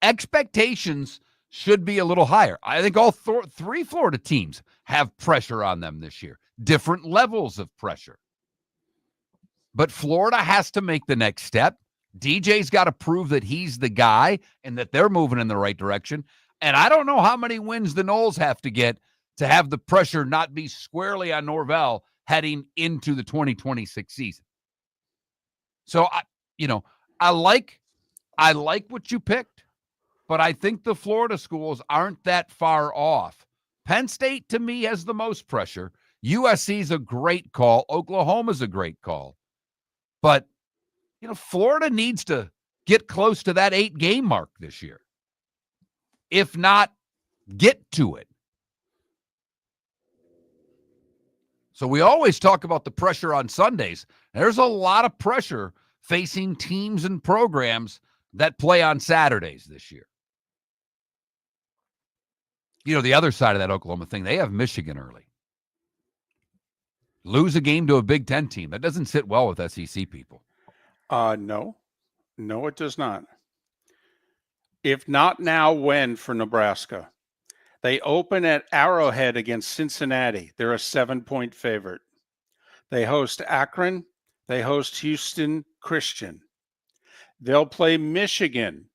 expectations should be a little higher. I think all 3 Florida teams have pressure on them this year, different levels of pressure. But Florida has to make the next step. DJ's got to prove that he's the guy and that they're moving in the right direction. And I don't know how many wins the Noles have to get to have the pressure not be squarely on Norvell heading into the 2026 season. So, I like what you picked. But I think the Florida schools aren't that far off. Penn State, to me, has the most pressure. USC's a great call. Oklahoma's a great call. But, Florida needs to get close to that 8-game mark this year. If not, get to it. So we always talk about the pressure on Sundays. There's a lot of pressure facing teams and programs that play on Saturdays this year. The other side of that Oklahoma thing, they have Michigan early. Lose a game to a Big Ten team. That doesn't sit well with SEC people. No, it does not. If not now, when for Nebraska? They open at Arrowhead against Cincinnati. They're a 7-point favorite. They host Akron. They host Houston Christian. They'll play Michigan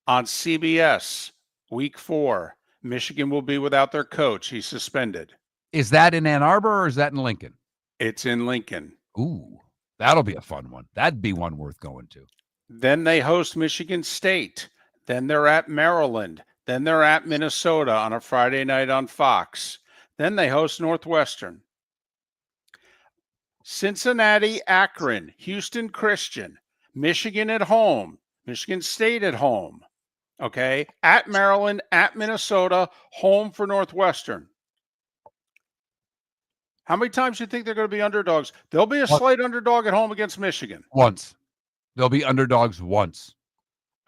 On CBS, week 4, Michigan will be without their coach. He's suspended. Is that in Ann Arbor or is that in Lincoln? It's in Lincoln. Ooh, that'll be a fun one. That'd be one worth going to. Then they host Michigan State. Then they're at Maryland. Then they're at Minnesota on a Friday night on Fox. Then they host Northwestern. Cincinnati, Akron, Houston Christian, Michigan at home, Michigan State at home. Okay, at Maryland, at Minnesota, home for Northwestern. How many times do you think they're going to be underdogs? They'll be a slight underdog at home against Michigan. Once. They'll be underdogs once.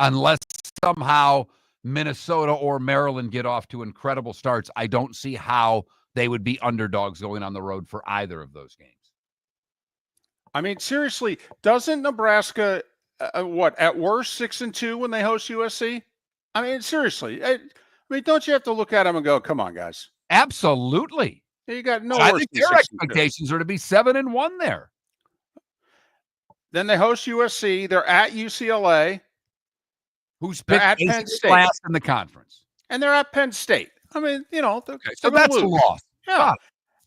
Unless somehow Minnesota or Maryland get off to incredible starts, I don't see how they would be underdogs going on the road for either of those games. I mean, seriously, doesn't Nebraska, at worst 6-2 when they host USC? I mean, seriously. Don't you have to look at them and go, come on, guys? Absolutely. You got no I worse think than their 6-2. expectations are to be 7-1 there. Then they host USC. They're at UCLA. Who's They're picked at Penn ace State. last in the conference. And they're at Penn State. I mean, Okay, so that's a lose. loss. Yeah.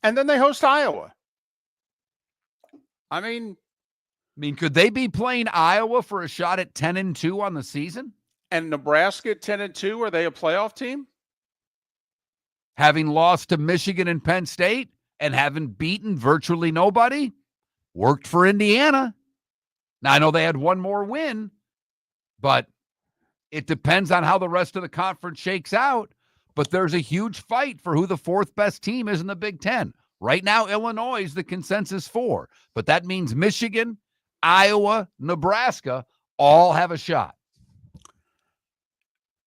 And then they host Iowa. I mean, could they be playing Iowa for a shot at 10-2 on the season? And Nebraska at 10-2, are they a playoff team? Having lost to Michigan and Penn State and having beaten virtually nobody, worked for Indiana. Now, I know they had one more win, but it depends on how the rest of the conference shakes out. But there's a huge fight for who the fourth best team is in the Big Ten. Right now, Illinois is the consensus 4, but that means Michigan, Iowa, Nebraska all have a shot.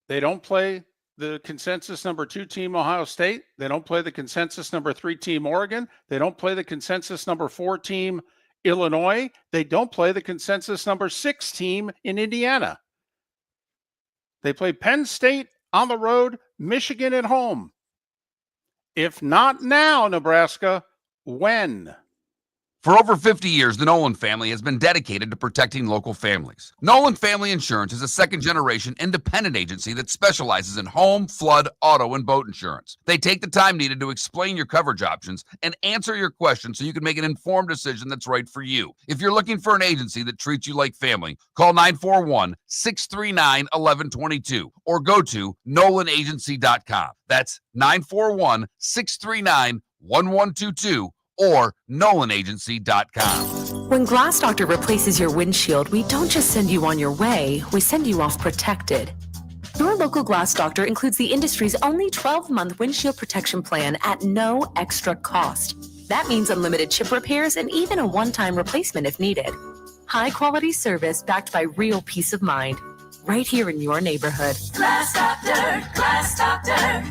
They don't play the consensus number 2 team, Ohio State. They don't play the consensus number 3 team, Oregon. They don't play the consensus number 4 team, Illinois. They don't play the consensus number 6 team in Indiana. They play Penn State on the road, Michigan at home. If not now, Nebraska, when? For over 50 years, the Nolan family has been dedicated to protecting local families. Nolan Family Insurance is a second-generation independent agency that specializes in home, flood, auto, and boat insurance. They take the time needed to explain your coverage options and answer your questions so you can make an informed decision that's right for you. If you're looking for an agency that treats you like family, call 941-639-1122 or go to nolanagency.com. That's 941-639-1122 or nolanagency.com. When Glass Doctor replaces your windshield, we don't just send you on your way, we send you off protected. Your local Glass Doctor includes the industry's only 12-month windshield protection plan at no extra cost. That means unlimited chip repairs and even a one-time replacement if needed. High-quality service backed by real peace of mind, right here in your neighborhood. Glass Doctor, Glass Doctor.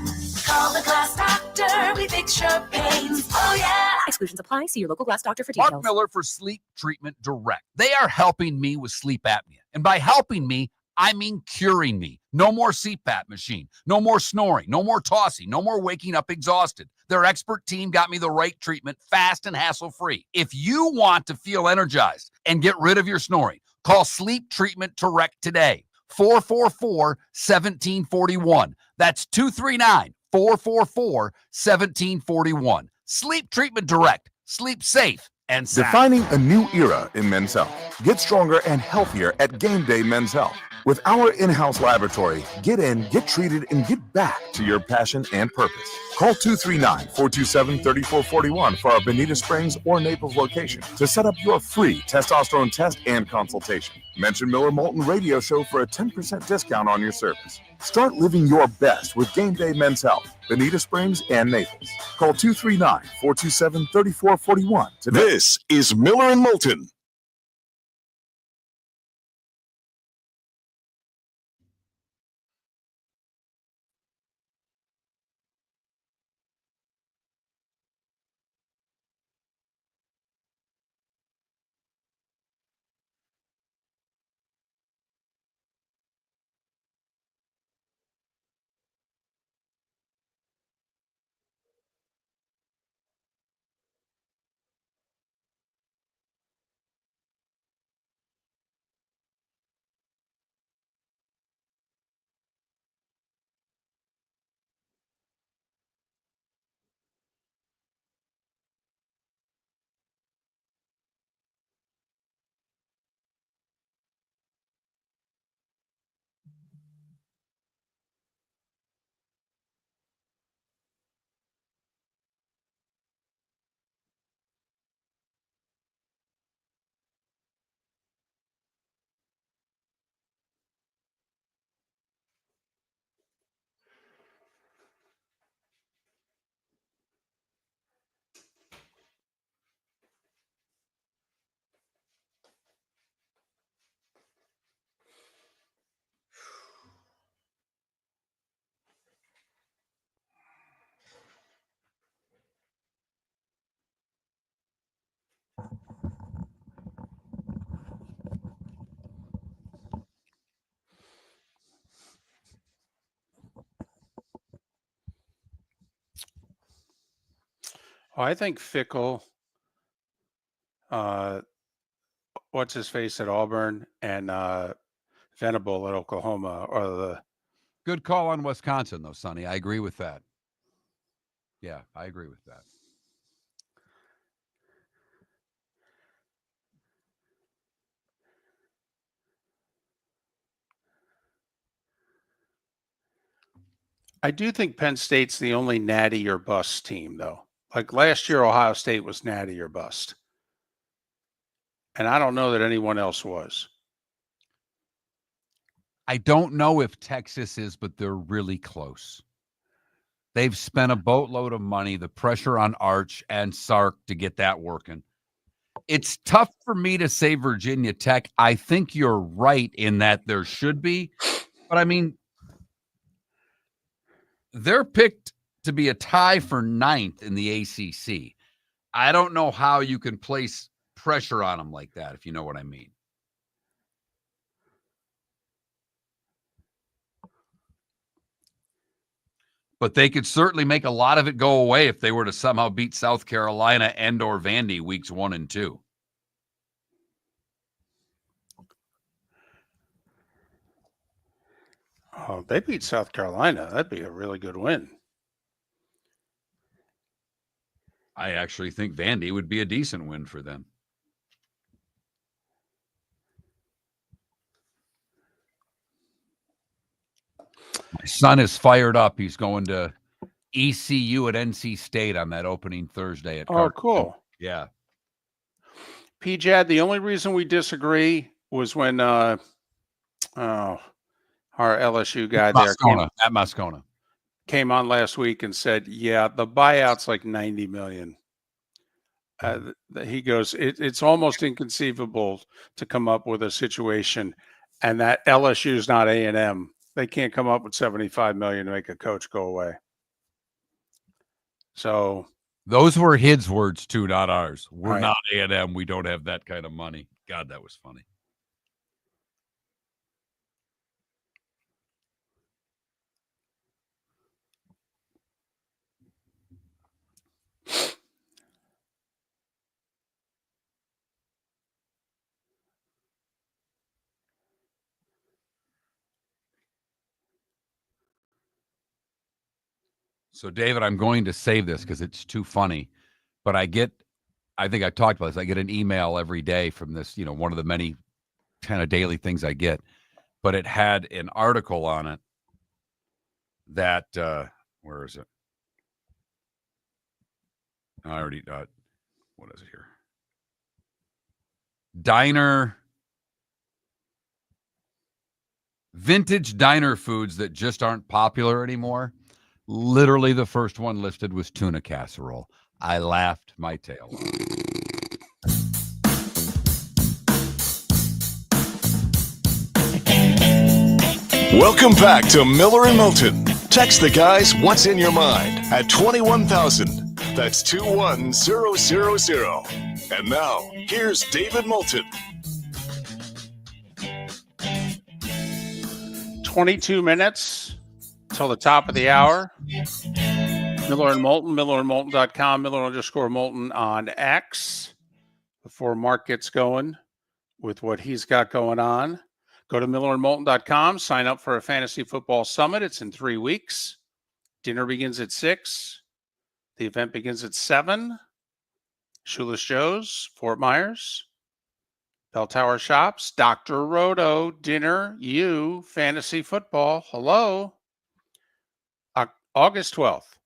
Call the Glass Doctor, we fix your pains. Oh, yeah. Exclusions apply. See your local Glass Doctor for details. Mark Miller for Sleep Treatment Direct. They are helping me with sleep apnea. And by helping me, I mean curing me. No more CPAP machine. No more snoring. No more tossing. No more waking up exhausted. Their expert team got me the right treatment fast and hassle-free. If you want to feel energized and get rid of your snoring, call Sleep Treatment Direct today. 444-1741. That's 239-444-1741. Sleep Treatment Direct. Sleep safe and sound. Defining a new era in men's health. Get stronger and healthier at Game Day Men's Health. With our in-house laboratory, get in, get treated, and get back to your passion and purpose. Call 239-427-3441 for our Bonita Springs or Naples location to set up your free testosterone test and consultation. Mention Miller Moulton Radio Show for a 10% discount on your service. Start living your best with Game Day Men's Health, Bonita Springs and Naples. Call 239-427-3441 today. This is Miller and Moulton. I think Fickle, what's his face at Auburn, and Venable at Oklahoma are the. Good call on Wisconsin, though, Sonny. I agree with that. Yeah, I agree with that. I do think Penn State's the only natty or bust team, though. Like last year, Ohio State was natty or bust. And I don't know that anyone else was. I don't know if Texas is, but they're really close. They've spent a boatload of money, the pressure on Arch and Sark to get that working. It's tough for me to say Virginia Tech. I think you're right in that there should be. But, I mean, they're picked to be a tie for 9th in the ACC. I don't know how you can place pressure on them like that, if you know what I mean. But they could certainly make a lot of it go away if they were to somehow beat South Carolina and or Vandy weeks 1 and 2. Oh, they beat South Carolina. That'd be a really good win. I actually think Vandy would be a decent win for them. My son is fired up. He's going to ECU at NC State on that opening Thursday at Carney. Cool. Yeah. PJAD, the only reason we disagree was when our LSU guy at Moscona came on last week and said, yeah, the buyout's like $90 million. He goes, it's almost inconceivable to come up with a situation, and that LSU is not A&M. They can't come up with $75 million to make a coach go away. So those were his words too, not ours. We're right. Not A&M. We don't have that kind of money. God, that was funny. So, David, I'm going to save this because it's too funny. But I think I talked about this. I get an email every day from this, one of the many kind of daily things I get. But it had an article on it that, where is it? I already, what is it here? Vintage diner foods that just aren't popular anymore. Literally, the first one listed was tuna casserole. I laughed my tail off. Welcome back to Miller and Moulton. Text the guys what's in your mind at 21,000. That's 21000. And now, here's David Moulton. 22 minutes till the top of the hour. Miller and Moulton, millerandmoulton.com, Miller_Moulton on X. Before Mark gets going with what he's got going on, go to millerandmoulton.com, sign up for a fantasy football summit. It's in 3 weeks. Dinner begins at 6. The event begins at 7. Shoeless Joe's, Fort Myers. Bell Tower Shops, Dr. Roto, dinner, fantasy football. Hello. August 12th,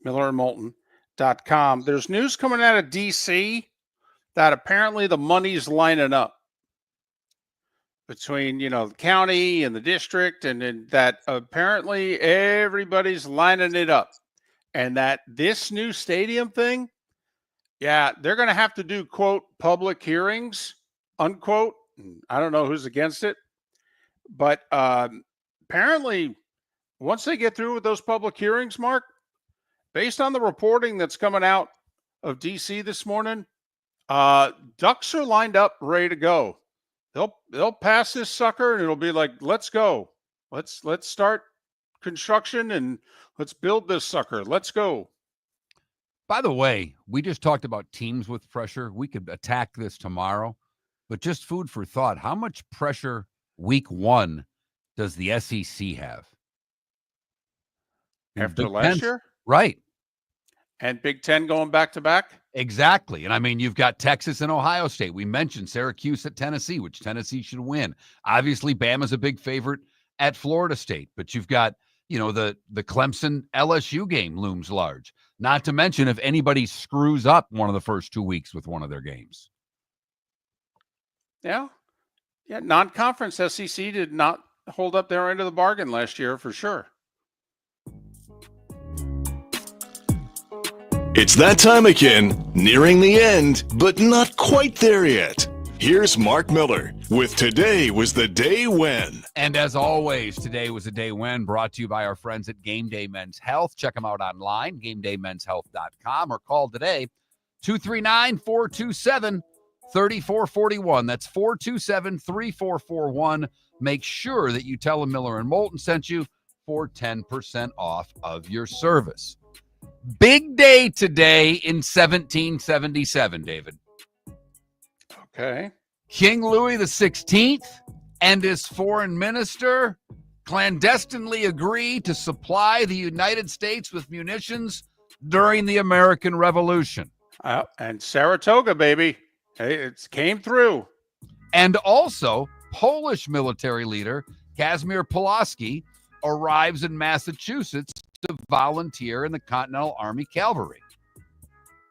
millerandmoulton.com. There's news coming out of D.C. that apparently the money's lining up between, the county and the district, and that apparently everybody's lining it up. And that this new stadium thing, they're going to have to do, quote, public hearings, unquote. I don't know who's against it. But apparently, once they get through with those public hearings, Mark, based on the reporting that's coming out of D.C. this morning, ducks are lined up, ready to go. They'll pass this sucker, and it'll be like, let's go. Let's start construction, and let's build this sucker. Let's go. By the way, we just talked about teams with pressure. We could attack this tomorrow, but just food for thought. How much pressure week 1 does the SEC have? After last year? Right. And Big Ten going back to back? Exactly. And I mean, you've got Texas and Ohio State. We mentioned Syracuse at Tennessee, which Tennessee should win. Obviously, Bama's a big favorite at Florida State, but you've got, the Clemson LSU game looms large. Not to mention if anybody screws up one of the first 2 weeks with one of their games. Yeah. Yeah. Non-conference SEC did not hold up their end of the bargain last year for sure. It's that time again, nearing the end, but not quite there yet. Here's Mark Miller with Today Was the Day When. And as always, today was a day when, brought to you by our friends at Game Day Men's Health. Check them out online, GameDayMen'sHealth.com, or call today, 239-427-3441. That's 427-3441. Make sure that you tell them Miller and Moulton sent you for 10% off of your service. Big day today in 1777, David. Okay. King Louis XVI and his foreign minister clandestinely agree to supply the United States with munitions during the American Revolution. And Saratoga, baby. Hey, it came through. And also, Polish military leader Kazimierz Pulaski arrives in Massachusetts to volunteer in the Continental Army Cavalry.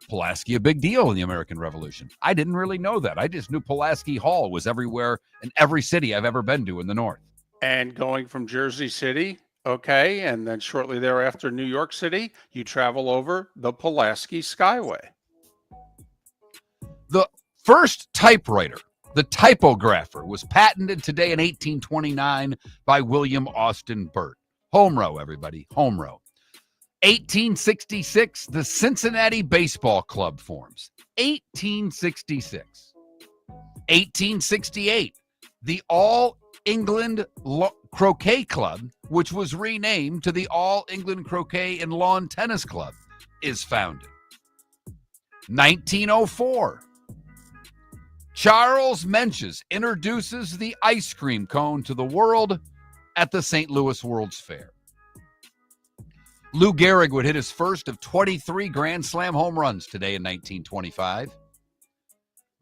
Pulaski, a big deal in the American Revolution. I didn't really know that. I just knew Pulaski Hall was everywhere in every city I've ever been to in the North. And going from Jersey City, okay, and then shortly thereafter, New York City, you travel over the Pulaski Skyway. The first typewriter, the typographer, was patented today in 1829 by William Austin Burt. Home row, everybody, home row. 1866, the Cincinnati Baseball Club forms. 1866. 1868, the All England Croquet Club, which was renamed to the All England Croquet and Lawn Tennis Club, is founded. 1904, Charles Menches introduces the ice cream cone to the world at the St. Louis World's Fair. Lou Gehrig would hit his first of 23 Grand Slam home runs today in 1925.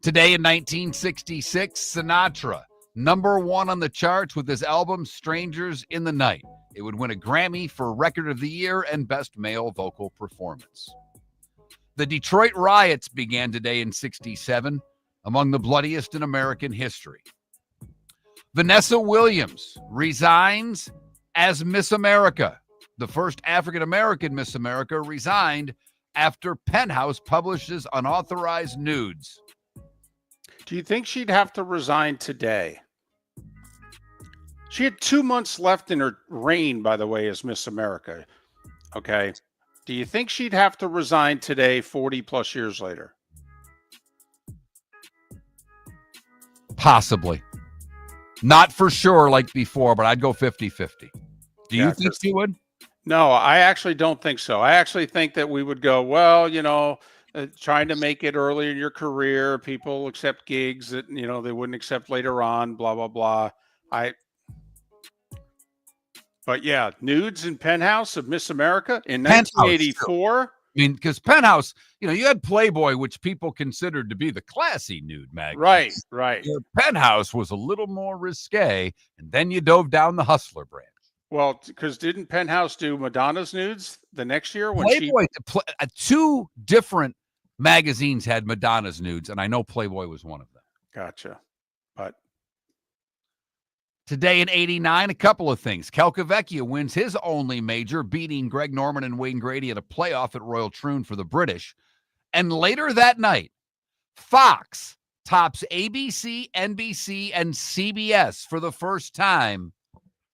Today in 1966, Sinatra, #1 on the charts with his album Strangers in the Night. It would win a Grammy for Record of the Year and Best Male Vocal Performance. The Detroit riots began today in 67, among the bloodiest in American history. Vanessa Williams resigns as Miss America. The first African-American Miss America resigned after Penthouse publishes unauthorized nudes. Do you think she'd have to resign today? She had 2 months left in her reign, by the way, as Miss America. Okay. Do you think she'd have to resign today, 40 plus years later? Possibly. Not for sure like before, but I'd go 50-50. Do you think she would? No, I actually don't think so. I actually think that we would go, well, trying to make it early in your career, people accept gigs that, they wouldn't accept later on, blah, blah, blah. But yeah, nudes in Penthouse of Miss America in 1984. I mean, because Penthouse, you had Playboy, which people considered to be the classy nude magazine. Right. Your Penthouse was a little more risque, and then you dove down the Hustler branch. Well, because didn't Penthouse do Madonna's nudes the next year? When Playboy, two different magazines had Madonna's nudes, and I know Playboy was one of them. Gotcha. But today in 89, a couple of things. Calcavecchia wins his only major, beating Greg Norman and Wayne Grady at a playoff at Royal Troon for the British. And later that night, Fox tops ABC, NBC, and CBS for the first time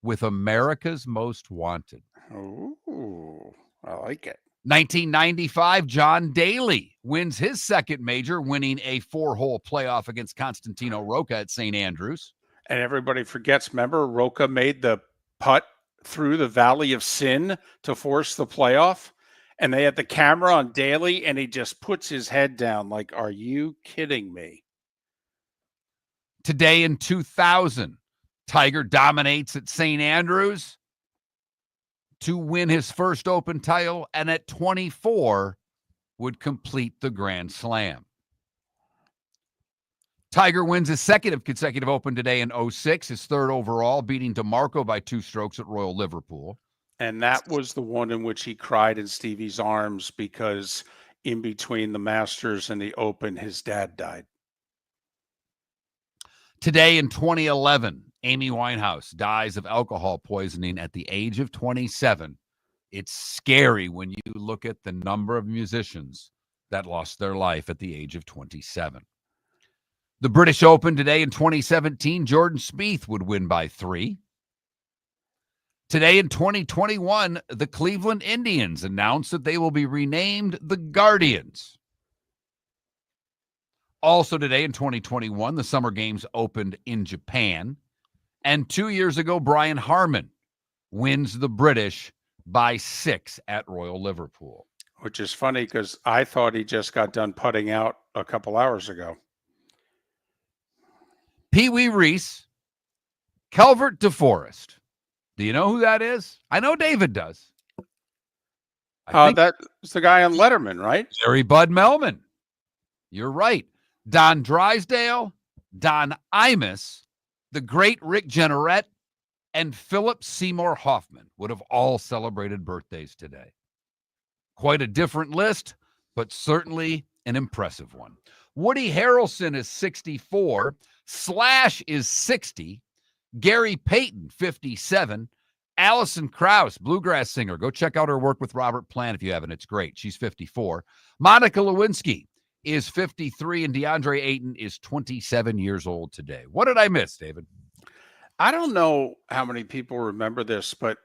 with America's Most Wanted. Ooh, I like it. 1995, John Daly wins his second major, winning a 4-hole playoff against Constantino Rocca at St. Andrews. And everybody forgets, remember, Rocca made the putt through the Valley of Sin to force the playoff. and they had the camera on Daly, and he just puts his head down like, are you kidding me? Today in 2000, Tiger dominates at St. Andrews to win his first Open title, and at 24 would complete the Grand Slam. Tiger wins his second consecutive Open today in 06, his third overall, beating DeMarco by 2 strokes at Royal Liverpool. And that was the one in which he cried in Stevie's arms because in between the Masters and the Open, his dad died. Today in 2011, Amy Winehouse dies of alcohol poisoning at the age of 27. It's scary when you look at the number of musicians that lost their life at the age of 27. The British Open today in 2017, Jordan Spieth would win by 3. Today in 2021, the Cleveland Indians announced that they will be renamed the Guardians. Also today in 2021, the Summer Games opened in Japan. And 2 years ago, Brian Harman wins the British by 6 at Royal Liverpool. Which is funny because I thought he just got done putting out a couple hours ago. Pee Wee Reese, Calvert DeForest. Do you know who that is? I know David does. That's the guy on Letterman, right? Jerry Bud Melman. You're right. Don Drysdale, Don Imus, the great Rick Jenneret, and Philip Seymour Hoffman would have all celebrated birthdays today. Quite a different list, but certainly an impressive one. Woody Harrelson is 64. Slash is 60. Gary Payton, 57. Alison Krauss, bluegrass singer. Go check out her work with Robert Plant if you haven't. It's great. She's 54. Monica Lewinsky is 53, and DeAndre Ayton is 27 years old today. What did I miss, David? I don't know how many people remember this, but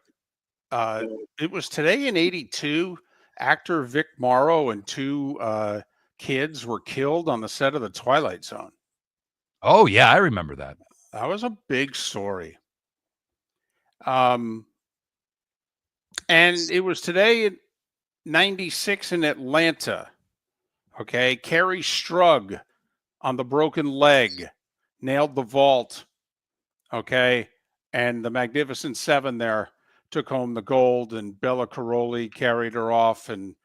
it was today in 82. Actor Vic Morrow and 2 kids were killed on the set of The Twilight Zone. Oh, yeah, I remember that. That was a big story. And it was today in 96 in Atlanta. Okay. Carrie Strug on the broken leg nailed the vault. Okay. And the Magnificent Seven there took home the gold, and Bella Caroli carried her off. And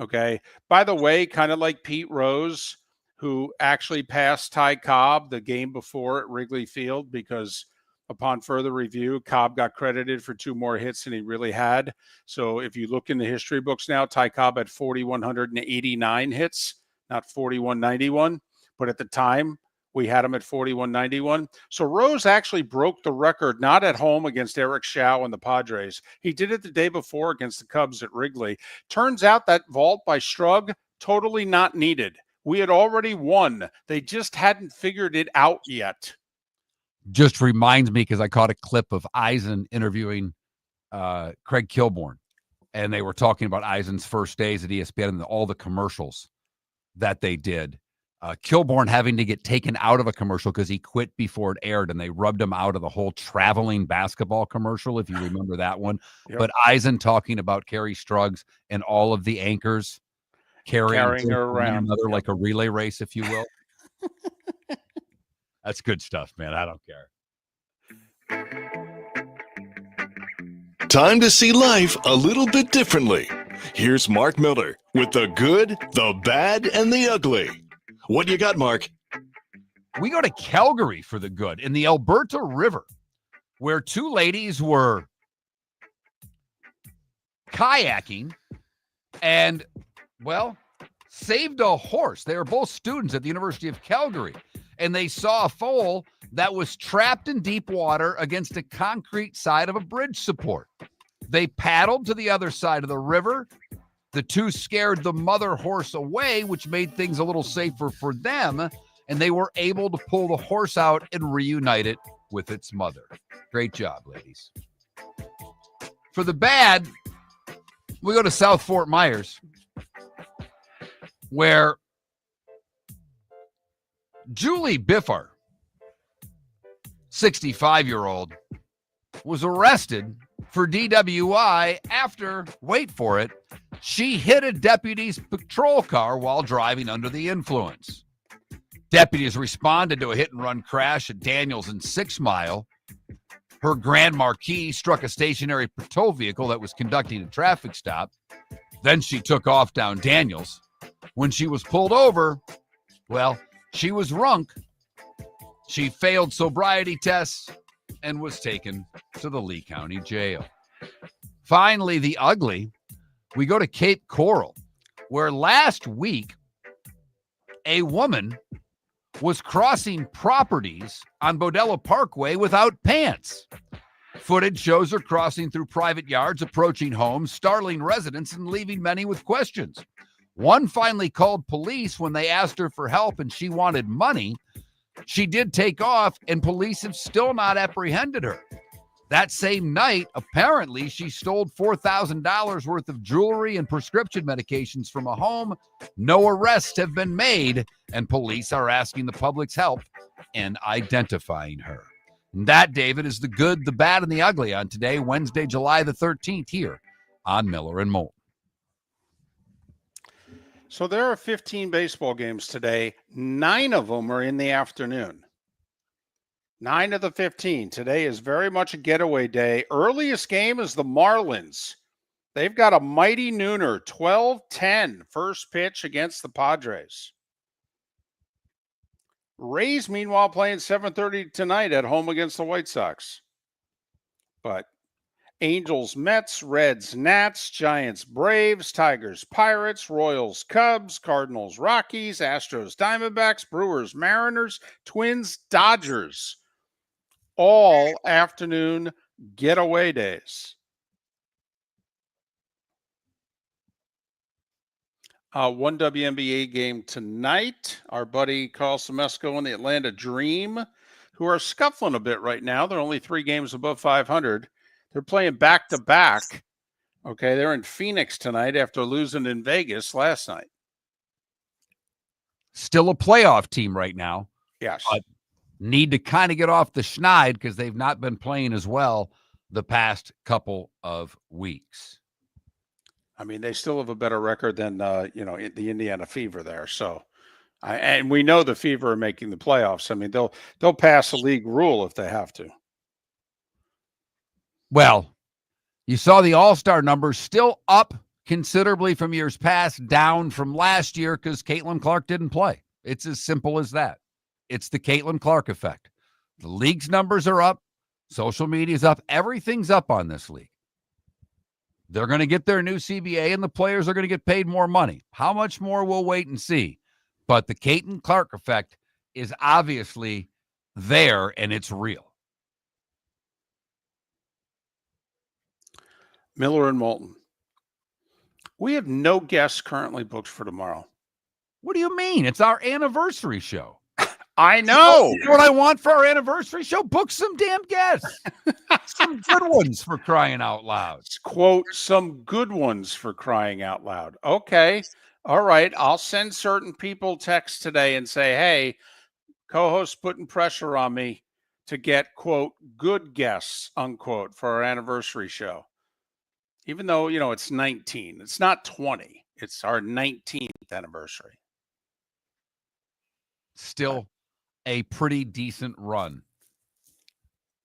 okay. By the way, kind of like Pete Rose, who actually passed Ty Cobb the game before at Wrigley Field, because upon further review, Cobb got credited for 2 more hits than he really had. So if you look in the history books now, Ty Cobb had 4,189 hits, not 4,191. But at the time, we had him at 4,191. So Rose actually broke the record, not at home against Eric Schau and the Padres. He did it the day before against the Cubs at Wrigley. Turns out that vault by Strug, totally not needed. We had already won. They just hadn't figured it out yet. Just reminds me, because I caught a clip of Eisen interviewing Craig Kilborn, and they were talking about Eisen's first days at ESPN and all the commercials that they did. Kilborn having to get taken out of a commercial because he quit before it aired, and they rubbed him out of the whole traveling basketball commercial, if you remember that one. Yep. But Eisen talking about Carrie Struggs and all of the anchors carrying her around, another, like a relay race, if you will. That's good stuff, man. I don't care. Time to see life a little bit differently. Here's Mark Miller with the good, the bad, and the ugly. What you got, Mark? We go to Calgary for the good, in the Alberta River, where 2 ladies were kayaking and, well, saved a horse. They were both students at the University of Calgary, and they saw a foal that was trapped in deep water against a concrete side of a bridge support. They paddled to the other side of the river. The 2 scared the mother horse away, which made things a little safer for them, and they were able to pull the horse out and reunite it with its mother. Great job, ladies. For the bad, we go to South Fort Myers, where Julie Biffar, 65-year-old, was arrested for DWI after, wait for it, She hit a deputy's patrol car while driving under the influence. Deputies responded to a hit-and-run crash at Daniels and 6 Mile. Her Grand Marquis struck a stationary patrol vehicle that was conducting a traffic stop. Then she took off down Daniels. When she was pulled over, well, she was drunk. She failed sobriety tests and was taken to the Lee County Jail. Finally, the ugly. We go to Cape Coral, where last week a woman was crossing properties on Bodella Parkway without pants. Footage shows her crossing through private yards, approaching homes, startling residents, and leaving many with questions. One finally called police when they asked her for help and she wanted money. She did take off, and police have still not apprehended her. That same night, apparently, she stole $4,000 worth of jewelry and prescription medications from a home. No arrests have been made, and police are asking the public's help in identifying her. And that, David, is the good, the bad, and the ugly on today, Wednesday, July the 13th, here on Miller and Moulton. So there are 15 baseball games today. 9 of them are in the afternoon. 9 of the 15. Today is very much a getaway day. Earliest game is the Marlins. They've got a mighty nooner, 12-10, first pitch against the Padres. Rays, meanwhile, playing 7:30 tonight at home against the White Sox. But Angels, Mets, Reds, Nats, Giants, Braves, Tigers, Pirates, Royals, Cubs, Cardinals, Rockies, Astros, Diamondbacks, Brewers, Mariners, Twins, Dodgers. All afternoon getaway days. One WNBA game tonight. Our buddy Carl Semesco and the Atlanta Dream, who are scuffling a bit right now. They're only 3 games above 500. They're playing back-to-back. Okay, they're in Phoenix tonight after losing in Vegas last night. Still a playoff team right now. Yes. But need to kind of get off the schneid because they've not been playing as well the past couple of weeks. I mean, they still have a better record than, the Indiana Fever there. So, and we know the Fever are making the playoffs. I mean, they'll pass a league rule if they have to. Well, you saw the All-Star numbers still up considerably from years past, down from last year because Caitlin Clark didn't play. It's as simple as that. It's the Caitlin Clark effect. The league's numbers are up. Social media's up. Everything's up on this league. They're going to get their new CBA, and the players are going to get paid more money. How much more, we'll wait and see. But the Caitlin Clark effect is obviously there, and it's real. Miller and Moulton. We have no guests currently booked for tomorrow. What do you mean? It's our anniversary show. I know. You know what I want for our anniversary show? Book some damn guests. Some good ones, for crying out loud. Quote, some good ones, for crying out loud. Okay. All right. I'll send certain people texts today and say, hey, co-host putting pressure on me to get, quote, good guests, unquote, for our anniversary show. Even though, it's 19. It's not 20. It's our 19th anniversary. Still a pretty decent run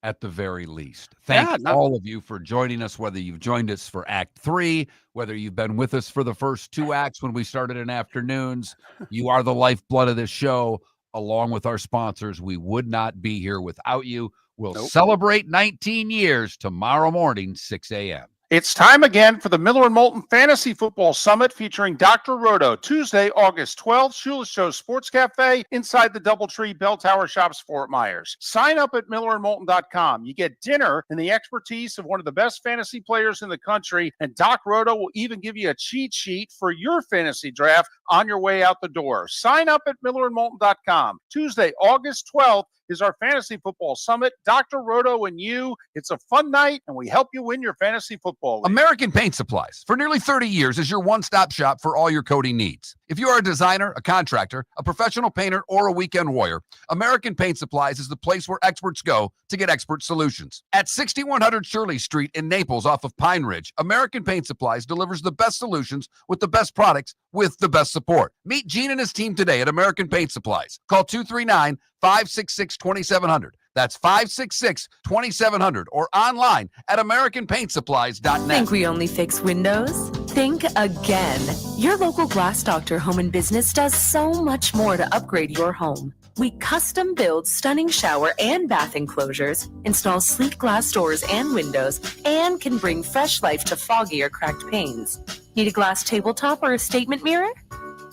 at the very least. Thank all of you for joining us, whether you've joined us for Act 3, whether you've been with us for the first 2 acts when we started in afternoons. You are the lifeblood of this show, along with our sponsors. We would not be here without you. We'll celebrate 19 years tomorrow morning, 6 a.m. It's time again for the Miller and Moulton Fantasy Football Summit featuring Dr. Roto, Tuesday, August 12th, Shula Show Sports Cafe inside the Doubletree Bell Tower Shops, Fort Myers. Sign up at millerandmoulton.com. You get dinner and the expertise of one of the best fantasy players in the country, and Doc Roto will even give you a cheat sheet for your fantasy draft on your way out the door. Sign up at millerandmoulton.com. Tuesday, August 12th is our Fantasy Football Summit. Dr. Roto and you, it's a fun night, and we help you win your fantasy football league. American Paint Supplies, for nearly 30 years, is your one-stop shop for all your coating needs. If you are a designer, a contractor, a professional painter, or a weekend warrior, American Paint Supplies is the place where experts go to get expert solutions. At 6100 Shirley Street in Naples off of Pine Ridge, American Paint Supplies delivers the best solutions with the best products with the best support. Meet Gene and his team today at American Paint Supplies. Call 239-566-2700. That's 566-2700 or online at AmericanPaintSupplies.net. Think we only fix windows? Think again. Your local Glass Doctor Home and Business does so much more to upgrade your home. We custom build stunning shower and bath enclosures, install sleek glass doors and windows, and can bring fresh life to foggy or cracked panes. Need a glass tabletop or a statement mirror?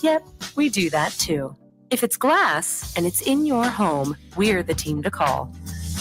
Yep, we do that too. If it's glass and it's in your home, we're the team to call.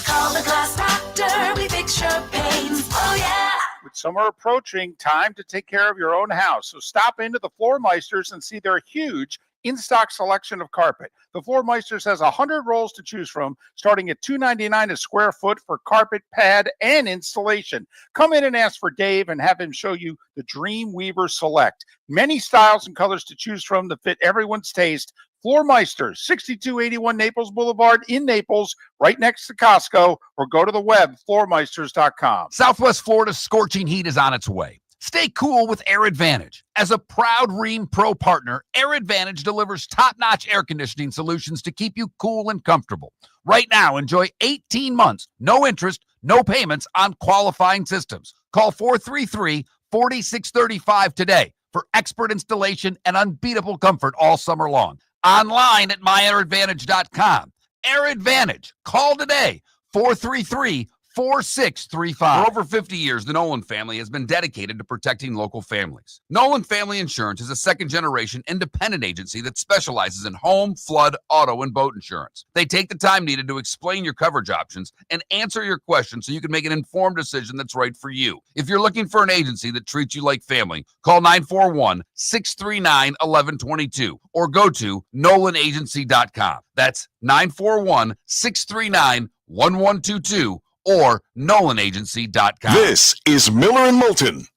Call the Glass Doctor, we fix your pains. Oh, yeah. With summer approaching, time to take care of your own house. So stop into the Floor Meisters and see their huge in-stock selection of carpet. The Floor Meisters has 100 rolls to choose from, starting at $2.99 a square foot for carpet, pad, and installation. Come in and ask for Dave and have him show you the Dream Weaver Select. Many styles and colors to choose from to fit everyone's taste. Floor Meisters, 6281 Naples Boulevard in Naples, right next to Costco, or go to the web, floormeisters.com. Southwest Florida's scorching heat is on its way. Stay cool with Air Advantage. As a proud Ream Pro partner, Air Advantage delivers top-notch air conditioning solutions to keep you cool and comfortable. Right now, enjoy 18 months, no interest, no payments on qualifying systems. Call 433-4635 today for expert installation and unbeatable comfort all summer long. Online at myairadvantage.com. Air Advantage. Call today, 433-4635. For over 50 years, the Nolan family has been dedicated to protecting local families. Nolan Family Insurance is a second-generation independent agency that specializes in home, flood, auto, and boat insurance. They take the time needed to explain your coverage options and answer your questions so you can make an informed decision that's right for you. If you're looking for an agency that treats you like family, call 941-639-1122 or go to NolanAgency.com. That's 941-639-1122 or NolanAgency.com. This is Miller and Moulton